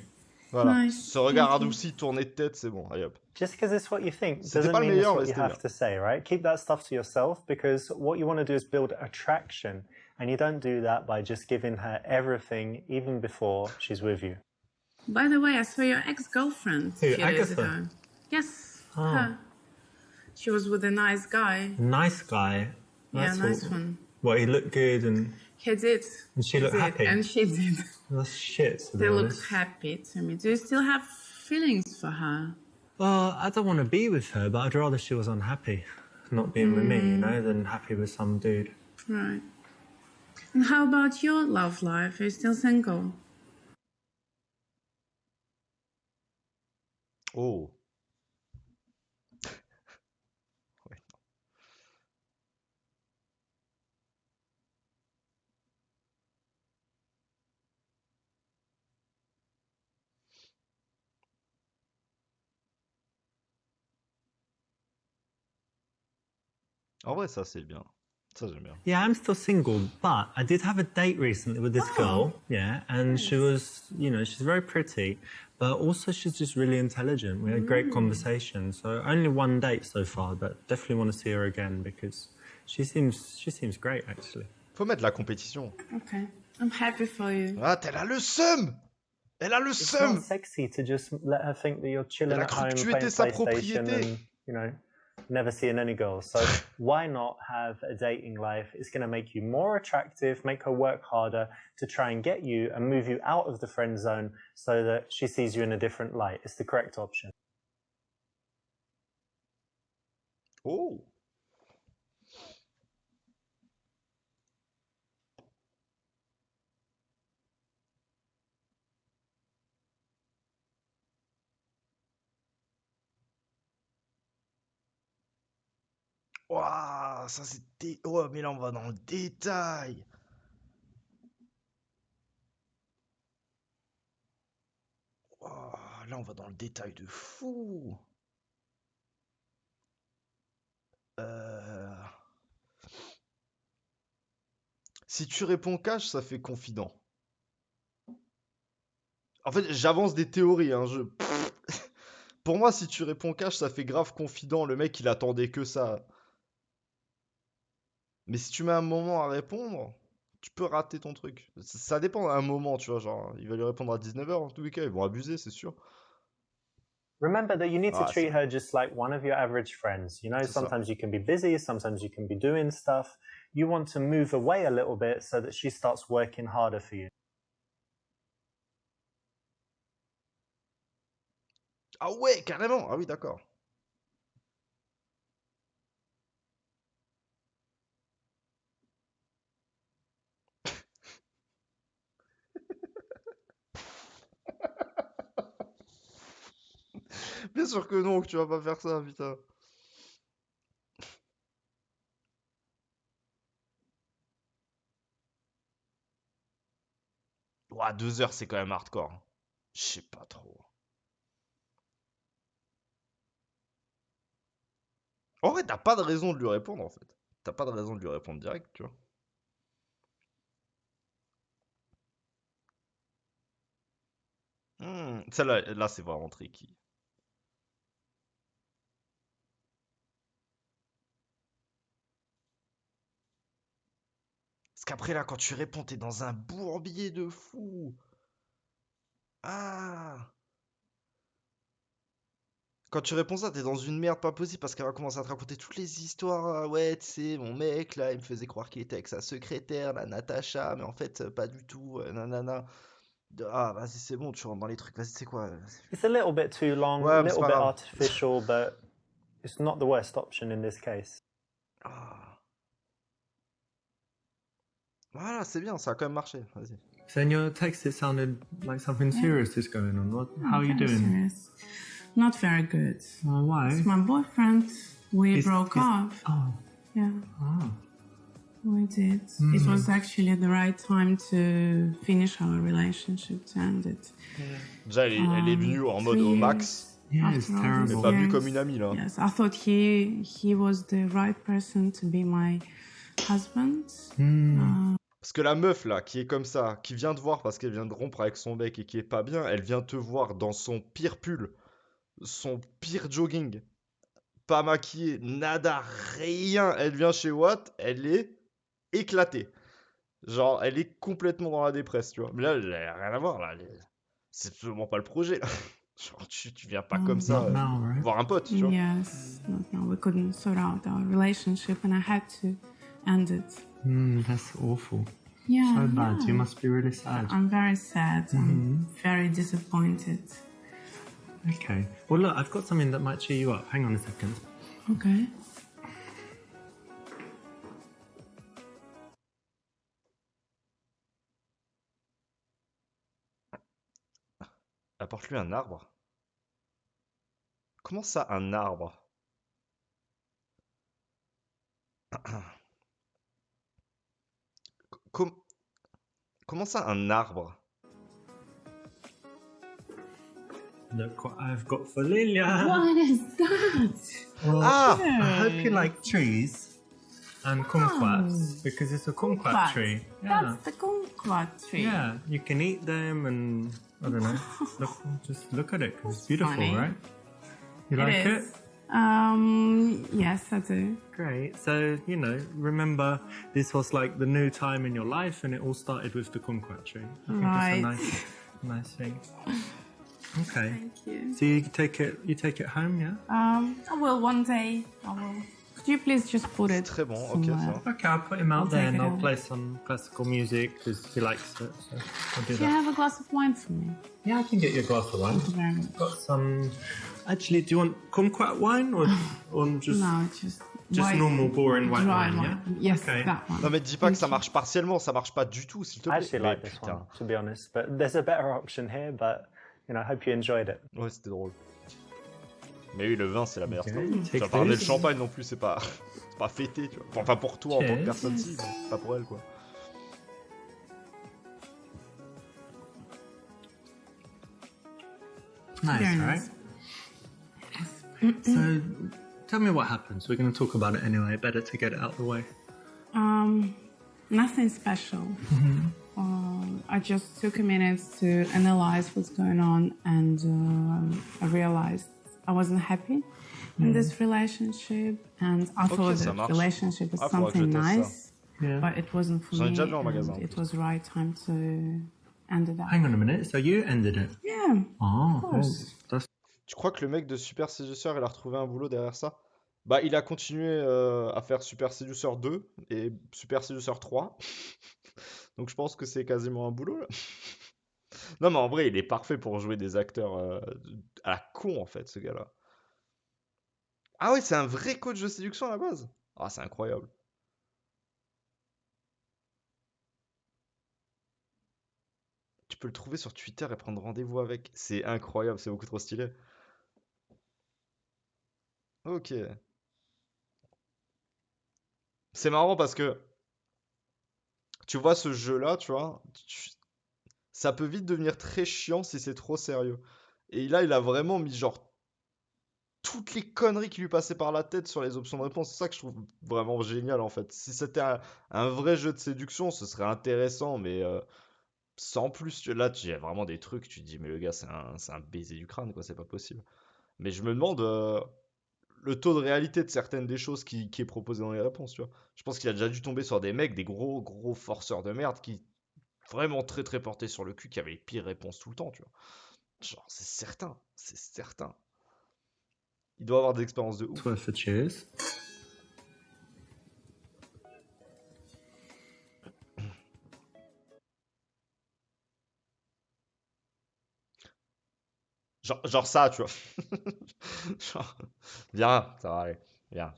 S1: Voilà.
S5: Nice.
S1: Ce regard
S5: Thank you.
S1: adouci, tourner de tête, c'est bon. Allez hop.
S4: Just because it's what you think
S1: C'était
S4: doesn't
S1: pas le
S4: mean it's
S1: meilleur, mais
S4: what you
S1: c'était bien.
S4: have to say, right? Keep that stuff to yourself because what you want to do is build attraction. And you don't do that by just giving her everything even before she's with you.
S5: By the way, I saw your ex-girlfriend
S2: Who,
S5: a few days
S2: Agatha?
S5: ago. Yes, her. She was with a nice guy.
S2: Nice guy.
S5: Yeah,
S2: That's
S5: nice
S2: all-
S5: one.
S2: What, he looked good and
S5: He did.
S2: And she
S5: He
S2: looked
S5: did,
S2: happy?
S5: and she did.
S2: that's shit, to be
S5: They looked
S2: honest.
S5: happy to me. Do you still have feelings for her?
S2: Well, I don't want to be with her, but I'd rather she was unhappy not being with me, you know, than happy with some dude.
S5: Right. And how about your love life? Are you still single?
S1: Oh. Ouais. En vrai, ça c'est bien. Ça j'aime bien.
S2: Yeah, I'm still single, but I did have a date recently with this girl, yeah, and she was, you know, she's very pretty, but also she's just really intelligent. We had great conversation. So only one date so far, but definitely want to see her again because she seems great actually.
S1: Faut mettre la compétition.
S5: Okay. I'm happy for you.
S1: Ah, elle a le seum! Elle a le
S4: It's not
S1: seum!
S4: sexy to just let her think that you're chilling
S1: Elle a
S4: at
S1: cru que
S4: home
S1: tu
S4: playing
S1: étais sa
S4: PlayStation
S1: propriété.
S4: and, you know, never seeing any girls. So why not have a dating life? It's going to make you more attractive, make her work harder to try and get you and move you out of the friend zone so that she sees you in a different light. It's the correct option.
S1: Oh! Ouah, ça c'était. Oh, mais là on va dans le détail! Ouah, là on va dans le détail de fou! Euh... Si tu réponds cash, ça fait confident. En fait, j'avance des théories, hein. Pour moi, si tu réponds cash, ça fait grave confident. Le mec, il attendait que ça. Mais si tu mets un moment à répondre, tu peux rater ton truc. Ça dépend d'un moment, tu vois. Genre, il va lui répondre à 19h. En tous les cas, ils vont abuser, c'est sûr.
S4: Remember that you need to
S1: Ah,
S4: treat her just like one of your average friends. You know,
S1: c'est ça.
S4: sometimes you can be busy, sometimes you can be doing stuff. You want to move away a little bit so that she starts working harder for you.
S1: Ah ouais, carrément. Ah oui, d'accord. Bien sûr que non, que tu vas pas faire ça, putain. Ouah, 2 heures, c'est quand même hardcore. Je sais pas trop. En vrai, t'as pas de raison de lui répondre, en fait. T'as pas de raison de lui répondre direct, tu vois. Celle-là, là, c'est vraiment tricky. Parce qu'après, là, quand tu réponds, t'es dans un bourbier de fou. Ah! Quand tu réponds ça, t'es dans une merde pas possible parce qu'elle va commencer à te raconter toutes les histoires. Ouais, tu sais, mon mec là, il me faisait croire qu'il était avec sa secrétaire, la Natacha, mais en fait, pas du tout, nanana. Ah, vas-y, c'est bon, tu rentres dans les trucs. Vas-y, c'est quoi?
S4: It's a little bit too long, a
S1: Ouais, mais c'est
S4: little
S1: pas
S4: bit
S1: grave.
S4: artificial, but it's not the worst option in this case.
S1: Ah. Voilà, c'est bien, ça a quand même marché. Vas-y.
S2: So in your text, it sounded like something serious is going on. How are you
S5: Very
S2: doing?
S5: serious. Not very good.
S2: Oh, why?
S5: It's my boyfriend. We
S2: Is-
S5: broke
S2: is-
S5: up.
S2: Oh,
S5: Yeah,
S2: oh.
S5: we did. It was actually the right time to finish our relationship, to end it.
S1: Déjà, elle est venue en mode
S5: 3
S1: au
S5: years
S1: max,
S2: Yeah, it's
S5: after all
S1: mais
S5: these
S2: terrible.
S1: pas venue
S5: years.
S1: comme une amie là.
S5: Yes, I thought he was the right person to be my husband.
S1: Parce que la meuf là, qui est comme ça, qui vient te voir parce qu'elle vient de rompre avec son mec et qui est pas bien, elle vient te voir dans son pire pull, son pire jogging, pas maquillée, nada, rien. Elle vient chez Watt, elle est éclatée. Genre, elle est complètement dans la dépresse, tu vois. Mais là, elle a rien à voir là. C'est absolument pas le projet là. Genre, tu viens pas comme ça
S2: Not now, right?
S1: voir un pote, tu vois.
S5: Yes, no, we couldn't sort out our relationship, and I had to end it.
S2: That's awful.
S5: Yeah,
S2: So bad.
S5: yeah.
S2: You must be really sad.
S5: I'm very sad. I'm very disappointed.
S2: Okay. Well, look, I've got something that might cheer you up. Hang on a second.
S5: Okay.
S1: Apporte-lui un arbre. Comment ça, un arbre? Com- Comment ça, un arbre?
S2: Look what I've got for Lilia.
S5: What is that?
S2: Well,
S1: Ah!
S2: I hope you like trees and kumquats because it's a kumquat
S5: Kumquat.
S2: tree. Yeah.
S5: That's the kumquat tree.
S2: Yeah, you can eat them and I don't know. Just look at it 'cause it's beautiful,
S5: funny.
S2: right? You like
S5: It
S2: it?
S5: is. Yes, I do.
S2: Great. So, you know, remember this was like the new time in your life and it all started with the kumquat tree. I think
S5: Right.
S2: it's a nice thing. Okay.
S5: Thank you.
S2: So you take it home, yeah?
S5: I will one day. I will. Could you please just put it
S1: Très bon, ok
S5: somewhere?
S1: ça.
S2: Okay, I'll put him out
S5: I'll
S2: there
S5: take
S2: and
S5: it
S2: I'll
S5: home.
S2: play some classical music because he likes it. So I'll do
S5: Do you
S2: that.
S5: have a glass of wine for me?
S2: Yeah, I can get you a glass of wine.
S5: Thank you very much.
S2: Got some. Actually, do you want kumquat wine or just
S5: No, just white,
S2: normal boring white
S5: dry
S2: wine?
S5: wine.
S2: Yeah.
S5: Yes,
S2: Okay.
S5: that one.
S1: Non mais te dis pas que ça
S5: Thank you.
S1: marche partiellement, ça marche pas du tout, s'il te
S4: I
S1: plaît.
S4: actually
S1: Mais
S4: like this
S1: putain.
S4: one, to be honest, but there's a better option here, but I hope you enjoyed it.
S1: Ouais, c'était drôle. Mais oui, le vin, c'est la meilleure
S2: Ok,
S1: story. Tu
S2: take
S1: vas pas ramener le
S2: this.
S1: champagne non plus, c'est pas... c'est pas fêté, tu vois. Enfin, pour toi en tant que
S2: Cheers.
S1: personne, si, mais pas pour elle, quoi.
S2: Nice,
S5: Very
S2: right?
S5: nice.
S2: So, tell me what happens. We're going to talk about it anyway. Better to get it out of the way.
S5: Nothing special. I just took a minute to analyze what's going on, and I realized I wasn't happy in this relationship, and I thought
S1: ça
S5: that
S1: marche.
S5: relationship was
S1: Ah, faudra que je
S5: something
S1: teste ça.
S5: nice,
S2: Yeah.
S5: but it wasn't for
S1: J'en ai
S5: me.
S1: déjà vu en magasin, en
S5: And it
S1: plus.
S5: was right time to end it up.
S2: Hang on a minute. So you ended it?
S5: Yeah.
S2: Oh,
S5: course.
S2: that's
S1: Tu crois que le mec de Super Seducer, il a retrouvé un boulot derrière ça? Bah, il a continué à faire Super Seducer 2 et Super Seducer 3. Donc je pense que c'est quasiment un boulot, là. Non, mais en vrai, il est parfait pour jouer des acteurs à la con, en fait, ce gars-là. Ah ouais, c'est un vrai coach de séduction à la base. Ah, c'est incroyable. Tu peux le trouver sur Twitter et prendre rendez-vous avec. C'est incroyable, c'est beaucoup trop stylé. Ok. C'est marrant parce que tu vois ce jeu-là, tu vois, ça peut vite devenir très chiant si c'est trop sérieux. Et là, il a vraiment mis genre toutes les conneries qui lui passaient par la tête sur les options de réponse. C'est ça que je trouve vraiment génial en fait. Si c'était un vrai jeu de séduction, ce serait intéressant, mais sans plus. Là, il y a vraiment des trucs, tu te dis, mais le gars, c'est un baiser du crâne, quoi, c'est pas possible. Mais je me demande le taux de réalité de certaines des choses qui est proposé dans les réponses, tu vois. Je pense qu'il a déjà dû tomber sur des mecs, des gros, gros forceurs de merde qui vraiment très, très portés sur le cul, qui avaient les pires réponses tout le temps, tu vois. Genre, c'est certain, c'est certain. Il doit avoir des expériences de ouf.
S6: It's worth a cheers.
S1: Genre ça, tu vois. Genre, viens, ça va aller. Viens.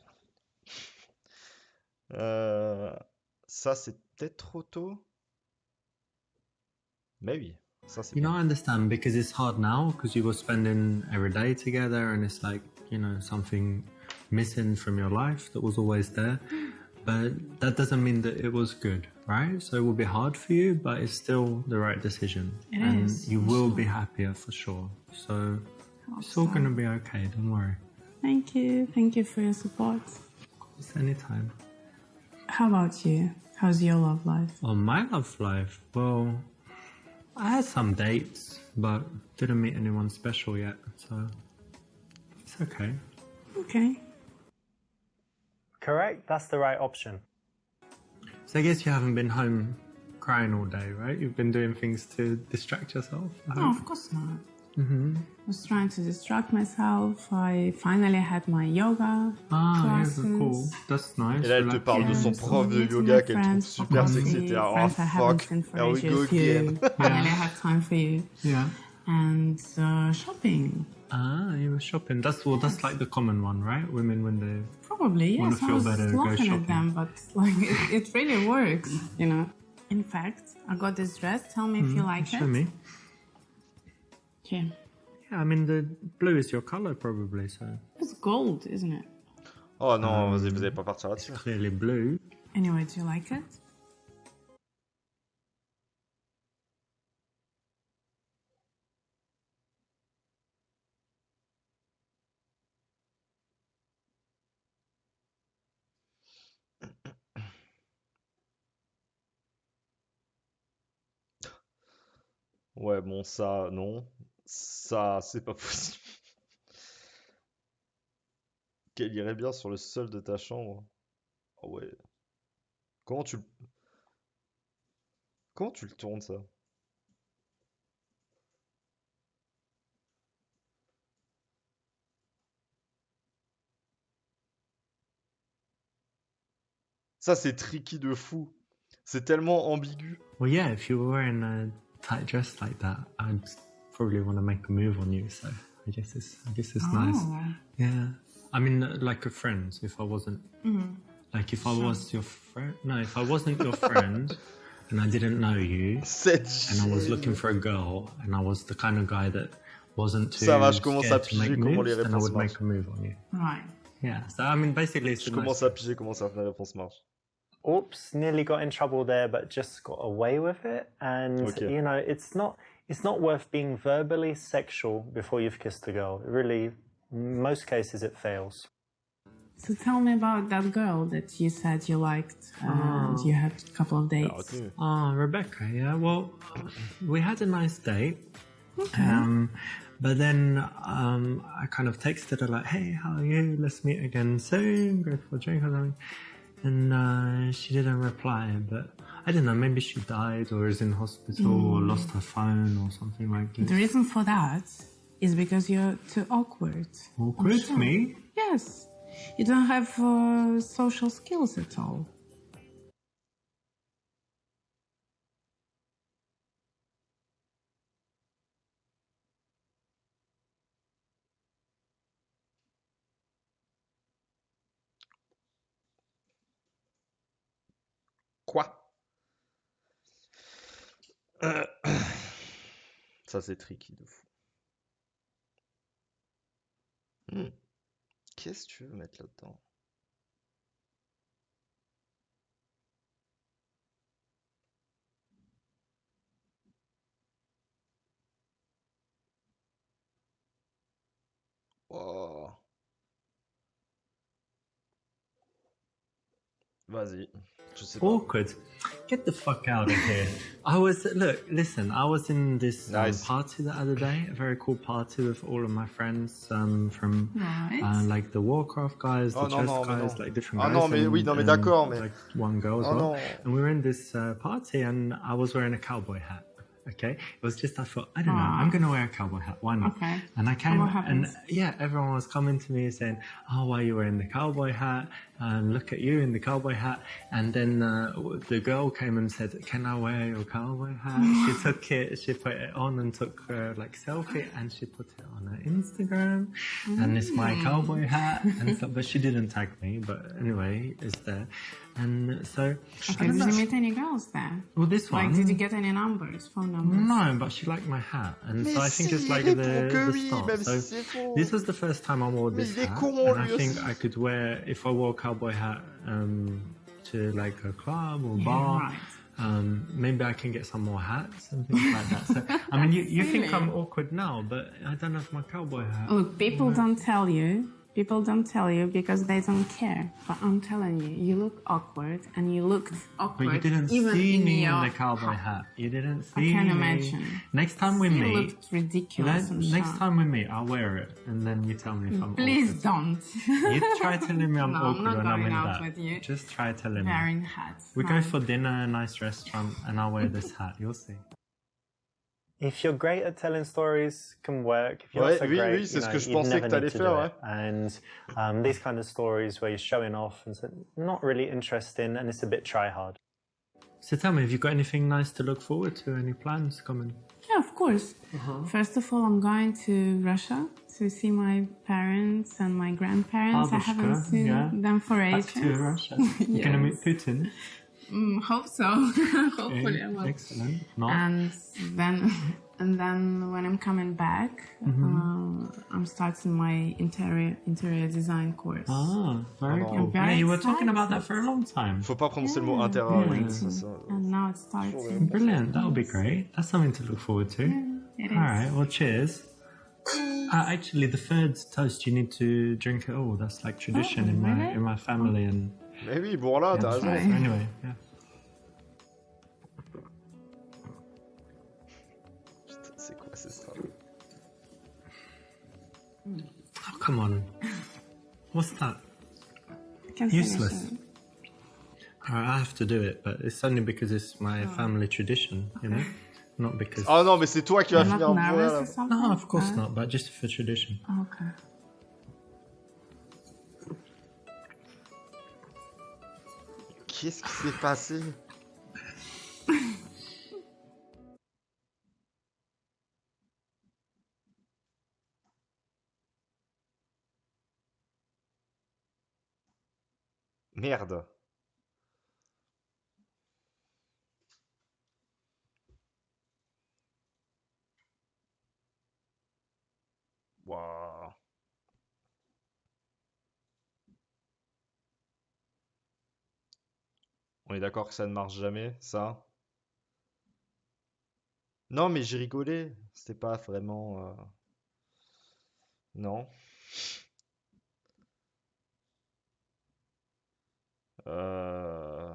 S1: Ça, c'est peut-être trop tôt. Mais oui, ça c'est
S6: You know,
S1: bien.
S6: I understand because it's hard now because you were spending every day together and it's like, you know, something missing from your life that was always there. But that doesn't mean that it was good, right? So it will be hard for you, but it's still the right decision.
S5: It
S6: and
S5: is,
S6: you
S5: for
S6: will
S5: sure.
S6: be happier for sure. So it's all
S5: so.
S6: going to be okay, don't worry.
S5: Thank you. Thank you for your support.
S6: It's anytime.
S5: How about you? How's your love life?
S6: On my love life, well, I had some dates, but didn't meet anyone special yet, so it's okay.
S5: Okay.
S4: Correct, that's the right option.
S6: So I guess you haven't been home crying all day, right? You've been doing things to distract yourself. I
S5: No,
S6: hope.
S5: of course not. I was trying to distract myself. I finally had my yoga
S6: Ah, yeah,
S5: classes.
S6: cool. That's nice.
S1: Et là, elle te parle de son
S5: Yes,
S1: prof de
S5: meeting
S1: yoga
S5: my
S1: qu'elle trouve
S5: friends for
S1: super sexy.
S5: coffee,
S1: T'es là, oh
S5: friends I haven't
S1: fuck,
S5: seen for
S1: here we go
S5: ages.
S1: again.
S5: You finally have time for you.
S6: Yeah.
S5: And shopping.
S6: Ah, you were shopping. That's like the common one, right? Women when they
S5: Probably,
S6: Wanna
S5: yes. I
S6: feel
S5: was
S6: better, go
S5: laughing
S6: shopping.
S5: at them, but like it really works, you know. In fact, I got this dress. Tell me if you like
S6: show
S5: it.
S6: me.
S5: Here.
S6: Yeah, I mean the blue is your color probably, so
S5: It's gold, isn't it?
S1: Oh non, vous allez pas partir
S6: it's
S1: là-dessus.
S6: clearly blue.
S5: Anyway, do you like it?
S1: Ouais, bon, ça, non. Ça, c'est pas possible. Qu'elle irait bien sur le sol de ta chambre. Oh ouais. Comment tu, le- comment tu le tournes, ça? Ça, c'est tricky de fou. C'est tellement ambigu.
S6: Well, yeah, if you were wearing a tight dress like that, I'd probably want to make a move on you. So I guess it's nice.
S5: Oh.
S6: Yeah, I mean, like a friend. If I wasn't, like, if I was your friend, no, if I wasn't your friend, and I didn't know you,
S1: Cette
S6: and I was looking for a girl, and I was the kind of guy that wasn't too
S1: Ça va, je commence à
S6: scared to make
S1: piger comment les
S6: moves, then I
S1: réponses
S6: would make
S1: marchent.
S6: a move on you.
S5: Right.
S6: Yeah. So I mean, basically, it's
S1: Je
S6: a nice
S1: commence à piger comment certaines réponses marchent.
S4: Oops, nearly got in trouble there, but just got away with it. And
S1: Okay.
S4: you know, it's not worth being verbally sexual before you've kissed a girl. It really, in most cases, it fails.
S5: So tell me about that girl that you said you liked and you had a couple of
S1: Alors,
S5: dates.
S1: retenu.
S6: Oh, Rebecca, yeah. Well, we had a nice date.
S5: Okay.
S6: But then I kind of texted her like, hey, how are you? Let's meet again soon. Go for a drink or something. And she didn't reply. But I don't know, maybe she died or is in hospital or lost her phone or something like
S5: The
S6: this.
S5: reason for that is because you're too awkward.
S6: Awkward,
S5: I'm sure.
S6: me?
S5: Yes. You don't have social skills at all.
S1: Quoi? Ça, c'est tricky de fou. Qu'est-ce que tu veux mettre là-dedans? Oh. Vas-y, je sais pas.
S6: Awkward. Get the fuck out of here. I was in this
S1: Nice.
S6: party the other day, a very cool party with all of my friends from
S5: Right.
S6: like the Warcraft guys,
S1: Oh,
S6: the
S1: non,
S6: chess
S1: non, mais
S6: guys,
S1: non.
S6: like different
S1: Ah
S6: guys.
S1: non, mais oui, non, mais d'accord, mais-
S6: like one girl as
S1: Oh
S6: well.
S1: non.
S6: And we were in this party and I was wearing a cowboy hat. Okay, it was just I thought I don't know. I'm gonna wear a cowboy hat. Why not?
S5: Okay.
S6: And I came
S5: And what
S6: and
S5: happens?
S6: yeah, everyone was coming to me saying, "Oh, why are you wearing the cowboy hat? Look at you in the cowboy hat." And then the girl came and said, "Can I wear your cowboy hat?" She took it, she put it on and took like selfie, and she put it on her Instagram. And it's my cowboy hat and stuff. But she didn't tag me. But anyway, it's there. And so
S5: Okay, did you meet any girls there?
S6: well, this one.
S5: Like, did you get any numbers, phone numbers?
S6: No, but she liked my hat, and so I think it's like
S1: Mais
S6: the
S1: oui,
S6: start.
S1: même
S6: So
S1: si c'est faux.
S6: this was the first time I wore this
S1: Mais il est
S6: hat,
S1: con,
S6: and I
S1: lui
S6: think
S1: aussi.
S6: I could wear if I wore a cowboy hat to like a club or bar.
S5: right.
S6: Maybe I can get some more hats and things like that. So I mean, you think
S5: silly.
S6: I'm awkward now, but I don't have my cowboy hat.
S5: Look, people don't tell you. People don't tell you because they don't care. But I'm telling you, you look awkward, and you looked awkward.
S6: But you didn't
S5: even
S6: see
S5: in
S6: me in
S5: your
S6: the cowboy hat. You didn't
S5: I
S6: see
S5: can
S6: me.
S5: imagine.
S6: Next time we
S5: You
S6: meet,
S5: looked ridiculous. I'm
S6: next
S5: sure.
S6: time we meet, I'll wear it, and then you tell me if I'm
S5: Please
S6: awkward.
S5: don't.
S6: You try telling me I'm
S5: No, I'm
S6: awkward
S5: not
S6: when I'm
S5: going
S6: in
S5: out
S6: that.
S5: with you.
S6: Just try telling me.
S5: Wearing hats.
S6: We
S5: No.
S6: go for dinner, a nice restaurant, and I'll wear this hat. You'll see.
S4: If you're great at telling stories, can work. If you're
S1: Ouais,
S4: not so
S1: oui,
S4: great,
S1: oui, c'est
S4: you
S1: ce
S4: know,
S1: que je
S4: you'd
S1: pensais
S4: never
S1: que t'allais
S4: need to
S1: faire,
S4: do
S1: ouais.
S4: it. And these kind of stories where you're showing off and so not really interesting, and it's a bit try hard.
S6: So tell me, have you got anything nice to look forward to? Any plans coming?
S5: Yeah, of course. First of all, I'm going to Russia to see my parents and my grandparents. I haven't
S6: Babushka,
S5: seen
S6: yeah.
S5: them for
S6: Back
S5: ages.
S6: to Russia. You're gonna meet Putin.
S5: Hope so. Hopefully I will.
S6: Excellent. Not.
S5: And then when I'm coming back, I'm starting my interior design course.
S6: Ah, very
S1: Oh,
S6: cool.
S5: very
S6: Yeah, you were talking
S5: excited.
S6: about that for a long time.
S1: Faut pas prononcer le mot intérieur.
S5: Me
S1: ça,
S5: too.
S1: ça-
S5: And now it's starting.
S6: Brilliant. That'll be great. That's something to look forward to.
S5: It
S6: All
S5: is.
S6: right. Well, cheers. Actually, the third toast, you need to drink it all. That's like tradition in my family. And
S1: Mais oui, bon là, t'as
S6: so
S1: raison.
S6: anyway, yeah.
S1: Putain, c'est quoi ça?
S6: Oh, come on. What's that?
S5: Can finish
S6: Useless.
S5: it.
S6: All right, I have to do it, but it's only because it's my family tradition, you know? Not because...
S1: Oh non, mais c'est toi qui vas
S5: You're
S1: finir
S5: not
S1: en
S5: nervous
S1: bourré,
S5: or
S1: là.
S5: something?
S6: No, of course not, but just for tradition.
S5: Okay.
S1: Qu'est-ce qui s'est passé? Merde. Waouh. On est d'accord que ça ne marche jamais, ça? Non, mais j'ai rigolé. C'était pas vraiment... Non. Euh,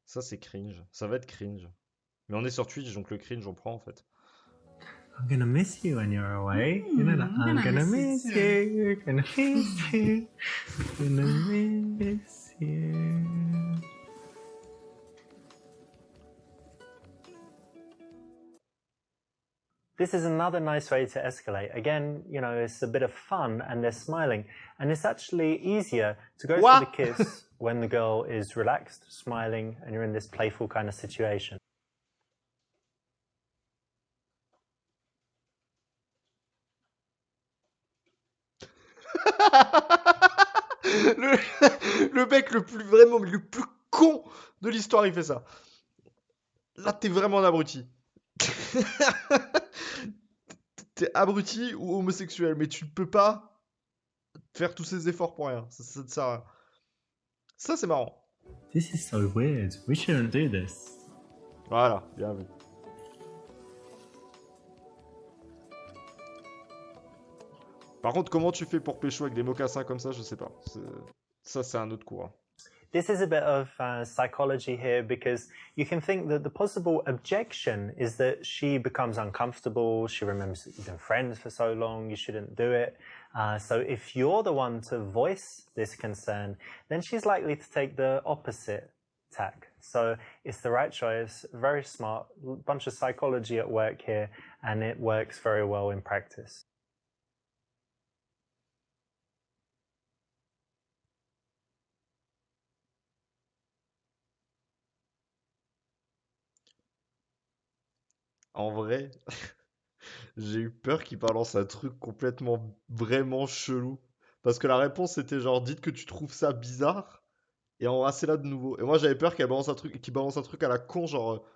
S1: Ça, c'est cringe. Ça va être cringe. Mais on est sur Twitch, donc le cringe, on prend, en fait.
S6: I'm gonna miss you when you're away. You know that? I'm gonna miss you. Gonna miss you. Gonna miss you.
S4: This is another nice way to escalate. Again, you know, it's a bit of fun and they're smiling. And it's actually easier to go for the
S1: What?
S4: kiss when the girl is relaxed, smiling, and you're in this playful kind of situation.
S1: Le mec le plus vraiment le plus con de l'histoire, il fait ça. Là, t'es vraiment un abruti. T'es abruti ou homosexuel, mais tu ne peux pas faire tous ces efforts pour rien. Ça te sert à rien. Ça, c'est marrant.
S6: This is so weird. We shouldn't do this.
S1: Voilà, bien vu. Par contre, comment tu fais pour pécho avec des mocassins comme ça, je sais pas. Ça, c'est un autre cours. Hein.
S4: This is a bit of psychology here because you can think that the possible objection is that she becomes uncomfortable. She remembers that you've been friends for so long, you shouldn't do it. So if you're the one to voice this concern, then she's likely to take the opposite tack. So it's the right choice, very smart, bunch of psychology at work here, and it works very well in practice.
S1: En vrai, j'ai eu peur qu'il balance un truc complètement vraiment chelou. Parce que la réponse c'était genre dites que tu trouves ça bizarre et embrassez-la de nouveau. Et moi j'avais peur qu'il balance un truc à la con, genre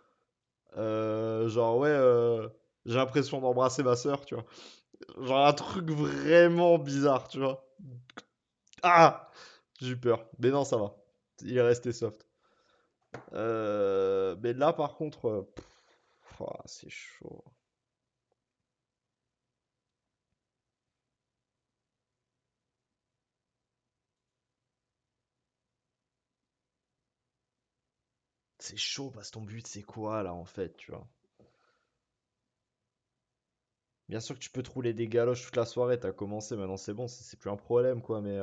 S1: ouais, j'ai l'impression d'embrasser ma sœur, tu vois. Genre un truc vraiment bizarre, tu vois. Ah! J'ai eu peur. Mais non, ça va. Il est resté soft. Mais là par contre, c'est chaud. C'est chaud parce que ton but c'est quoi là en fait, tu vois. Bien sûr que tu peux te rouler des galoches toute la soirée, t'as commencé, maintenant c'est bon, c'est plus un problème quoi, mais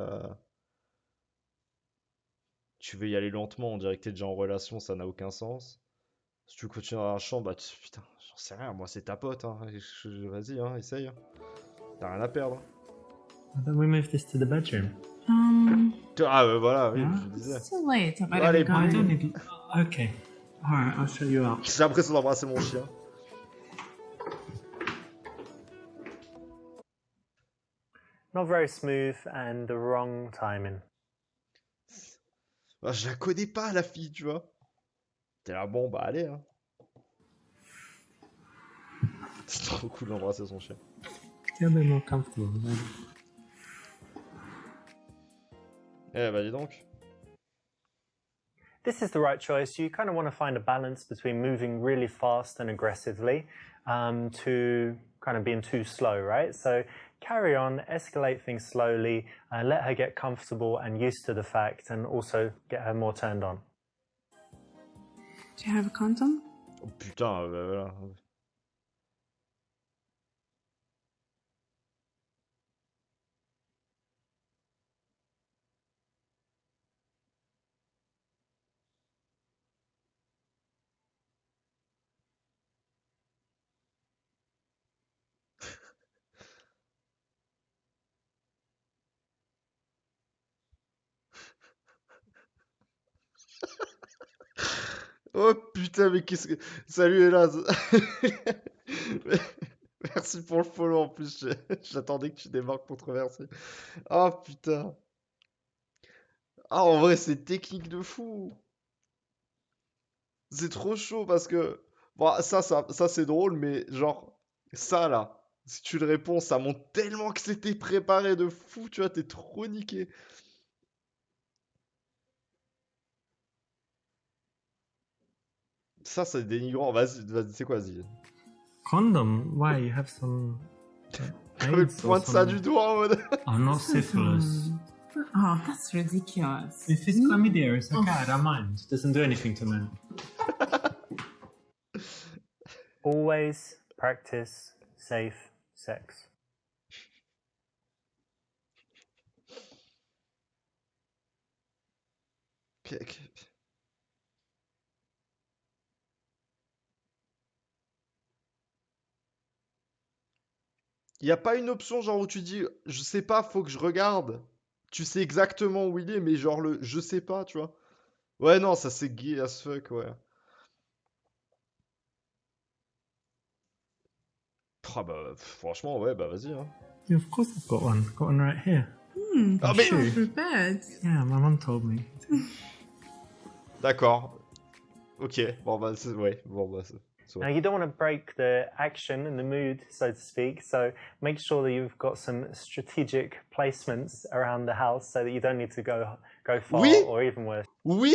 S1: tu veux y aller lentement, on dirait que t'es déjà en relation, ça n'a aucun sens. Si tu continues dans la chambre, bah putain, j'en sais rien, moi c'est ta pote, hein. Vas-y, hein, essaye. T'as rien à perdre.
S6: Why don't we move this to the bedroom?
S1: Ah voilà, oui,
S6: Yeah.
S1: je disais.
S5: It's too late. I've
S1: Allez,
S5: already
S6: I don't
S5: gone.
S6: need. Okay. Alright, I'll show you out.
S1: J'ai l'impression d'embrasser mon chien.
S4: Not very smooth and the wrong timing.
S1: Bah, je la connais pas la fille, tu vois. T'es là, bon, bah allez, hein. C'est trop cool d'embrasser son chien.
S6: Get a bit more comfortable. Maybe.
S1: Eh bah dis donc.
S4: This is the right choice. You kind of want to find a balance between moving really fast and aggressively to kind of being too slow, right? So carry on, escalate things slowly, let her get comfortable and used to the fact, and also get her more turned on.
S5: Do you have a condom?
S1: Oh putain, bah voilà. Oh putain, mais qu'est-ce que. Salut Hélas. Merci pour le follow en plus. J'attendais que tu démarques controversé. Oh putain. Ah, en vrai, c'est technique de fou. C'est trop chaud parce que. Bon, ça c'est drôle, mais genre, ça là, si tu le réponds, ça montre tellement que c'était préparé de fou, tu vois, t'es trop niqué. Ça, c'est dénigrant. Vas-y, c'est quoi, vas-y.
S6: Condom? Why? You have some
S1: Comme il
S6: AIDS or
S1: pointe ça
S6: some...
S1: du doigt en mode.
S6: Oh, not syphilis.
S5: Oh, that's ridiculous.
S6: If it's chlamydia, it's okay. I don't mind. It doesn't do anything to men.
S4: Always practice safe sex.
S1: Il n'y a pas une option genre où tu dis, je sais pas, faut que je regarde. Tu sais exactement où il est, mais genre le je sais pas, tu vois. Ouais, non, ça c'est gay as fuck, ouais. Ah bah, franchement, ouais, bah vas-y, hein.
S6: Yeah, of course I've got one. Got one right here.
S1: Ah,
S6: My
S1: mais.
S6: shoe.
S5: Prepared.
S6: Yeah, my mum told me.
S1: D'accord. Ok, bon bah, ouais, bon bah,
S4: Now, you don't want to break the action and the mood, so to speak, so make sure that you've got some strategic placements around the house so that you don't need to go far
S1: Oui.
S4: or even worse.
S1: Oui,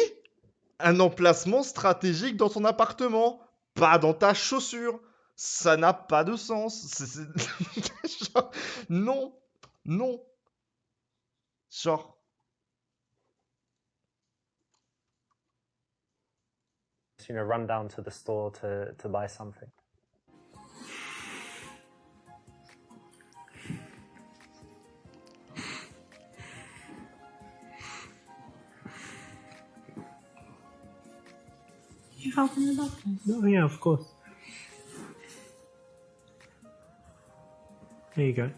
S1: un emplacement stratégique dans ton appartement, pas dans ta chaussure. Ça n'a pas de sens. Genre, non, non. Genre,
S4: You know, run down to the store to buy something.
S5: you help me with that, please?
S6: Oh yeah, of course. There you go.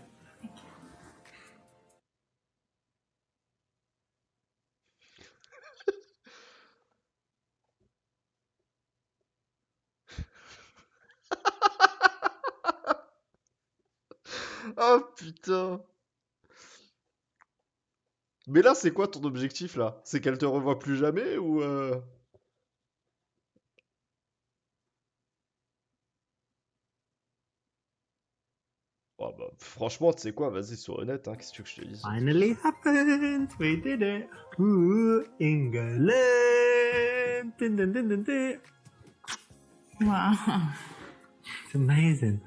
S1: Oh putain. Mais là, c'est quoi ton objectif là? C'est qu'elle te revoie plus jamais ou Oh, bah, franchement, tu sais quoi? Vas-y, sois honnête, hein. Qu'est-ce que tu veux que je te dise?
S6: Finally happened. We did it. Ooh, England. Dun, dun, dun, dun, dun.
S5: Wow.
S6: It's amazing.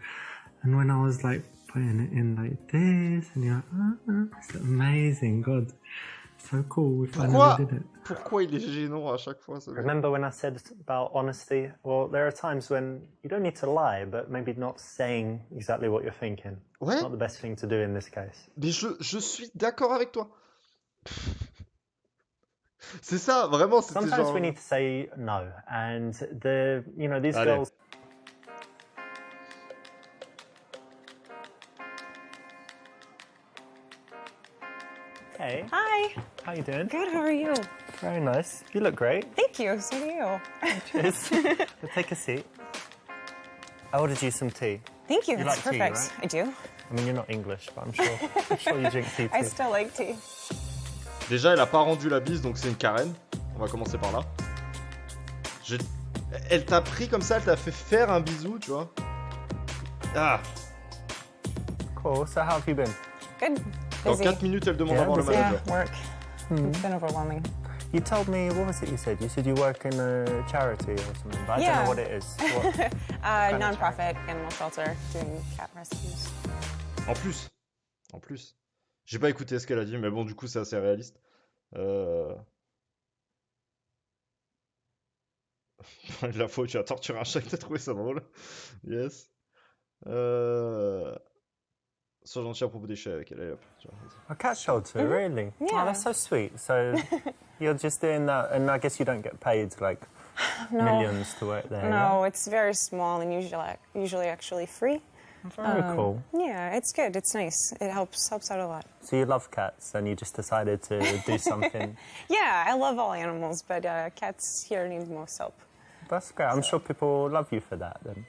S6: And when I was like putting it in like this, and you're like, it's amazing. God, so cool. We finally did it.
S1: Pourquoi il est gênant à chaque fois, ce mec?
S4: Remember when I said about honesty? Well, there are times when you don't need to lie, but maybe not saying exactly what you're thinking.
S1: Ouais,
S4: Not the best thing to do in this case.
S1: mais je suis d'accord avec toi. C'est ça, vraiment, c'était
S4: Sometimes
S1: genre...
S4: we need to say no, and these
S1: Allez.
S4: girls. Hey,
S7: Hi.
S4: how you doing?
S7: Good. How are you?
S4: Very nice. You look great.
S7: Thank you. So do you.
S4: Cheers. So take a seat. I ordered you some tea.
S7: Thank you.
S4: You
S7: That's
S4: like tea,
S7: perfect.
S4: right?
S7: I do.
S4: I mean, you're not English, but I'm sure you drink tea too.
S7: I still like tea.
S1: Déjà, elle a pas rendu la bise, donc c'est une Karen. On va commencer par là. Je- Elle t'a pris comme ça, elle t'a fait faire un bisou, tu vois. Ah,
S4: Cool. So how have you been?
S7: Good.
S1: dans
S7: Busy.
S1: 4 minutes, elle demande
S4: Yeah,
S1: à voir le
S4: busy.
S7: Yeah,
S1: manager.
S7: work. It's been overwhelming.
S4: You told me, what was it you said? You said you work in a charity or something, but I don't
S7: Yeah.
S4: know what it is. What? kind of
S7: Non-profit animal shelter doing cat rescues.
S1: En plus. J'ai pas écouté ce qu'elle a dit, mais bon, du coup, c'est assez réaliste. Euh... La fois où tu as torturé un chat, t'as trouvé ça drôle. Yes. Sois gentil à propos des chats avec elle. Allez, hop. Tu vois, vas-y.
S4: A cat shelter, really? Oh,
S7: Yeah.
S4: that's so sweet. So you're just doing that, and I guess you don't get paid like
S7: No.
S4: millions to work there.
S7: No, it's very small and usually actually free.
S4: Yeah? Very cool.
S7: Yeah, it's good. It's nice. It helps out a lot.
S4: So you love cats, and you just decided to do something.
S7: Yeah, I love all animals, but cats here need most help.
S4: That's great. I'm sure people love you for that. Then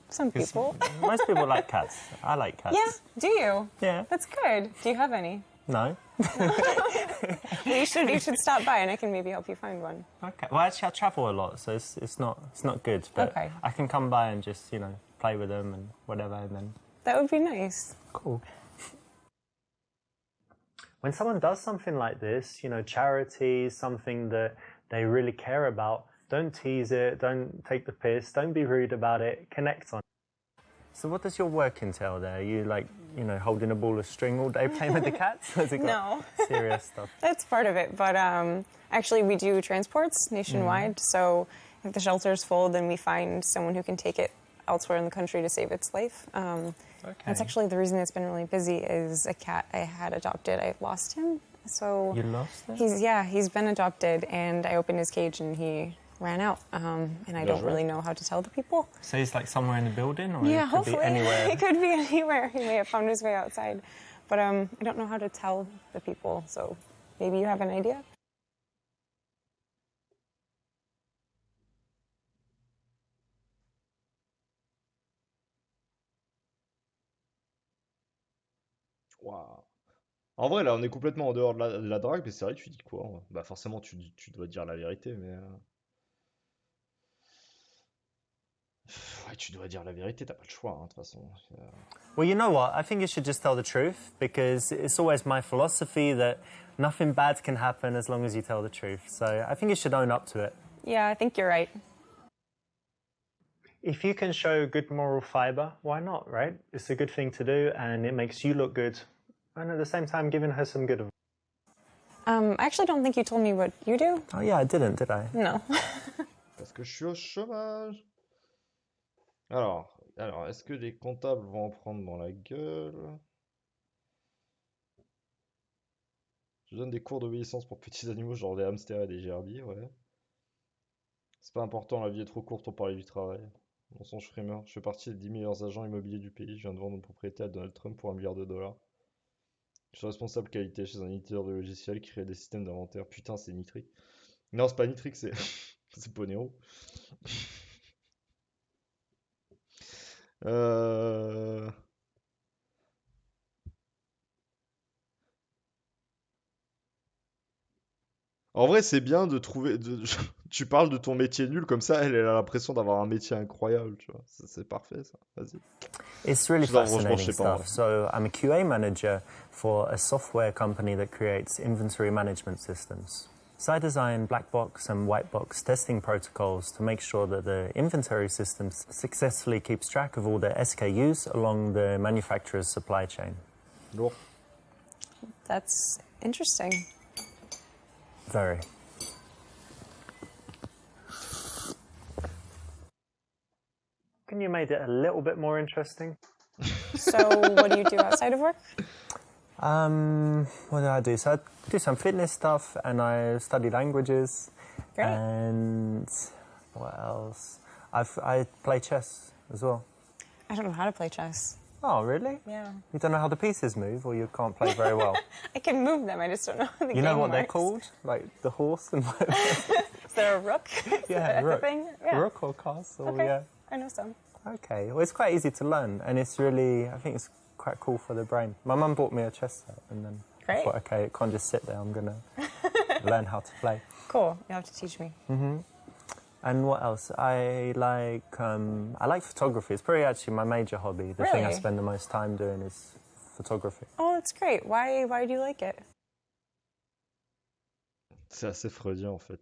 S7: Some people.
S4: most people like cats. I like cats.
S7: Yeah. Do you?
S4: Yeah.
S7: That's good. Do you have any?
S4: No.
S7: Well, you should stop by and I can maybe help you find one.
S4: Okay. Well, actually, I travel a lot, so it's not good. But
S7: Okay.
S4: I can come by and just play with them and whatever, and then
S7: That would be nice.
S4: cool. When someone does something like this, charity, something that they really care about, don't tease it, don't take the piss, don't be rude about it, connect on it. So what does your work entail there? Are you holding a ball of string all day playing with the cats? Has it got
S7: No.
S4: serious stuff?
S7: That's part of it, but actually we do transports nationwide. So if the shelter's full, then we find someone who can take it elsewhere in the country to save its life. That's actually the reason it's been really busy. Is a cat I had adopted. I lost him, so
S4: You lost it?
S7: he's been adopted, and I opened his cage and he ran out. And I don't really know how to tell the people.
S4: So he's like somewhere in the building, or
S7: Yeah,
S4: it could be
S7: hopefully.
S4: anywhere?
S7: He could be anywhere. He may have found his way outside. But I don't know how to tell the people, so maybe you have an idea?
S1: Waouh. En vrai, là, on est complètement en dehors de la drague, mais c'est vrai, tu dis quoi? Bah, forcément, tu dois dire la vérité, mais. Ouais, tu dois dire la vérité, t'as pas le choix, hein, de toute façon.
S4: Well, you know what? I think you should just tell the truth, because it's always my philosophy that nothing bad can happen as long as you tell the truth. So I think you should own up to it.
S7: Yeah, I think you're right.
S4: If you can show good moral fiber, why not, right? It's a good thing to do, and it makes you look good, and at the same time giving her some good advice.
S7: I actually don't think you told me what you do.
S4: Oh yeah, I didn't, did I?
S7: No.
S1: Parce que je suis au chômage. Alors, est-ce que les comptables vont en prendre dans la gueule? Je donne des cours d'obéissance pour petits animaux, genre des hamsters et des gerbilles, ouais. C'est pas important, la vie est trop courte pour parler du travail. Mensonge frimeur. Je fais partie des 10 meilleurs agents immobiliers du pays. Je viens de vendre une propriété à Donald Trump pour 1 milliard de dollars. Je suis responsable qualité chez un éditeur de logiciels qui crée des systèmes d'inventaire. Putain, c'est Nitric. Non, c'est pas Nitric, c'est c'est Ponero. Euh... En vrai, c'est bien de trouver. Tu parles de ton métier nul comme ça, elle a l'impression d'avoir un métier incroyable, tu vois. C'est parfait, ça. Vas-y.
S4: It's really
S1: Non, franchement, je
S4: fascinating
S1: sais pas.
S4: stuff. So I'm a QA manager for a software company that creates inventory management systems. So I design black box and white box testing protocols to make sure that the inventory system successfully keeps track of all the SKUs along the manufacturer's supply chain.
S1: Lourd.
S7: That's interesting.
S4: Very. Can you make it a little bit more interesting?
S7: So, what do you do outside of work?
S4: What do I do? So I do some fitness stuff and I study languages.
S7: Great.
S4: And what else? I play chess as well.
S7: I don't know how to play chess.
S4: Oh, really?
S7: Yeah.
S4: You don't know how the pieces move, or you can't play very well?
S7: I can move them, I just don't know how the
S4: You know
S7: game
S4: what they're
S7: works.
S4: called? Like the horse and whatever.
S7: Is there a rook?
S4: Yeah,
S7: Is that
S4: rook.
S7: the thing? Yeah.
S4: Rook or castle,
S7: Okay.
S4: yeah.
S7: I know some.
S4: Okay, well, it's quite easy to learn, and it's really, I think it's quite cool for the brain. My mum bought me a chess set, and then I
S7: Great.
S4: thought, okay, it can't just sit there, I'm going to learn how to play.
S7: Cool. You'll have to teach me.
S4: And what else? I like photography. It's probably actually my major hobby. The thing I
S7: Really?
S4: spend the most time doing is photography.
S7: Oh, that's great. Why do you like it?
S1: C'est assez freudien, en fait.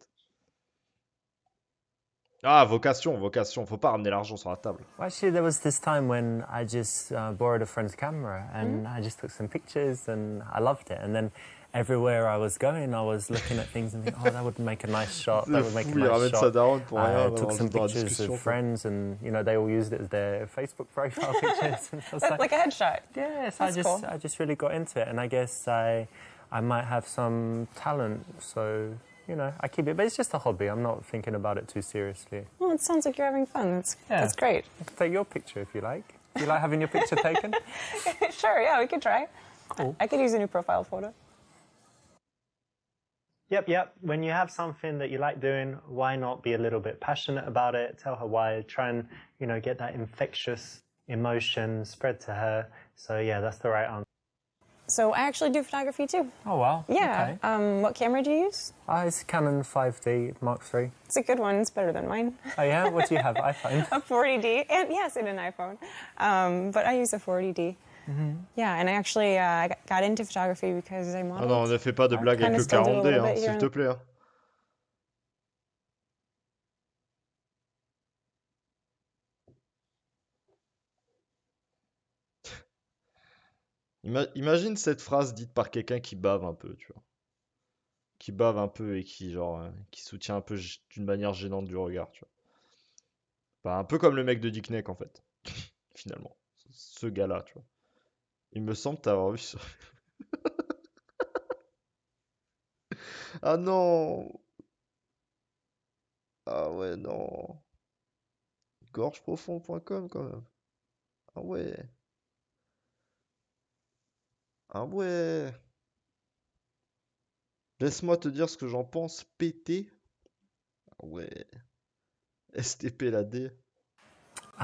S1: Ah, vocation, vocation. Faut pas ramener l'argent sur la table.
S4: Well, actually, there was this time when I just borrowed a friend's camera and I just took some pictures and I loved it. And then everywhere I was going, I was looking at things and thinking, oh, that would make a nice shot. That would make a
S1: Il
S4: nice
S1: ramène sa
S4: shot.
S1: daronne pour rien.
S4: I
S1: dans-
S4: took some
S1: dans la
S4: pictures
S1: discussion,
S4: of
S1: quoi.
S4: friends and, you know, they all used it as their Facebook profile pictures. And I was
S7: That's like a headshot.
S4: yes,
S7: That's cool.
S4: I just really got into it, and I guess I might have some talent, so you know I keep it. But it's just a hobby. I'm not thinking about it too seriously.
S7: Well, it sounds like you're having fun. That's great.
S4: I can take your picture if you like. Do you like having your picture taken?
S7: Sure, yeah, we could try.
S4: Cool.
S7: I could use a new profile photo.
S4: Yep. When you have something that you like doing, why not be a little bit passionate about it? Tell her why. Try and get that infectious emotion spread to her. So yeah, that's the right answer.
S7: So I actually do photography too.
S4: Oh wow.
S7: Yeah.
S4: Okay.
S7: What camera do you use?
S4: It's Canon 5D Mark III.
S7: It's a good one. It's better than mine.
S4: Oh yeah. What do you have? iPhone.
S7: A 40D, and yes, and an iPhone. But I use a 40D. Yeah, and I actually got into photography because I
S1: Ah
S7: modeled.
S1: non, ne fais pas de
S7: I
S1: blagues avec
S7: kinda
S1: le
S7: still do a
S1: 40D,
S7: little
S1: hein,
S7: bit here
S1: s'il te
S7: and-
S1: plaît. Hein. Imagine cette phrase dite par quelqu'un qui bave un peu, tu vois. Qui bave un peu et qui, genre, qui soutient un peu d'une manière gênante du regard, tu vois. Bah, un peu comme le mec de Dick Neck, en fait. Finalement. Ce gars-là, tu vois. Il me semble t'avoir vu sur... Ah non! Ah ouais, non. Gorgeprofond.com, quand même. Ah ouais. Ah ouais. Laisse-moi te dire ce que j'en pense. PT. Ah ouais. STP la D.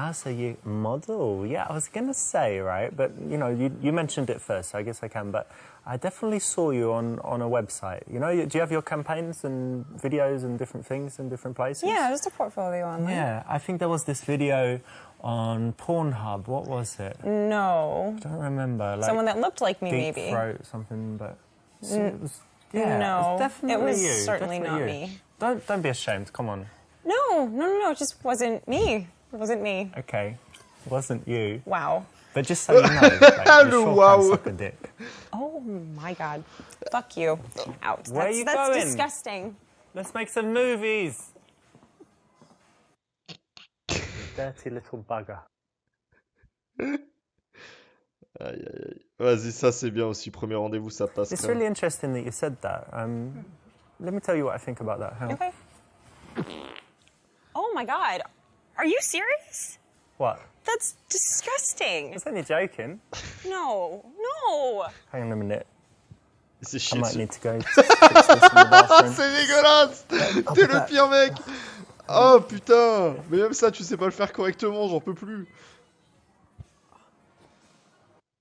S4: Ah, so you model? Yeah, I was gonna say, right, but you mentioned it first, so I guess I can. But I definitely saw you on a website. Do you have your campaigns and videos and different things in different places?
S7: Yeah, just a portfolio online.
S4: Yeah, I think there was this video on Pornhub. What was it?
S7: No.
S4: I don't remember. Like
S7: Someone that looked like me,
S4: deep
S7: maybe.
S4: throat something, but it was. Yeah,
S7: No,
S4: it was definitely
S7: it was
S4: you.
S7: certainly
S4: definitely
S7: not
S4: you.
S7: me.
S4: Don't be ashamed. Come on.
S7: No, it just wasn't me. It wasn't me.
S4: Okay, it wasn't you.
S7: Wow.
S4: But just so you know, like, you sure
S1: Wow.
S4: can suck a dick.
S7: Oh my god. Fuck you. Out.
S4: Where are you
S7: that's
S4: going?
S7: disgusting.
S4: Let's make some movies. Dirty little bugger.
S1: Aïe, aïe, aïe. Vas-y, ça c'est bien aussi. Premier rendez-vous, ça passe.
S4: It's
S1: crème.
S4: really interesting that you said that. Let me tell you what I think about that. Hang on.
S7: Okay. Oh my god. Are you serious?
S4: What?
S7: That's disgusting.
S4: I was only joking.
S7: No, no.
S4: Hang on a minute.
S1: C'est
S4: I
S1: chier
S4: might
S1: dessus.
S4: need to go fix this in the bathroom.
S1: C'est dégueulasse. T'es le pire mec. Oh putain. Mais même ça, tu sais pas le faire correctement, j'en peux plus.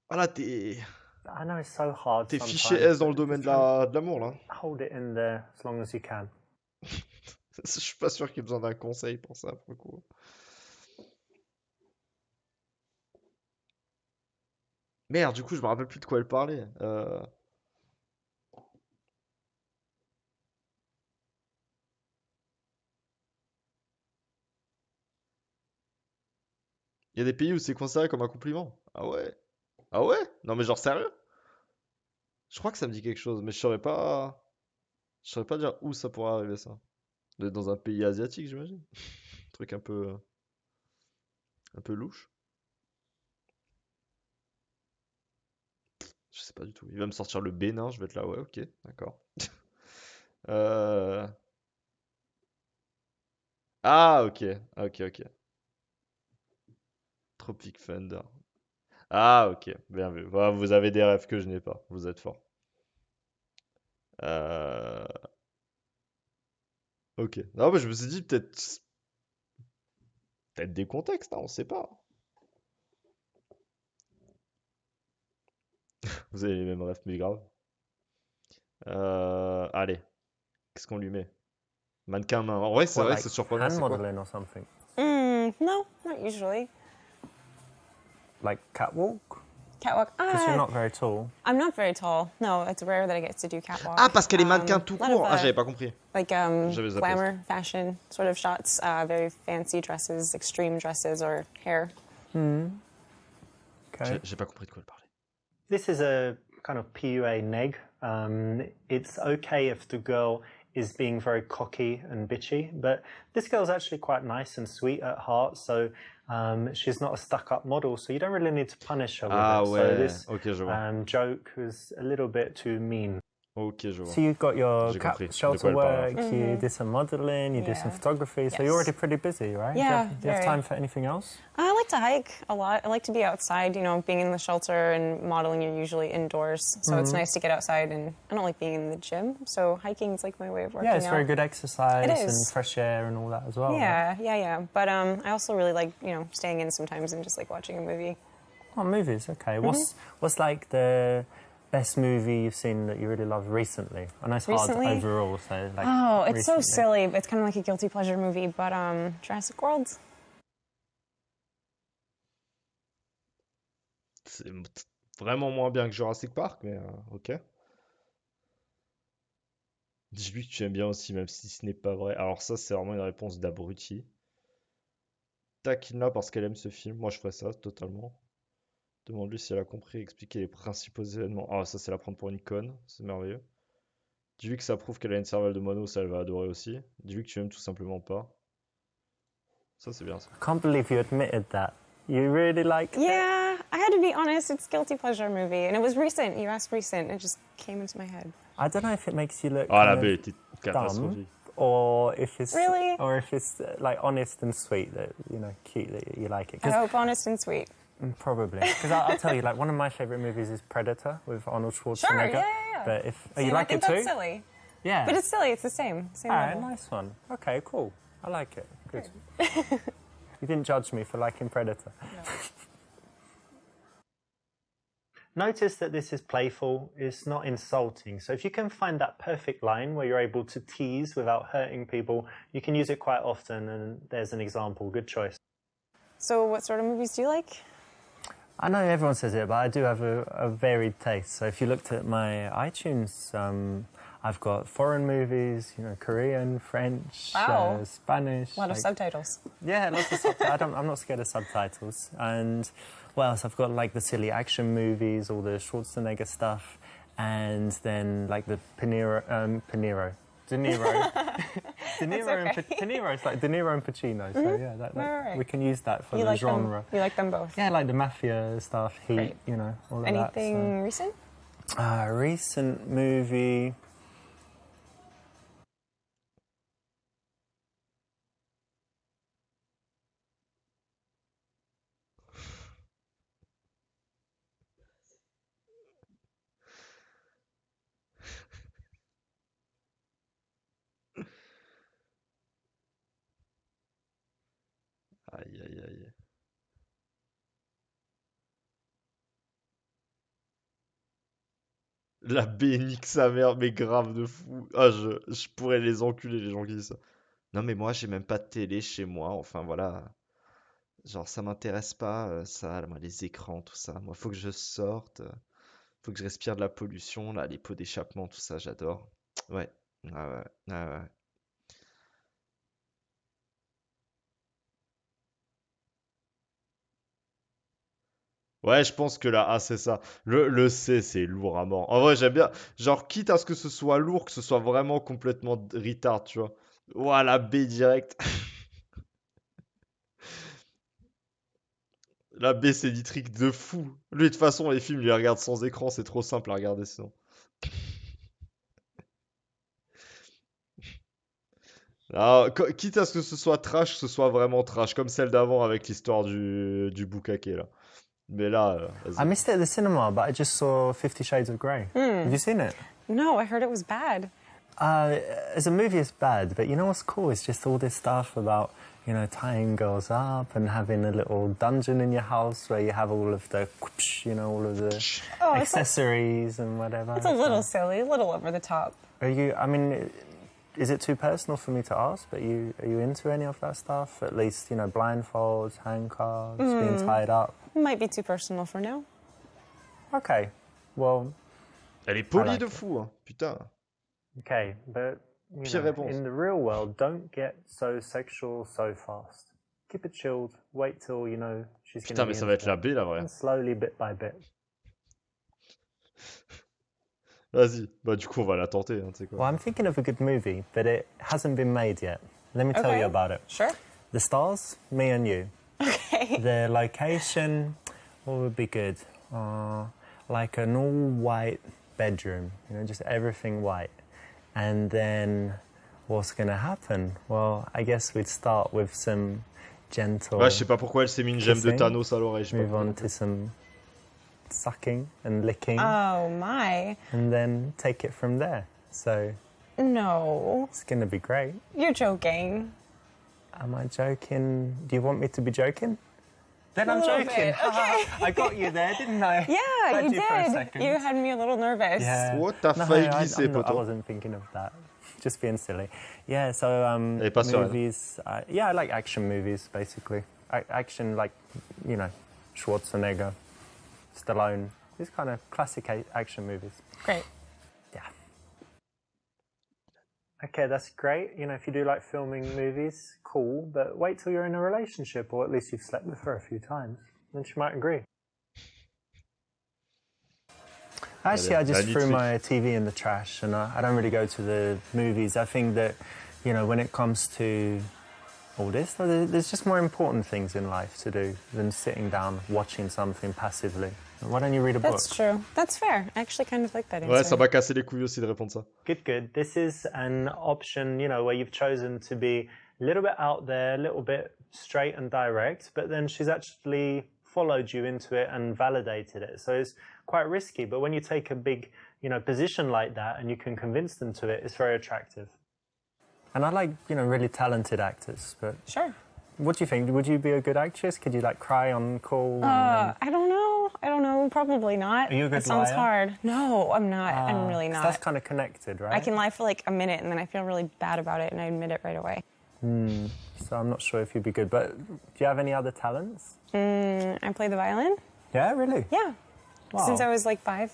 S1: Voilà, t'es
S4: I know it's so hard sometimes.
S1: fiché S dans le
S4: but
S1: domaine
S4: just try
S1: de l'amour là.
S4: and hold it in there as long as you can.
S1: Je suis pas sûr qu'il y ait besoin d'un conseil pour ça, pour le coup. Merde, du coup, je me rappelle plus de quoi elle parlait. Il y a des pays où c'est considéré comme un compliment. Ah ouais? Ah ouais? Non mais genre sérieux? Je crois que ça me dit quelque chose, mais je saurais pas. Je saurais pas dire où ça pourrait arriver ça. D'être dans un pays asiatique, j'imagine. Truc un peu louche. Je sais pas du tout. Il va me sortir le Bénin, je vais être là, ouais, ok, d'accord. Euh... Ah, ok, ok, ok. Tropic Thunder. Ah, ok, bien vu. Voilà, vous avez des rêves que je n'ai pas. Vous êtes fort. Euh... Ok. Non, mais je me suis dit peut-être des contextes, hein, on sait pas. Vous avez les mêmes rêves, mais grave. Allez, qu'est-ce qu'on lui met? Mannequin main. En vrai, c'est
S4: What,
S1: vrai que
S4: like
S1: c'est surprenant,
S4: hand
S1: c'est quoi?
S4: modeling or something?
S7: No, not usually.
S4: Like catwalk?
S7: Catwalk.
S4: Because you're not very tall.
S7: I'm not very tall. No, it's rare that I get to do catwalk.
S1: Ah, parce qu'elle est mannequin tout
S7: a lot of,
S1: court. Ah, j'avais pas compris.
S7: Like
S1: J'avais zappé.
S7: glamour, fashion sort of shots, very fancy dresses, extreme dresses, or hair.
S4: Okay.
S1: J'ai pas compris de quoi elle parlait.
S4: This is a kind of PUA neg. It's okay if the girl is being very cocky and bitchy, but this girl's actually quite nice and sweet at heart, so she's not a stuck-up model, so you don't really need to punish her with
S1: Ah
S4: it.
S1: ouais,
S4: So this
S1: ok, je vois.
S4: joke was a little bit too mean.
S1: Ok, je vois.
S4: So you've got your
S1: J'ai compris de
S4: shelter
S1: quoi elle parlait,
S4: work, you did some modeling, you did some
S7: Yeah.
S4: photography, so
S7: Yes.
S4: you're already pretty busy, right?
S7: Yeah,
S4: Do you have
S7: very.
S4: time for anything else?
S7: I like to hike a lot. I like to be outside, being in the shelter and modeling, you're usually indoors. So it's nice to get outside, and I don't like being in the gym. So hiking is like my way of working out.
S4: Yeah, it's very good exercise
S7: It
S4: and
S7: is.
S4: fresh air and all that as well. right?
S7: Yeah. But I also really like, staying in sometimes and just like watching a movie.
S4: Oh, movies, okay. What's like the best movie you've seen that you really love recently? I know it's
S7: Recently?
S4: hard overall, so like.
S7: Oh, it's so
S4: recently.
S7: silly. It's kind of like a guilty pleasure movie, but Jurassic World.
S1: C'est vraiment moins bien que Jurassic Park, mais ok. Dis-lui que tu aimes bien aussi, même si ce n'est pas vrai. Alors ça, c'est vraiment une réponse d'abruti. Taquine-la parce qu'elle aime ce film. Moi, je ferais ça, totalement. Demande-lui si elle a compris et expliquer les principaux événements. Ah, ça, c'est la prendre pour une conne. C'est merveilleux. Dis-lui que ça prouve qu'elle a une cervelle de mono, ça, elle va adorer aussi. Dis-lui que tu aimes tout simplement pas. Ça, c'est bien, ça.
S4: I can't believe you admitted that. You really like it?
S7: Yeah, I had to be honest. It's a guilty pleasure movie, and it was recent. You asked recent. It just came into my head.
S4: I don't know if it makes you look
S1: Ah, la
S4: kind
S1: baie
S4: of
S1: était
S4: dumb,
S1: catastrophique.
S4: or if it's
S7: Really?
S4: or if it's like honest and sweet that cute that you like it.
S7: I
S4: 'Cause
S7: hope honest and sweet.
S4: probably because I'll tell you, like one of my favorite movies is Predator with Arnold Schwarzenegger.
S7: yeah.
S4: But if
S7: See,
S4: you
S7: and
S4: like
S7: I
S4: it
S7: think
S4: too,
S7: that's silly.
S4: yeah.
S7: But it's silly. It's the same. Same
S4: All right,
S7: level.
S4: nice one. Okay, cool. I like it. Good. You didn't judge me for liking Predator. Notice that this is playful, it's not insulting. So if you can find that perfect line where you're able to tease without hurting people, you can use it quite often, and there's an example. Good choice.
S7: So, what sort of movies do you like?
S4: I know everyone says it, but I do have a varied taste. So if you looked at my iTunes, I've got foreign movies, Korean, French,
S7: Wow.
S4: Spanish.
S7: A lot of subtitles.
S4: Yeah, lots of subtitles. I'm not scared of subtitles. And what else? I've got like the silly action movies, all the Schwarzenegger stuff, and then like the De Niro. De Niro.
S7: okay.
S4: De Niro. It's like De Niro and Pacino. So yeah,
S7: Right.
S4: we can use that for
S7: You
S4: the
S7: like
S4: genre.
S7: them? You like them both?
S4: Yeah, like the mafia stuff, Heat,
S7: Great.
S4: all of
S7: Anything recent?
S4: that. So. Recent movie.
S1: Aïe, aïe, aïe. La B nique sa mère, mais grave de fou. Ah, je pourrais les enculer, les gens qui disent ça. Non, mais moi, j'ai même pas de télé chez moi. Enfin, voilà. Genre, ça m'intéresse pas, ça, moi, les écrans, tout ça. Moi, faut que je sorte. Faut que je respire de la pollution, là, les pots d'échappement, tout ça, j'adore. Ouais. Ah ouais. Ah ouais. Ouais, je pense que la A, c'est ça. Le C, c'est lourd à mort. En vrai, j'aime bien. Genre, quitte à ce que ce soit lourd, que ce soit vraiment complètement retard, tu vois. Ouah, la B direct. La B, c'est des trucs de fou. Lui, de toute façon, les films, il les regarde sans écran, c'est trop simple à regarder sinon. Alors, quitte à ce que ce soit trash, que ce soit vraiment trash, comme celle d'avant avec l'histoire du bukake, là. Mais là,
S4: I
S1: vas-y.
S4: missed it at the cinema, but I just saw 50 Shades of Grey. Have you seen it?
S7: No, I heard it was bad.
S4: As a movie, it's bad, but you know what's cool? It's just all this stuff about, tying girls up and having a little dungeon in your house where you have all of the, all of the
S7: Oh,
S4: accessories and whatever.
S7: It's a little silly, a little over the top.
S4: Is it too personal for me to ask? But are you into any of that stuff? At least, blindfolds, handcuffs, being tied up.
S7: Might be too personal for now.
S4: Okay, well,
S1: Elle est polie
S4: like
S1: de
S4: it.
S1: fou, hein. Putain.
S4: okay, but
S1: Pire réponse.
S4: in the real world, don't get so sexual so fast. Keep it chilled. Wait till she's going to
S1: Putain,
S4: be
S1: mais ça
S4: into
S1: va être la
S4: it.
S1: B, la vraie.
S4: And slowly, bit by bit.
S1: Vas-y. Bah, du coup, on va la tenter, hein, tu sais quoi.
S4: Well, I'm thinking of a good movie, but it hasn't been made yet. Let me tell
S7: Okay.
S4: you about it.
S7: Sure.
S4: The stars, me and you.
S7: Okay.
S4: The location, what would be good? Like an all-white bedroom, just everything white. And then what's going to happen? Well, I guess we'd start with some gentle...
S1: Ouais, je sais pas pourquoi elle s'est mis une gemme de
S4: kissing,
S1: Thanos à l'oreille, je sais
S4: move
S1: pas.
S4: on to some sucking and licking,
S7: Oh my.
S4: and then take it from there. So
S7: No.
S4: it's going to be great.
S7: You're joking.
S4: Am I joking? Do you want me to be joking? Then I'm
S7: little
S4: joking.
S7: bit, okay.
S4: I got you there, didn't I?
S7: Yeah,
S4: Had
S7: you
S4: you for a
S7: did.
S4: second.
S7: You had me a little nervous.
S4: Yeah.
S1: Oh, t'as failli glisser,
S4: I
S1: poto.
S4: wasn't thinking of that. Just being silly. Yeah, so
S1: Et pas sereine.
S4: movies. Yeah, I like action movies, basically. Action, like, Schwarzenegger, Stallone. These kind of classic action movies.
S7: Great.
S4: Yeah. Okay, that's great. If you do like filming movies, cool. But wait till you're in a relationship, or at least you've slept with her a few times. Then she might agree. Actually, I just threw my TV in the trash, and I don't really go to the movies. I think that, when it comes to all this, there's just more important things in life to do than sitting down watching something passively. Why don't you read a book?
S7: That's true. That's fair. I actually kind of like that answer.
S1: Ouais, ça m'a cassé les couilles aussi de répondre ça.
S4: Good. This is an option, where you've chosen to be a little bit out there, a little bit straight and direct, but then she's actually followed you into it and validated it. So it's quite risky, but when you take a big, position like that and you can convince them to it, it's very attractive. And I like, really talented actors, but
S7: Sure.
S4: what do you think? Would you be a good actress? Could you cry on call?
S7: I don't know. Probably not.
S4: Are you a good
S7: That sounds
S4: liar?
S7: hard. No, I'm not. I'm really
S4: 'Cause
S7: not.
S4: That's kind of connected, right?
S7: I can lie for like a minute and then I feel really bad about it and I admit it right away.
S4: So I'm not sure if you'd be good, but do you have any other talents?
S7: I play the violin.
S4: Yeah, really?
S7: Yeah.
S4: Wow.
S7: Since I was like 5.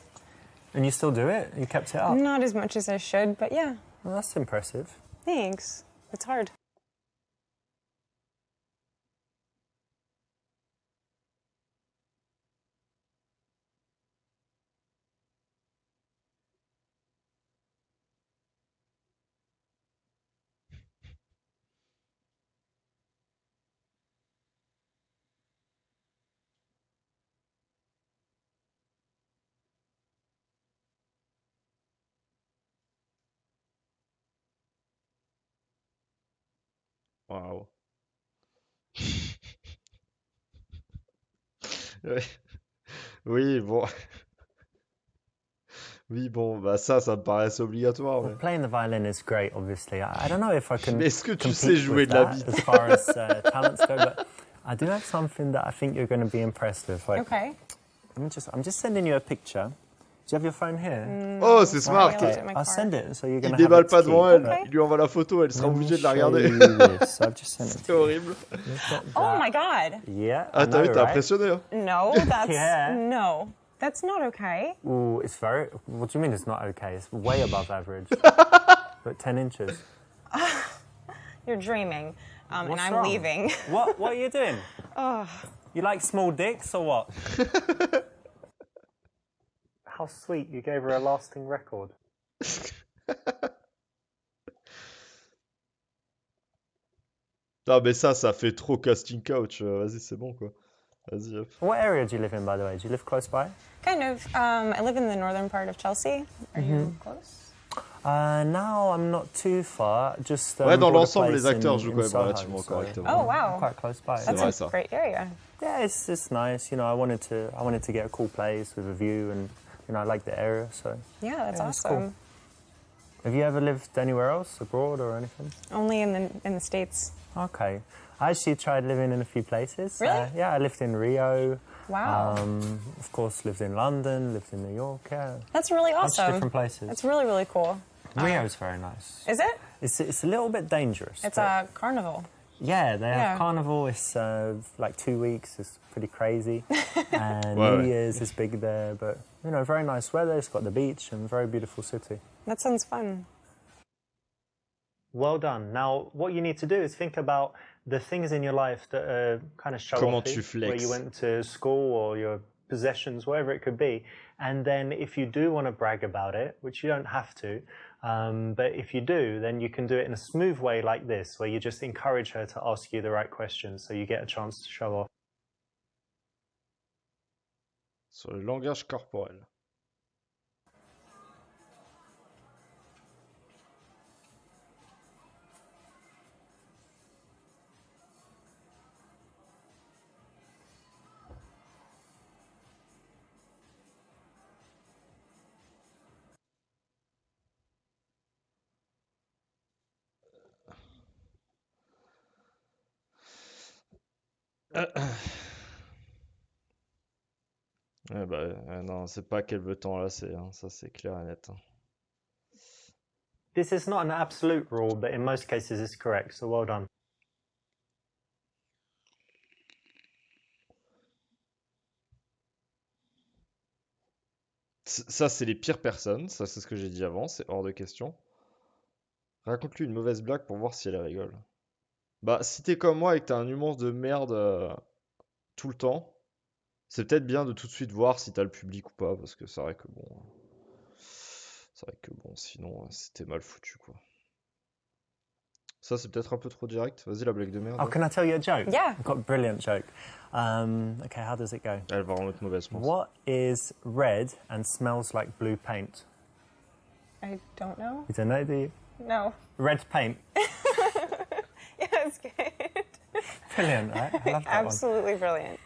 S4: And you still do it? You kept it up?
S7: Not as much as I should, but yeah.
S4: Well, that's impressive.
S7: Thanks. It's hard.
S1: Waouh. Ouais. Oui, bon. Oui, bon, bah ça me paraisst obligatoire.
S4: Well,
S1: Mais...
S4: playing the violin is great, obviously. I don't know if I can
S1: Mais est-ce que tu
S4: compete
S1: sais jouer
S4: with
S1: de la
S4: that
S1: vie?
S4: as far as talents go, but I do have something that I think you're going to be impressed with. Like,
S7: Okay.
S4: I'm just sending you a picture. Do you have your phone here?
S1: Oh, c'est smart.
S7: left it in my
S4: I'll
S7: car.
S4: send it, so you're
S1: Il
S4: going to have
S1: déballe
S4: it
S1: pas
S4: to
S1: devant
S4: keep,
S1: elle.
S4: but
S1: Il lui envoie la photo, elle sera
S4: let me
S1: obligée de la
S4: show
S1: regarder.
S4: you this. I've just sent it
S1: C'est
S4: to you.
S1: horrible.
S4: Look at
S7: Oh
S4: that.
S7: my God.
S4: Yeah,
S1: Ah,
S4: I
S1: t'as
S4: know,
S1: vu, t'es
S4: right?
S1: impressionné. Hein.
S7: No, that's
S4: Yeah.
S7: no. That's not okay.
S4: Ooh, it's very... What do you mean it's not okay? It's way above average. But 10 inches.
S7: You're dreaming. And
S4: What's
S7: I'm
S4: wrong?
S7: leaving.
S4: What are you doing? You like small dicks or what? How sweet, you gave her a lasting record.
S1: Ah, mais ça fait trop casting couch. Vas-y, c'est bon, quoi. Vas-y, hop.
S4: What area do you live in, by the way? Do you live close by?
S7: Kind of. I live in the northern part of Chelsea. Are you close?
S4: Now I'm not too far. Just
S1: Ouais, dans
S4: bought a
S1: l'ensemble, les
S4: place
S1: acteurs
S4: in-
S1: jouent
S4: in
S1: quand même
S4: Soho,
S1: relativement
S4: so
S1: correctement.
S7: Oh wow.
S4: I'm quite close by.
S1: C'est
S7: That's
S1: vrai,
S7: a
S1: ça.
S7: great area.
S4: Yeah, it's just nice. You know, I wanted to get a cool place with a view, and you know, I like the area. So,
S7: Yeah, that's
S4: Yeah, it's
S7: awesome.
S4: cool. have you ever lived anywhere else, abroad or anything?
S7: Only in the States.
S4: Okay, I actually tried living in a few places.
S7: Really?
S4: Yeah, I lived in Rio.
S7: Wow.
S4: Of course, lived in London, lived in New York. Yeah,
S7: That's really
S4: bunch of
S7: awesome.
S4: different places.
S7: That's really, really cool.
S4: Rio's very nice.
S7: Is it?
S4: It's a little bit dangerous.
S7: It's
S4: but-
S7: a carnival.
S4: Yeah, they
S7: Yeah.
S4: have carnival. It's like 2 weeks. It's pretty crazy. And
S1: Ouais,
S4: New
S1: ouais.
S4: Year's is big there, but you know, very nice weather. It's got the beach and very beautiful city.
S7: That sounds fun.
S4: Well done. Now, what you need to do is think about the things in your life that are kind of show
S1: Comment
S4: offy,
S1: tu
S4: where
S1: flex.
S4: you went to school or your possessions, whatever it could be. And then if you do want to brag about it, which you don't have to, but if you do, then you can do it in a smooth way like this, where you just encourage her to ask you the right questions so you get a chance to show off.
S1: Sur le langage corporel. Ouais, bah, non, c'est pas qu'elle veut t'enlacer, hein, ça c'est clair et net. Hein.
S4: This is not an absolute rule, but in most cases it's correct, so well done.
S1: Ça, c'est les pires personnes, ça c'est ce que j'ai dit avant, c'est hors de question. Raconte-lui une mauvaise blague pour voir si elle rigole. Bah, si t'es comme moi et que t'as un humour de merde tout le temps, c'est peut-être bien de tout de suite voir si t'as le public ou pas, parce que c'est vrai que bon. C'est vrai que bon, sinon c'était mal foutu quoi. Ça, c'est peut-être un peu trop direct. Vas-y, la blague de merde.
S4: Oh, can I tell you a joke?
S7: Yeah.
S4: I've got a brilliant joke. Okay, how does it go?
S1: Elle va en être mauvaise, je pense.
S4: What is red and smells like blue paint?
S7: I don't know.
S4: You don't know, do you?
S7: No.
S4: Red paint.
S7: Yeah, it's good.
S4: Brilliant, right? I love that one.
S7: Absolutely brilliant.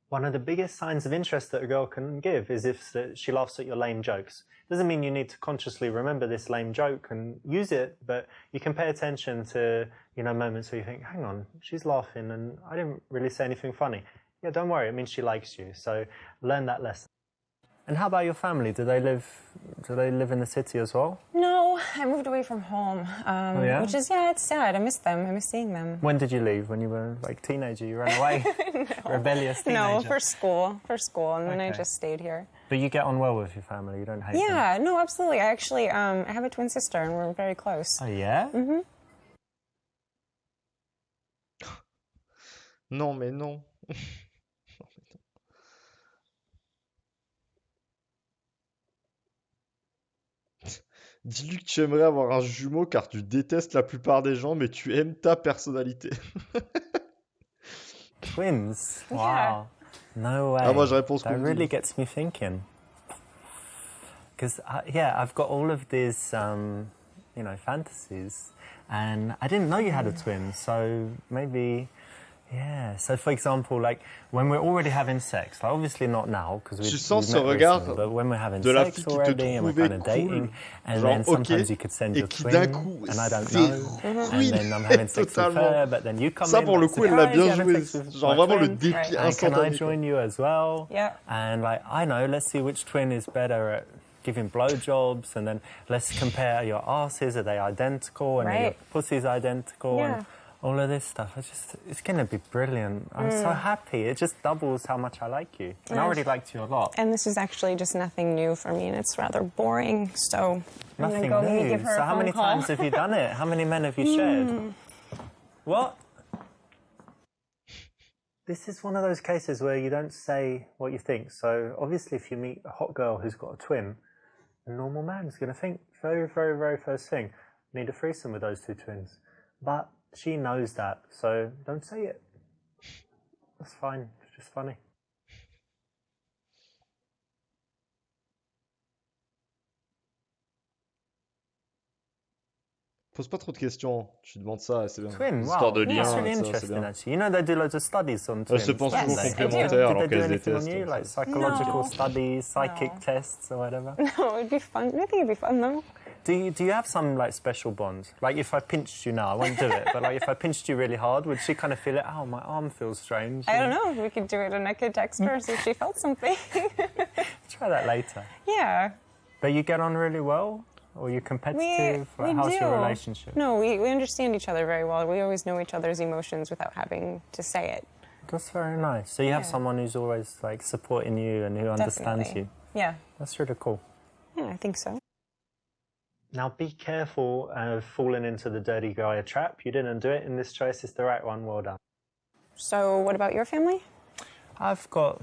S4: One of the biggest signs of interest that a girl can give is if she laughs at your lame jokes. Doesn't mean you need to consciously remember this lame joke and use it, but you can pay attention to, you know, moments where you think, hang on, she's laughing and I didn't really say anything funny. Yeah, don't worry, it means she likes you. So learn that lesson. And how about your family? Do they live in the city as well?
S7: No, I moved away from home.
S4: yeah?
S7: Which is, yeah, it's sad. I miss them. I miss seeing them.
S4: When did you leave? When you were like a teenager? You ran away? Rebellious teenager?
S7: No, for school, and then I
S4: Okay.
S7: just stayed here.
S4: But you get on well with your family, you don't hate them?
S7: Yeah, no, absolutely. I actually, I have a twin sister, and we're very close.
S4: Oh yeah?
S7: Mm-hmm.
S1: Non, mais non. Dis-lui que tu aimerais avoir un jumeau car tu détestes la plupart des gens, mais tu aimes ta personnalité.
S4: Twins?
S7: Yeah.
S4: Wow. No way.
S1: Ah, moi, je réponds ce
S4: That
S1: qu'on me
S4: really
S1: dit.
S4: gets me thinking. Because, yeah, I've got all of these, you know, fantasies. And I didn't know you had a twin, so maybe Yeah. So, for example, like when we're already having sex, like obviously not now because
S1: Tu
S4: we've
S1: sens ce
S4: met
S1: regard
S4: recently, but when we're having
S1: de la
S4: sex
S1: fille qui te
S4: already and we're
S1: trouvait
S4: kind of
S1: cool,
S4: dating, and
S1: genre
S4: then
S1: ok,
S4: sometimes you could send
S1: et
S4: your
S1: qui d'un
S4: twin,
S1: coup
S4: and I don't
S1: s'est
S4: know,
S1: ruiné
S4: and then I'm having sex with
S1: totalement.
S4: her, but then you come
S1: Ça
S4: in,
S1: pour le
S4: like,
S1: coup, elle l'a
S4: surprise,
S1: bien
S4: you're having
S1: joué.
S4: sex with
S1: Genre
S4: my
S1: vraiment le
S4: twin.
S1: défi
S7: Right.
S4: And can I
S1: instantané. quoi.
S4: join you as well?
S7: Yeah.
S4: And like, I know, let's see which twin is better at giving blowjobs, and then let's compare your asses, are they identical, and then your
S7: Right.
S4: pussy's identical,
S7: Yeah.
S4: and all of this stuff. It's going to be brilliant. I'm so happy. It just doubles how much I like you. And I already liked you a lot.
S7: And this is actually just nothing new for me, and it's rather boring. So I'm
S4: Nothing
S7: gonna go maybe
S4: new.
S7: give her
S4: So
S7: a
S4: how
S7: phone
S4: many
S7: call.
S4: times have you done it? How many men have you shared? What? This is one of those cases where you don't say what you think. So obviously if you meet a hot girl who's got a twin, a normal man is going to think very, very, very first thing, need a threesome with those two twins. But she knows that, so don't say it. That's fine. It's just funny.
S1: Pose pas trop de questions. Tu demandes ça, c'est bien.
S4: Twin,
S1: Les
S4: wow.
S1: histoires de
S4: That's
S1: liens,
S4: really
S1: ça, c'est
S4: interesting,
S1: bien.
S4: actually. You know, they do loads of studies on twins.
S1: Elles se pensent
S7: Yes,
S1: toujours
S7: I do.
S1: complémentaires
S4: Did
S1: alors
S4: they do
S1: qu'elles
S4: anything on
S1: détestent.
S4: you, like psychological
S7: No.
S4: studies, psychic
S7: No.
S4: tests, or whatever?
S7: No, it'd be fun. I think it'd be fun though.
S4: Do you have some like special bonds? Like if I pinched you now, I won't do it, but like if I pinched you really hard, would she kind of feel it? Oh, my arm feels strange.
S7: I don't know. We could do it, and I could text her see if she felt something.
S4: Try that later.
S7: Yeah.
S4: But you get on really well, or you're competitive?
S7: We
S4: Like, how's
S7: do.
S4: your relationship?
S7: No, we understand each other very well. We always know each other's emotions without having to say it.
S4: That's very nice. So you have
S7: Yeah.
S4: someone who's always like supporting you and who understands
S7: Definitely.
S4: you.
S7: Yeah.
S4: That's really cool.
S7: Yeah, I think so.
S4: Now be careful of falling into the dirty guy trap. You didn't do it in this choice. It's the right one. Well done.
S7: So, what about your family?
S4: I've got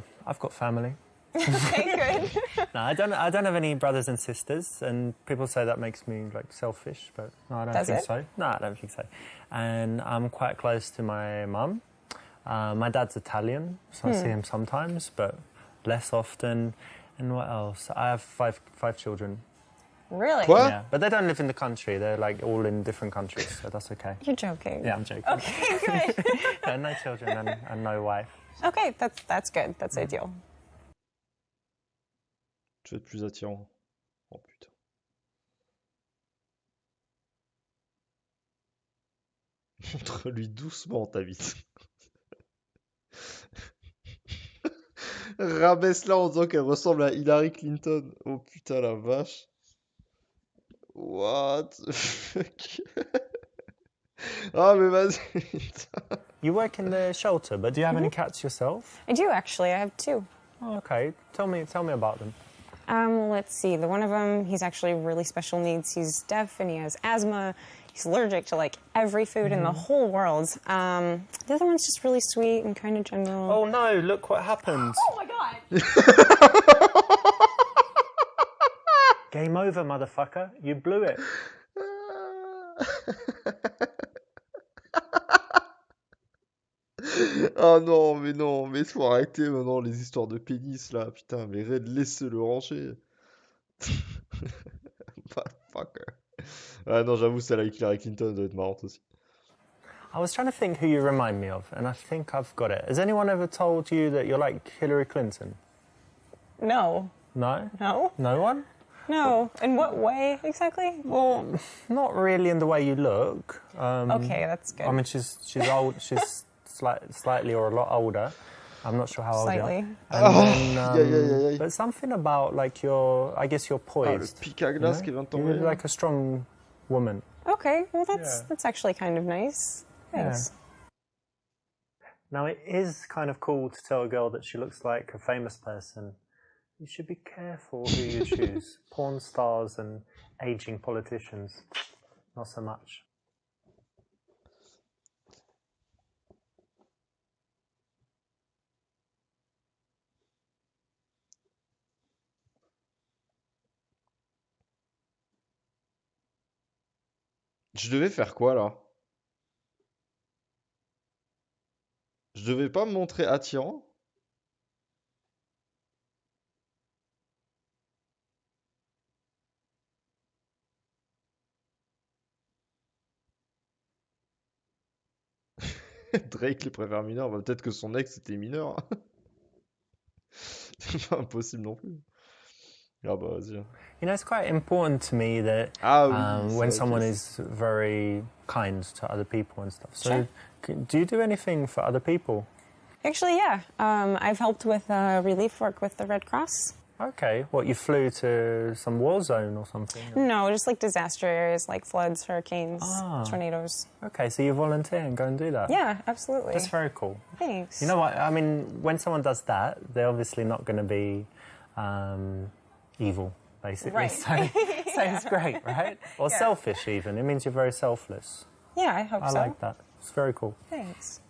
S4: family.
S7: Okay, good.
S4: No, I don't have any brothers and sisters, and people say that makes me like selfish, but no, I don't
S7: Does
S4: think
S7: it?
S4: so. No, I don't think so. And I'm quite close to my mum. My dad's Italian, so I see him sometimes, but less often. And what else? I have five children.
S7: Really?
S1: Quoi?
S4: Yeah, but they don't live in the country. They're like all in different countries, so that's okay.
S7: You're joking.
S4: Yeah, I'm joking.
S7: Okay, good.
S4: No, no children and no wife.
S7: Okay, that's good. That's ideal.
S1: Tu vas être plus attirant. Oh putain. Montre-lui doucement ta bite. Rabaisse-la en disant qu'elle ressemble à Hillary Clinton. Oh putain la vache. What the fuck? Ah mais vas-y.
S4: You work in the shelter, but do you have any cats yourself?
S7: I do actually. I have two.
S4: Oh, okay. Tell me about them.
S7: Let's see. The one of them, he's actually really special needs. He's deaf and he has asthma. He's allergic to like every food in the whole world. The other one's just really sweet and kind of general.
S4: Oh no! Look what happened.
S7: Oh my god!
S4: Game over, motherfucker. You blew it.
S1: Ah non, mais faut arrêter maintenant les histoires de pénis là, putain, mais Red, laissez-le ranger. Motherfucker. Ah non, j'avoue, celle avec Hillary Clinton doit être marrante aussi.
S4: I was trying to think who you remind me of, and I think I've got it. Has anyone ever told you that you're like Hillary Clinton?
S7: No.
S4: No?
S7: No?
S4: No one?
S7: No. In what way exactly?
S4: Well, not really in the way you look.
S7: Okay, that's good.
S4: I mean, she's old. She's slightly or a lot older. I'm not sure how old you are.
S7: Slightly.
S4: And then,
S1: aïe.
S4: but something about like I guess you're
S1: Ah, le
S4: poised.
S1: pic à glace qui vient de tomber.
S4: You're like a strong woman.
S7: Okay, well
S4: Yeah.
S7: that's actually kind of nice. Thanks.
S4: Now, it is kind of cool to tell a girl that she looks like a famous person. You should be careful who you choose. Porn stars and aging politicians. Not so much.
S1: Je devais faire quoi là? Je devais pas me montrer attirant? Drake les préfère mineurs. Bah, peut-être que son ex était mineur. C'est pas impossible non plus. Ah bah vas-y.
S4: You know, it's quite important to me that
S1: Ah oui, c'est
S4: when
S1: vrai
S4: someone
S1: que
S4: is very kind to other people and stuff. So,
S7: Sure.
S4: do you do anything for other people?
S7: Actually, yeah. I've helped with relief work with the Red Cross.
S4: Okay, what, you flew to some war zone or something?
S7: No, just like disaster areas like floods, hurricanes, tornadoes.
S4: Okay, so you volunteer and go and do that?
S7: Yeah, absolutely.
S4: That's very cool.
S7: Thanks.
S4: You know what, I mean, when someone does that, they're obviously not going to be evil, basically.
S7: Right.
S4: So it's great, right? Or selfish even. It means you're very selfless.
S7: Yeah, I hope
S4: I
S7: so.
S4: like that. It's very cool.
S7: Thanks.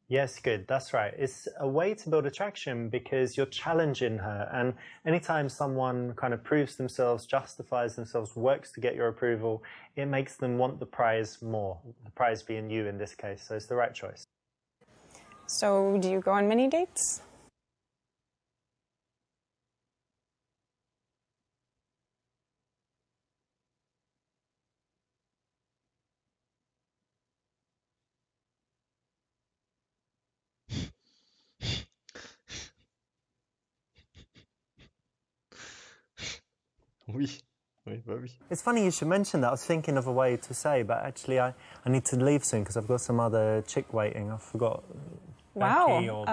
S4: Yes, good. That's right. It's a way to build attraction because you're challenging her. And anytime someone kind of proves themselves, justifies themselves, works to get your approval, it makes them want the prize more. The prize being you in this case. So it's the right choice.
S7: So, do you go on many dates?
S1: oui. Oui, bah oui.
S4: It's funny you should mention that. I was thinking of a way to say, but actually I need to leave soon because I've got some other chick waiting. I forgot. Becky or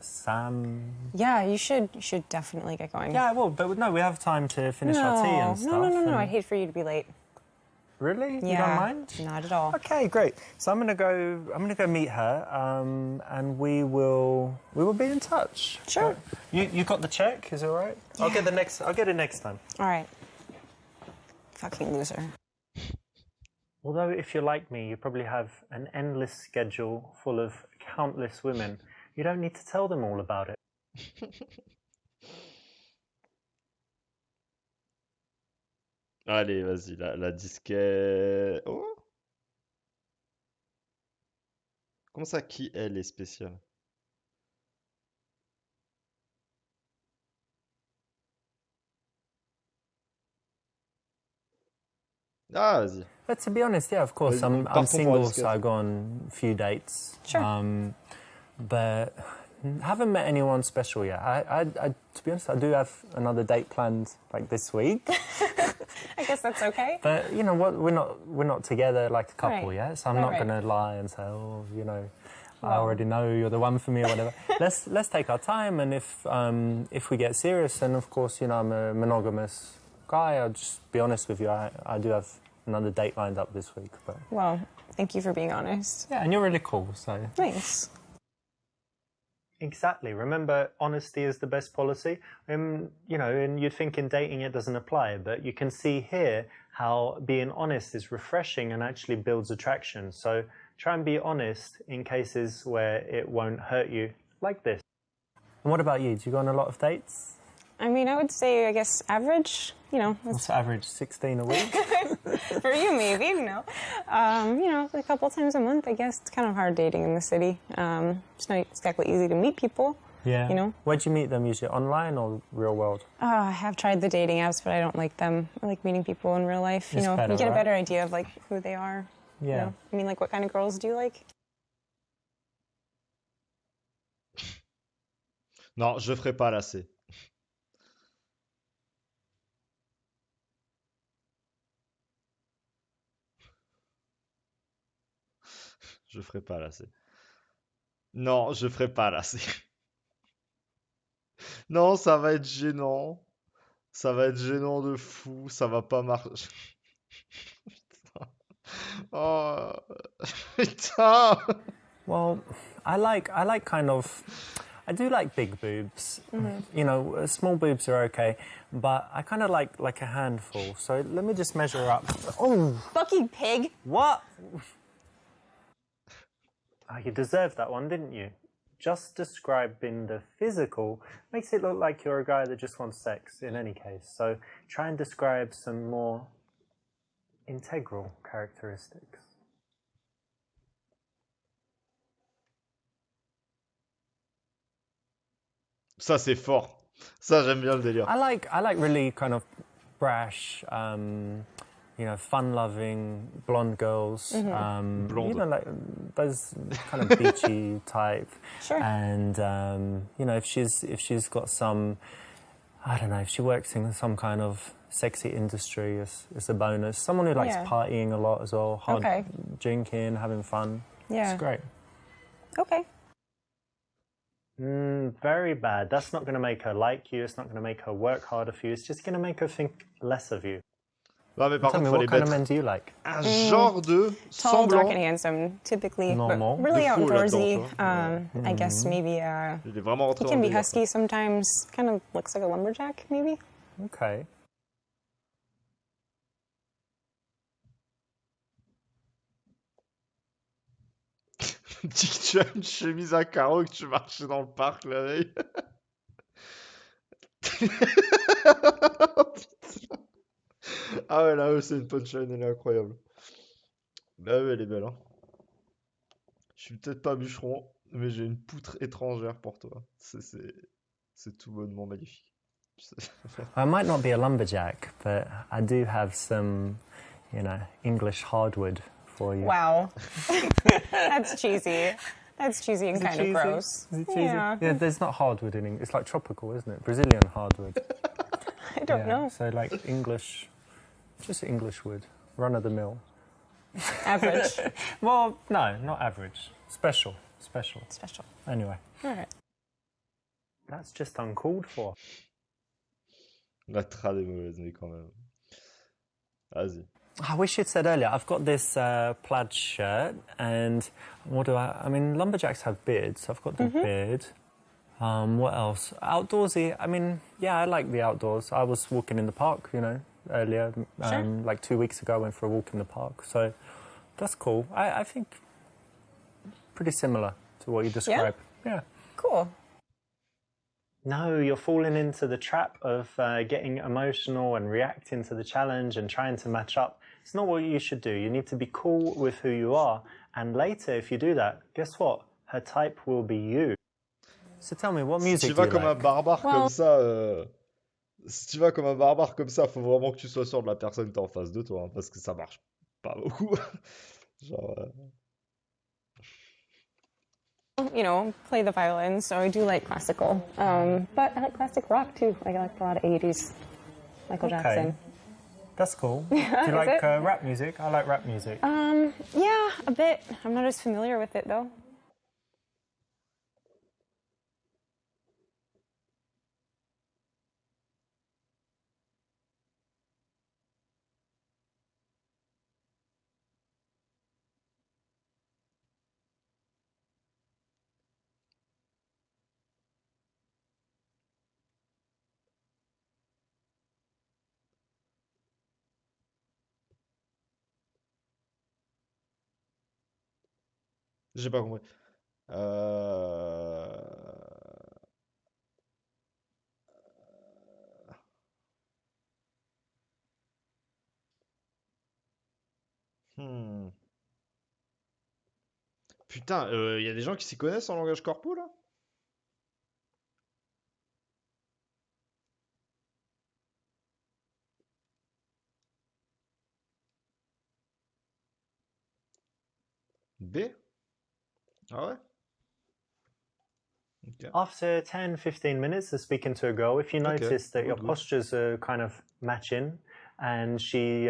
S4: Sam.
S7: Yeah, you should definitely get going.
S4: Yeah, I will, but no, we have time to finish our tea and stuff.
S7: No. I'd hate for you to be late.
S4: Really?
S7: Yeah,
S4: You don't mind?
S7: not at all.
S4: Okay, great. So I'm gonna go meet her, and we will be in touch.
S7: Sure.
S4: You got the check? Is it all right?
S7: Yeah.
S4: I'll get it next time.
S7: All right. Fucking loser.
S4: Although if you're like me, you probably have an endless schedule full of countless women. You don't need to tell them all about it.
S1: Allez, vas-y, la disquette. Oh! Comment ça, qui elle est spéciale? Ah, vas-y.
S4: But to be honest, yeah, of course, I'm
S1: Partons pour la
S4: single,
S1: discussion.
S4: so I go on a few dates.
S7: Sure.
S4: But haven't met anyone special yet. I, to be honest, I do have another date planned like this week.
S7: I guess that's okay.
S4: But you know what? We're not together like a couple
S7: Right.
S4: yet, so I'm
S7: Right,
S4: not
S7: right.
S4: going to lie and say, oh, you know, I
S7: Well.
S4: already know you're the one for me or whatever. let's take our time, and if we get serious, then of course, you know, I'm a monogamous guy. I'll just be honest with you. I do have another date lined up this week, but
S7: Well, thank you for being honest.
S4: yeah, and you're really cool, so.
S7: Thanks.
S4: Exactly. Remember, honesty is the best policy. You know, and you'd think in dating it doesn't apply, but you can see here how being honest is refreshing and actually builds attraction. So try and be honest in cases where it won't hurt you, like this. And what about you? Do you go on a lot of dates?
S7: I mean, I would say, I guess, average. You know,
S4: What's the average? 16 a week?
S7: for you maybe, you know. You know, a couple times a month, I guess. It's kind of hard dating in the city. It's not exactly easy to meet people.
S4: Yeah.
S7: You know?
S4: Where'd you meet them usually? Online or real world?
S7: I have tried the dating apps, but I don't like them. I like meeting people in real life. You
S4: It's
S7: know,
S4: better,
S7: you get a
S4: right?
S7: better idea of like who they are.
S4: Yeah.
S7: You know? I mean, like, what kind of girls do you like?
S1: Non, je ferai pas lacet. Je ferai pas lacet. Non, je ferai pas lacet. Non, ça va être gênant. Ça va être gênant de fou. Ça va pas marcher. Putain. Oh. Putain.
S4: Well, I like kind of. I do like big boobs. You know, small boobs are okay, but I kind of like a handful. So let me just measure up. Oh,
S7: Bucky pig.
S4: what? Oh, you deserved that one, didn't you? Just describing the physical makes it look like you're a guy that just wants sex in any case. So try and describe some more integral characteristics.
S1: Ça, c'est fort. Ça, j'aime bien le délire.
S4: I like really kind of brash, fun-loving blonde girls.
S1: Blonde.
S4: Like those kind of beachy type.
S7: Sure.
S4: And if she's got some, I don't know, if she works in some kind of sexy industry, it's a bonus. Someone who likes partying a lot as well, hard drinking, having fun.
S7: Yeah.
S4: It's great.
S7: Okay.
S4: Very bad. That's not going to make her like you. It's not going to make her work harder for you. It's just going to make her think less of you.
S1: Non, mais par
S4: Tell
S1: contre,
S4: me,
S1: faut
S4: what
S1: les
S4: kind of
S1: mettre
S4: men do you like?
S1: un genre de
S7: Tall, dark,
S1: semblant.
S7: and handsome, typically,
S4: Normal.
S7: but really
S1: Du coup,
S7: outdoorsy.
S1: j'adore ça.
S7: I guess maybe
S1: Il est vraiment rentré
S7: he
S1: dans
S7: can
S1: le
S7: be
S1: délire,
S7: husky sometimes. Kind of looks like a lumberjack, maybe.
S4: Okay.
S1: quoi. Dis que tu as une chemise à carreaux et que tu marchais dans le parc la veille. Ah ouais, là, c'est une punchline, elle est incroyable. Bah ouais, elle est belle, hein. Je suis peut-être pas bûcheron, mais j'ai une poutre étrangère pour toi. C'est tout bonnement magnifique.
S4: I might not be a lumberjack, but I do have some, English hardwood for you.
S7: Wow. That's cheesy. That's cheesy and
S4: Is it
S7: kind of
S4: cheesy?
S7: gross.
S4: Is it cheesy?
S7: Yeah.
S4: Yeah, there's not hardwood in English. It's like tropical, isn't it? Brazilian hardwood.
S7: I don't know.
S4: So like English, just English wood, run of the mill.
S7: Average.
S4: Well, no, not average. Special.
S7: Special.
S4: Anyway,
S7: All right.
S4: that's just uncalled for.
S1: La trad est mauvaise, mais quand même. Vas-y.
S4: I wish you'd said earlier, I've got this plaid shirt, and what do I mean, lumberjacks have beards, so I've got the beard. What else? Outdoorsy, I mean, yeah, I like the outdoors. I was walking in the park, earlier, like 2 weeks ago, I went for a walk in the park, so that's cool. I think pretty similar to what you described. Yeah.
S7: Cool.
S4: No, you're falling into the trap of getting emotional and reacting to the challenge and trying to match up. It's not what you should do. You need to be cool with who you are. And later, if you do that, guess what? Her type will be you. So tell me, what
S1: Si
S4: music
S1: tu
S4: do
S1: vas
S4: you
S1: comme un
S4: like?
S1: barbare
S7: Well-
S1: comme ça, si tu vas comme un barbare comme ça, faut vraiment que tu sois sûr de la personne que t'as en face de toi, hein, parce que ça marche pas beaucoup. Genre,
S7: Play the violin, so I do like classical. But I like classic rock too. I like a lot of 80s. Michael Jackson.
S4: That's cool. Do you
S7: Is
S4: like
S7: it?
S4: rap music? I like rap music.
S7: Yeah, a bit. I'm not as familiar with it though.
S1: j'ai pas compris. Hmm. Putain, y a des gens qui s'y connaissent en langage corpo là? B? Ah ouais? Ok.
S4: After 10, 15 minutes of speaking to a girl, if you notice that your
S1: good.
S4: postures are kind of matching and she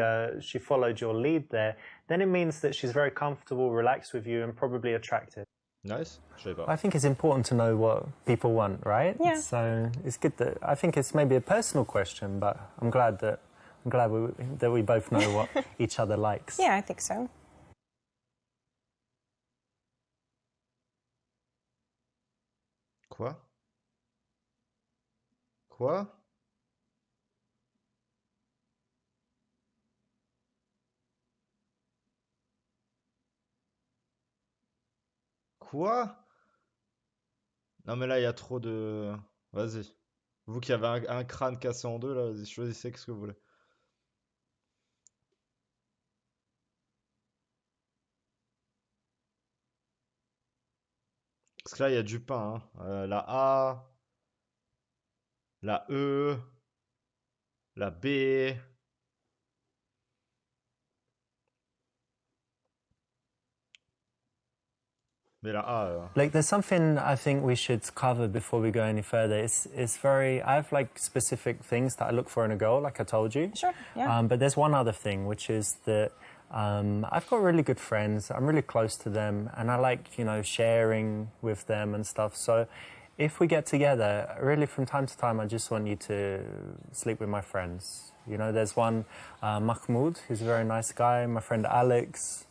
S4: followed your lead there, then it means that she's very comfortable, relaxed with you, and probably attracted.
S1: Nice, je sais pas.
S4: I think it's important to know what people want, right?
S7: Yeah.
S4: So it's good that I think it's maybe a personal question, but I'm glad we both know what each other likes.
S7: Yeah, I think so.
S1: Quoi? Quoi? Quoi? Non mais là il y a trop de... Vas-y. Vous qui avez un crâne cassé en deux là, vas-y, choisissez ce que vous voulez. Parce que là il y a du pain, hein. La A, la E, la B, Mais là,
S4: Like, there's something I think we should cover before we go any further. It's very. I have like specific things that I look for in a girl, like I told you.
S7: Sure, yeah.
S4: But there's one other thing, which is that I've got really good friends. I'm really close to them, and I like sharing with them and stuff. So, if we get together, really from time to time, I just want you to sleep with my friends. There's one Mahmoud, who's a very nice guy. My friend Alex.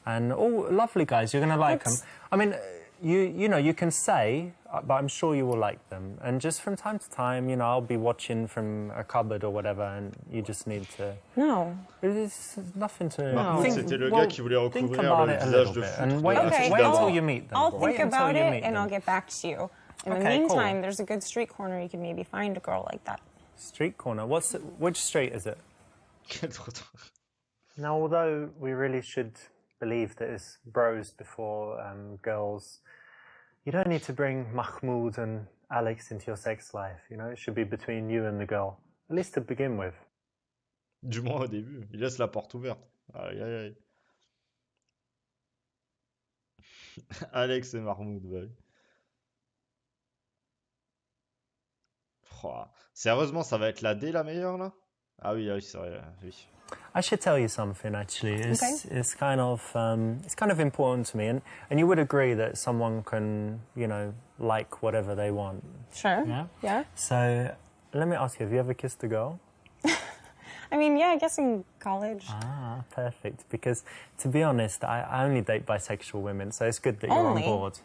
S4: And all lovely guys, you're going to like them. I mean, you can say, but I'm sure you will like them. And just from time to time, I'll be watching from a cupboard or whatever, and you just need to.
S7: No.
S4: It's nothing to.
S1: Mahmoud, c'était le gars qui voulait
S4: think
S1: recouvrir
S4: about
S1: le
S4: it a
S1: visage
S4: little
S1: de
S4: bit,
S1: foutre
S4: and
S1: de
S4: wait,
S1: la
S7: Okay,
S1: fille
S4: wait
S1: d'avant.
S4: until you meet them.
S7: I'll
S4: Wait
S7: think
S4: until
S7: about
S4: you
S7: it
S4: meet
S7: and
S4: them.
S7: I'll get back to you. In the
S4: Okay, cool.
S7: meantime, there's a good street corner you can maybe find a girl like that.
S4: Street corner. Which street is it?
S1: Quel trop tard.
S4: Now, although we really should believe that it's bros before girls, you don't need to bring Mahmoud and Alex into your sex life. It should be between you and the girl, at least to begin with.
S1: Du moins au début. Il laisse la porte ouverte. Aïe, aïe, aïe. Alex et Mahmoud, bah oui. Oh, sérieusement, ça va être la D la meilleure là? Ah oui, c'est vrai, oui.
S4: I should tell you something. Actually, it's
S7: Okay.
S4: it's kind of important to me, and you would agree that someone can like whatever they want.
S7: Sure.
S4: Yeah.
S7: Yeah.
S4: So let me ask you: have you ever kissed a girl?
S7: I mean, yeah, I guess in college.
S4: Ah, perfect. Because to be honest, I only date bisexual women, so it's good that you're
S7: Only?
S4: on board.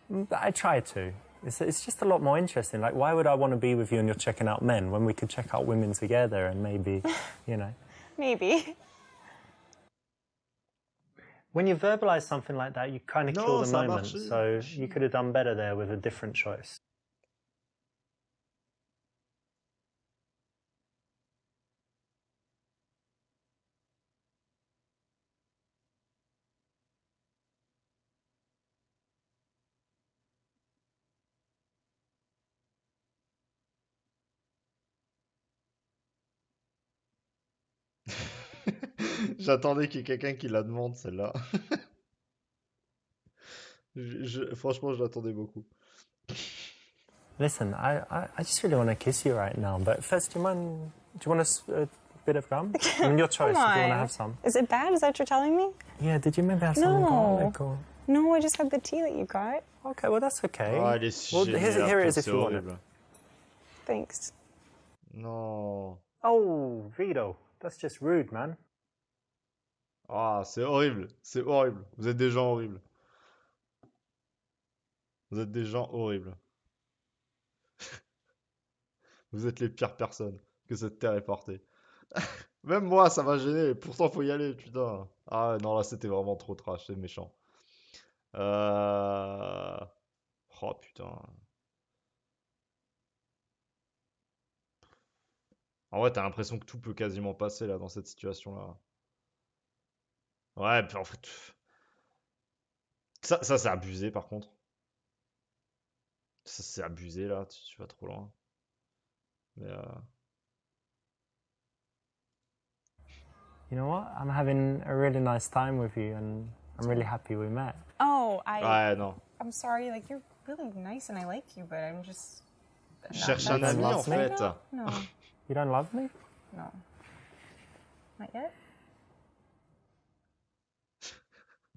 S4: But I try to. It's just a lot more interesting. Like, why would I want to be with you and you're checking out men when we could check out women together and maybe,
S7: Maybe.
S4: When you verbalize something like that, you kind of
S1: No,
S4: kill the
S1: ça a
S4: moment.
S1: marché.
S4: So you could have done better there with a different choice.
S1: J'attendais qu'il y ait quelqu'un qui la demande, celle-là. Franchement, je l'attendais beaucoup.
S4: Listen, I just really want to kiss you right now. But first, do you want a bit of gum? I mean, your choice
S7: Come
S4: if you want to
S7: on.
S4: have some.
S7: Is it bad? Is that what you're telling me?
S4: Yeah, did you maybe have some
S7: No.
S4: garlic or...
S7: No, I just had the tea that you got.
S4: Okay, well, that's okay.
S1: Oh, elle est
S4: Well,
S1: gênée,
S4: here
S1: la
S4: it is
S1: pauvre,
S4: if
S1: c'est
S4: you want it.
S1: horrible.
S7: Thanks.
S1: Non.
S4: Oh, Vito, that's just rude, man.
S1: Ah, c'est horrible. C'est horrible. Vous êtes des gens horribles. Vous êtes des gens horribles. Vous êtes les pires personnes que cette terre ait portées. Même moi, ça m'a gêné. Pourtant, faut y aller, putain. Ah non, là, c'était vraiment trop trash. C'est méchant. Euh... Oh, putain. En vrai, t'as l'impression que tout peut quasiment passer, là, dans cette situation-là. Ouais, puis en fait... Ça c'est abusé, par contre. Ça, c'est abusé, là. Tu vas trop loin. Mais...
S4: You know what? I'm having a really nice time with you, and I'm really happy we met.
S7: Oh,
S1: Ouais, non.
S7: I'm sorry. Like, you're really nice and I like you, but I'm just.
S1: Je cherche un
S4: that's
S1: ami, en
S4: last
S1: fait.
S7: No,
S4: You don't love me?
S7: no. Not yet?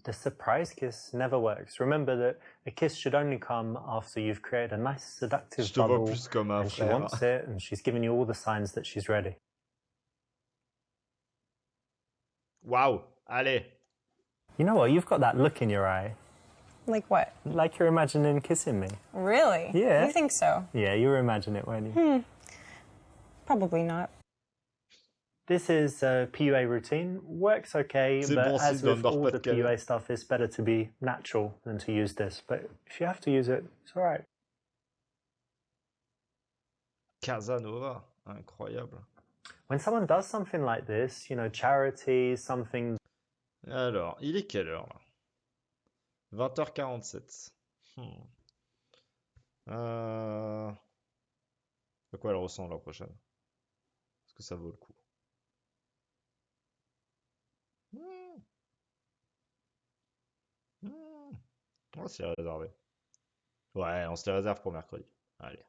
S4: The surprise kiss never works. Remember that a kiss should only come after you've created a nice seductive
S1: Je te vois
S4: bubble,
S1: plus comme un
S4: and she
S1: frère.
S4: wants it, and she's giving you all the signs that she's ready.
S1: Waouh, allez.
S4: You know what? You've got that look in your eye,
S7: Like what?
S4: like you're imagining kissing me.
S7: Really?
S4: Yeah.
S7: You think so?
S4: Yeah, you were imagining it, weren't you?
S7: Probably not.
S4: This is a PUA routine. Works okay,
S1: C'est
S4: but
S1: bon
S4: as
S1: signe
S4: with all the
S1: Nord-Pas-de-Calais.
S4: PUA stuff, it's better to be natural than to use this. But if you have to use it, it's all right.
S1: Casanova, incroyable.
S4: When someone does something like this, charity, something.
S1: Alors, il est quelle heure là? 20h47. À quoi elle ressemble la prochaine? Est-ce que ça vaut le coup? On va se les réserver. Ouais, on se les réserve pour mercredi. Allez.